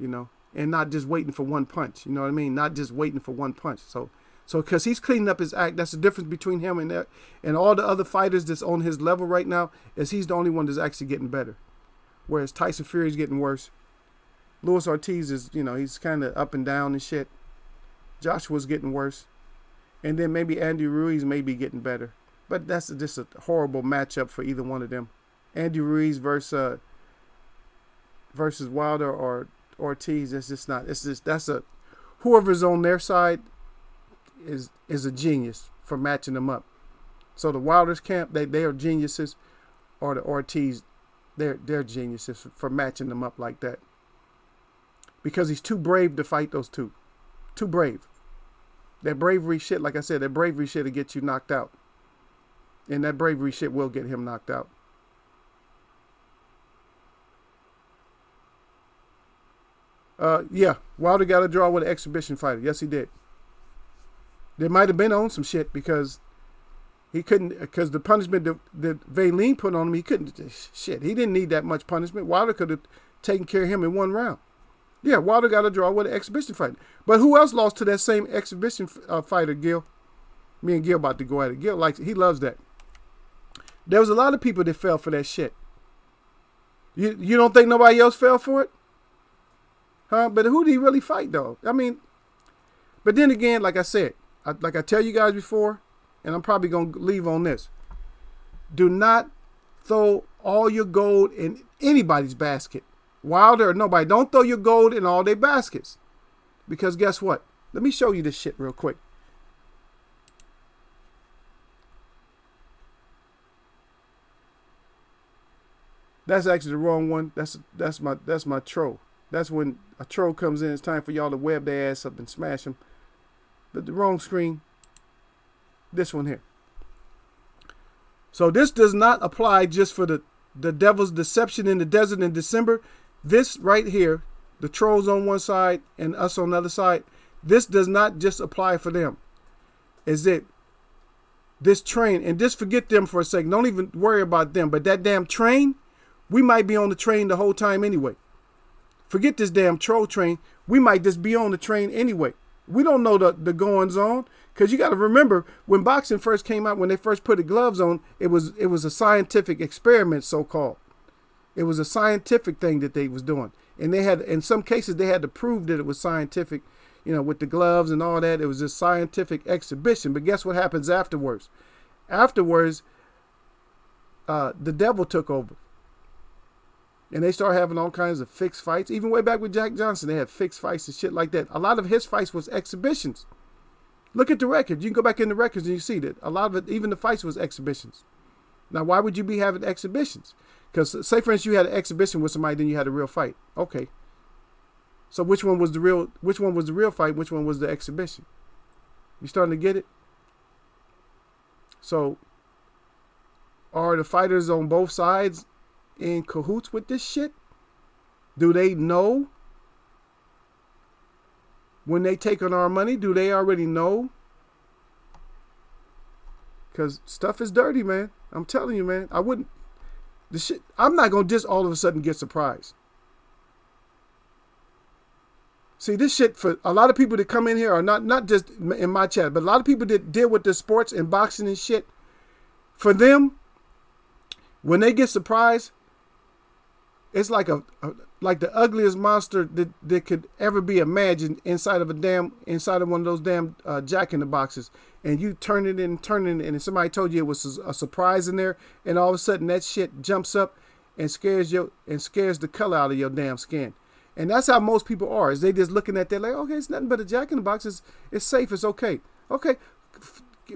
And not just waiting for one punch. You know what I mean? Not just waiting for one punch. So because he's cleaning up his act, that's the difference between him and all the other fighters that's on his level right now, is he's the only one that's actually getting better. Whereas Tyson Fury's getting worse. Luis Ortiz is, he's kind of up and down and shit. Joshua's getting worse. And then maybe Andy Ruiz may be getting better. But that's just a horrible matchup for either one of them. Andy Ruiz versus Wilder or Ortiz, whoever's on their side is a genius for matching them up. So the Wilder's camp, they are geniuses, or the Ortiz, they're geniuses for matching them up like that. Because he's too brave to fight those two. Too brave. That bravery shit, like I said, that bravery shit will get you knocked out. And that bravery shit will get him knocked out. Yeah, Wilder got a draw with an exhibition fighter. Yes, he did. There might have been on some shit because he couldn't, because the punishment that Valin put on him, he couldn't, shit, he didn't need that much punishment. Wilder could have taken care of him in one round. Yeah, Wilder got a draw with an exhibition fighter. But who else lost to that same exhibition fighter, Gil? Me and Gil about to go at it. Gil he loves that. There was a lot of people that fell for that shit. You don't think nobody else fell for it? Huh? But who did he really fight, though? I mean, but then again, like I said, like I tell you guys before, and I'm probably going to leave on this. Do not throw all your gold in anybody's basket. Wilder or nobody. Don't throw your gold in all their baskets. Because guess what? Let me show you this shit real quick. That's actually the wrong one. That's my troll. That's when a troll comes in. It's time for y'all to web their ass up and smash them. But the wrong screen. This one here. So this does not apply just for the devil's deception in the desert in December. This right here, the trolls on one side and us on the other side, this does not just apply for them. Is it this train, and just forget them for a second. Don't even worry about them. But that damn train, we might be on the train the whole time anyway. Forget this damn troll train. We might just be on the train anyway. We don't know the goings on. Because you got to remember, when boxing first came out, when they first put the gloves on, it was a scientific experiment, so-called. It was a scientific thing that they was doing. And they had, in some cases, they had to prove that it was scientific, with the gloves and all that. It was a scientific exhibition. But guess what happens afterwards? Afterwards, the devil took over. And they started having all kinds of fixed fights. Even way back with Jack Johnson, they had fixed fights and shit like that. A lot of his fights was exhibitions. Look at the records. You can go back in the records and you see that a lot of it, even the fights was exhibitions. Now, why would you be having exhibitions? Because say, for instance, you had an exhibition with somebody, then you had a real fight. Okay. So which one was the real fight? Which one was the exhibition? You starting to get it? So are the fighters on both sides in cahoots with this shit? Do they know? When they take on our money, do they already know? Because stuff is dirty, man. I'm telling you, man. I'm not going to just all of a sudden get surprised. See, this shit, for a lot of people that come in here, are not just in my chat, but a lot of people that deal with the sports and boxing and shit, for them, when they get surprised, it's like like the ugliest monster that could ever be imagined inside of one of those damn Jack in the Boxes, and you turn it in, and somebody told you it was a surprise in there, and all of a sudden that shit jumps up and scares the color out of your damn skin. And that's how most people are. Is they just looking at that like, okay, it's nothing but a Jack in the Box. It's safe. It's okay. Okay,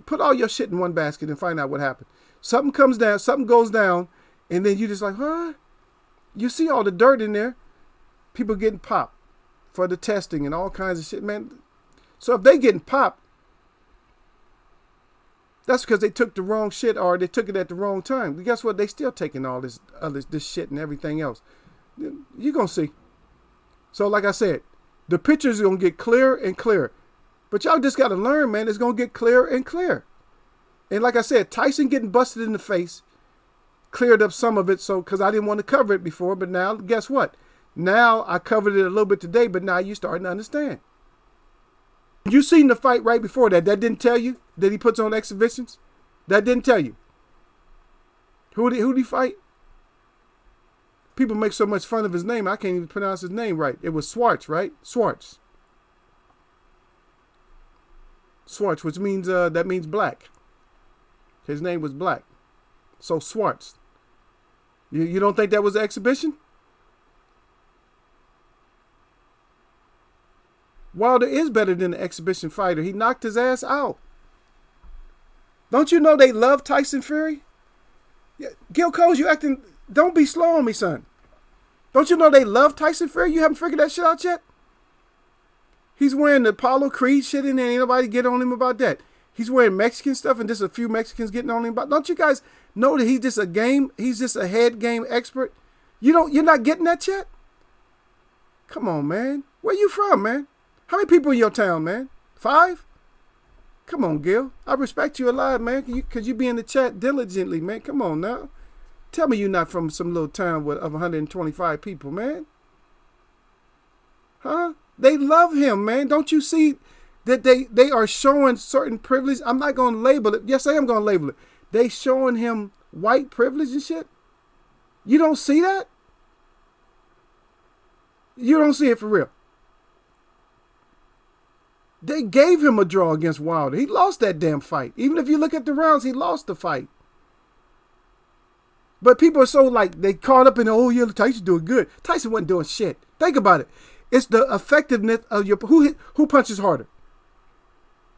put all your shit in one basket and find out what happened. Something comes down. Something goes down, and then you just like, huh? You see all the dirt in there. People getting popped for the testing and all kinds of shit, man. So if they getting popped, that's because they took the wrong shit or they took it at the wrong time. But guess what? They still taking all this shit and everything else. You're going to see. So like I said, the pictures are going to get clearer and clearer. But y'all just got to learn, man. It's going to get clearer and clearer. And like I said, Tyson getting busted in the face cleared up some of it, so because I didn't want to cover it before, but now guess what? Now I covered it a little bit today, but now you're starting to understand. You seen the fight right before that. That didn't tell you that he puts on exhibitions? That didn't tell you. Who did he fight? People make so much fun of his name, I can't even pronounce his name right. It was Schwartz, right? Schwartz, which means that means black. His name was black. So Schwartz. You don't think that was an exhibition? Wilder is better than an exhibition fighter. He knocked his ass out. Don't you know they love Tyson Fury? Yeah, Gil Coles, you acting... Don't be slow on me, son. Don't you know they love Tyson Fury? You haven't figured that shit out yet? He's wearing the Apollo Creed shit in there. Ain't nobody get on him about that. He's wearing Mexican stuff and just a few Mexicans getting on him about. Don't you guys know that he's just a head game expert? You're not getting that yet? Come on, man. Where you from, man? How many people in your town, man? 5? Come on, Gil. I respect you a lot, man, because you be in the chat diligently, man. Come on now. Tell me you're not from some little town of 125 people, man. Huh? They love him, man. Don't you see that they are showing certain privilege? I'm not going to label it. Yes, I am going to label it. They showing him white privilege and shit. You don't see that? You don't see it for real. They gave him a draw against Wilder. He lost that damn fight. Even if you look at the rounds, he lost the fight. But people are so like, they caught up in, oh yeah, Tyson's doing good. Tyson wasn't doing shit. Think about it. It's the effectiveness of your, who punches harder?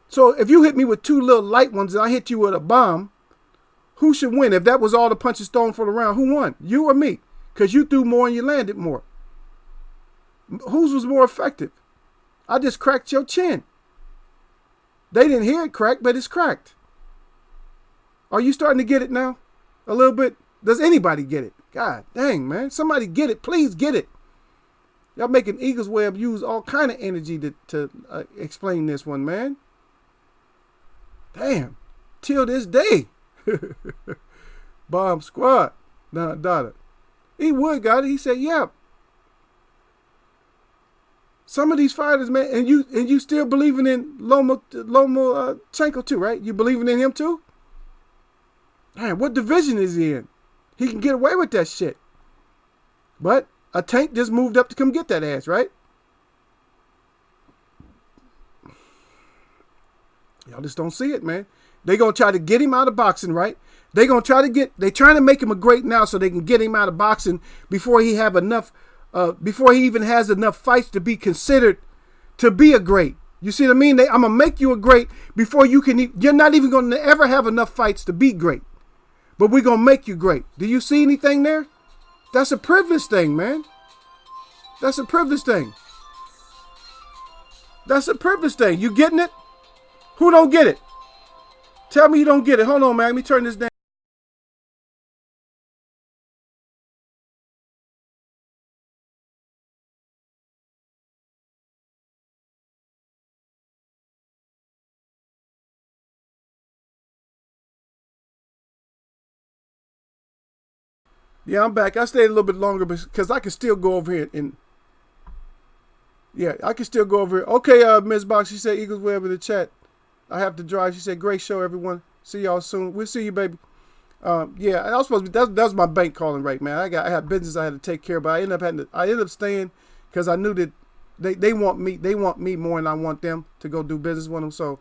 So if you hit me with 2 little light ones and I hit you with a bomb, who should win? If that was all the punches thrown for the round, who won? You or me? Because you threw more and you landed more. Whose was more effective? I just cracked your chin. They didn't hear it crack, but it's cracked. Are you starting to get it now? A little bit? Does anybody get it? God dang, man. Somebody get it. Please get it. Y'all making Eagles Web use all kind of energy to explain this one, man. Damn. Till this day. Bomb squad. Nah, daughter. E Wood got it. He said, yeah. Some of these fighters, man, and you still believing in Lomachenko too, right? You believing in him too? Man, what division is he in? He can get away with that shit. But a tank just moved up to come get that ass, right? Y'all just don't see it, man. They gonna try to get him out of boxing, right? They trying to make him a great now so they can get him out of boxing before he have enough, before he even has enough fights to be considered to be a great. You see what I mean? I'm gonna make you a great before you can. You're not even gonna ever have enough fights to be great, but we're gonna make you great. Do you see anything there? That's a privilege thing, man. That's a privilege thing. That's a privilege thing. You getting it? Who don't get it? Tell me you don't get it. Hold on, man. Let me turn this down. Yeah, I'm back. I stayed a little bit longer because I can still go over here and yeah, I can still go over here. Okay, Ms. Box, she said Eagles Web in the chat. I have to drive. She said, great show, everyone. See y'all soon. We'll see you, baby. Yeah, I was supposed to be, that was my bank calling right, man. I had business I had to take care of, but I ended up staying because I knew that they want me more than I want them to go do business with them. So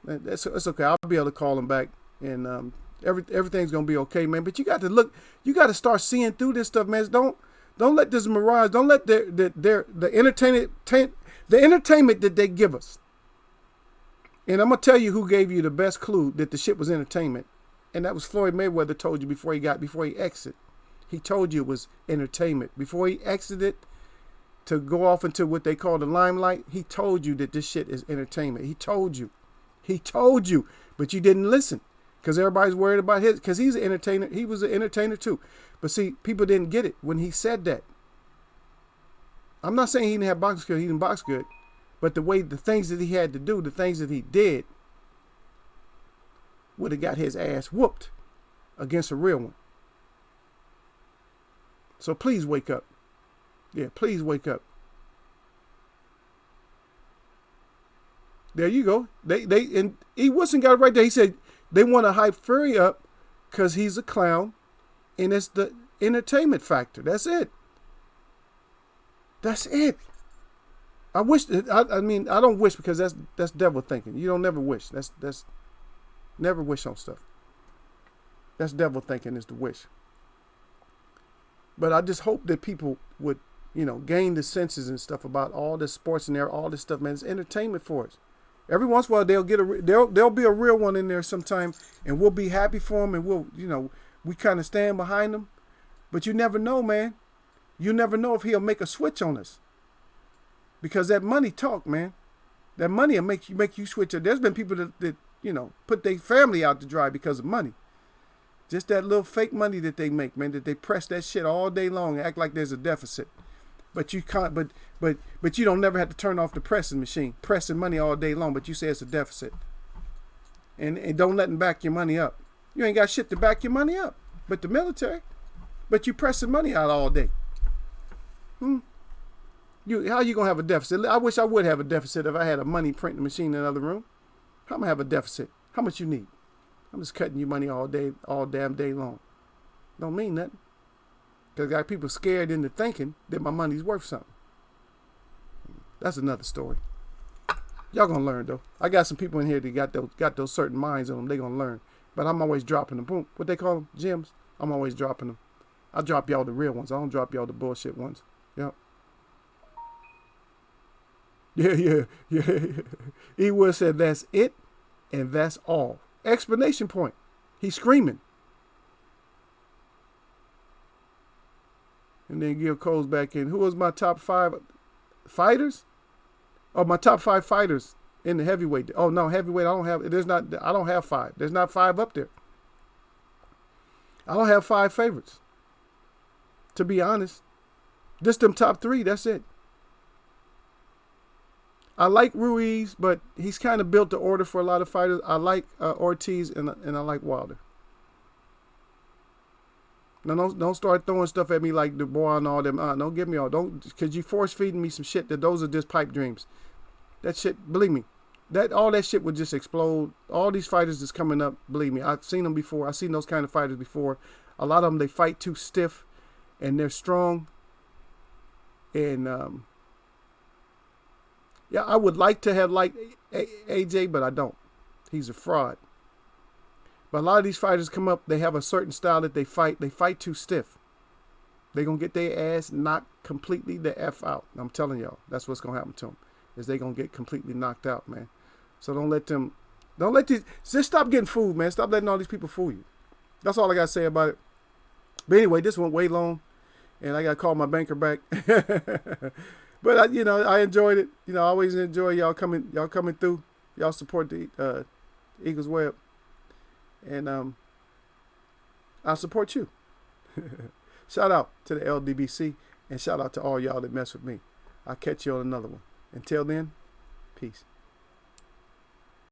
it's okay. I'll be able to call them back, and everything's gonna be okay, man. But you got to start seeing through this stuff, man. Don't let this mirage. Don't let the entertainment that they give us. And I'm gonna tell you who gave you the best clue that the shit was entertainment, and that was Floyd Mayweather. Told you before he exited. He told you it was entertainment before he exited to go off into what they call the limelight. He told you that this shit is entertainment. He told you, but you didn't listen because everybody's worried about his. Because he's an entertainer. He was an entertainer too, but see, people didn't get it when he said that. I'm not saying he didn't have boxing skills. He didn't box good. But the things that he had to do, the things that he did, would have got his ass whooped against a real one. So please wake up. Yeah, please wake up. There you go. And E. Wilson got it right there. He said they want to hype Fury up because he's a clown, and it's the entertainment factor. That's it. That's it. I wish. I mean, I don't wish because that's devil thinking. You don't never wish. That's never wish on stuff. That's devil thinking is the wish. But I just hope that people would, gain the senses and stuff about all this sports and all this stuff, man. It's entertainment for us. Every once in a while there'll be a real one in there sometime, and we'll be happy for them, and we'll we kind of stand behind them. But you never know, man. You never know if he'll make a switch on us. Because that money talk, man. That money will make you switch. There's been people that put their family out to dry because of money. Just that little fake money that they make, man. That they press that shit all day long and act like there's a deficit. But you can't. But you don't never have to turn off the pressing machine, pressing money all day long. But you say it's a deficit. And don't let them back your money up. You ain't got shit to back your money up. But the military. But you pressing money out all day. How you gonna have a deficit? I wish I would have a deficit if I had a money printing machine in another room. How am I have a deficit? How much you need? I'm just cutting you money all day, all damn day long. Don't mean nothing. Because I got people scared into thinking that my money's worth something. That's another story. Y'all gonna learn though. I got some people in here that got those certain minds on them. They gonna learn. But I'm always dropping them. Boom. What they call them? Gems. I'm always dropping them. I drop y'all the real ones. I don't drop y'all the bullshit ones. Yep. Yeah. He would have said that's it and that's all. Explanation point. He's screaming. And then Gil Cole's back in. Who was my top 5 fighters? Oh, my top 5 fighters in the heavyweight. Oh no, heavyweight. I don't have 5. There's not 5 up there. I don't have 5 favorites. To be honest, just them top 3. That's it. I like Ruiz, but he's kind of built the order for a lot of fighters. I like Ortiz and I like Wilder. Now don't start throwing stuff at me like Dubois and all them. Don't give me all. Don't, because you force feeding me some shit that those are just pipe dreams. That shit, believe me, all that shit would just explode. All these fighters that's coming up, believe me, I've seen them before. I've seen those kind of fighters before. A lot of them, they fight too stiff, and they're strong. And yeah, I would like to have liked AJ, but I don't. He's a fraud. But a lot of these fighters come up, they have a certain style that they fight. They fight too stiff. They're going to get their ass knocked completely the F out. I'm telling y'all, that's what's going to happen to them, is they're going to get completely knocked out, man. So just stop getting fooled, man. Stop letting all these people fool you. That's all I got to say about it. But anyway, this went way long, and I got to call my banker back. But I enjoyed it. I always enjoy y'all coming through. Y'all support the Eagles Web, and I'll support you. Shout out to the LDBC, and shout out to all y'all that mess with me. I'll catch you on another one. Until then, peace.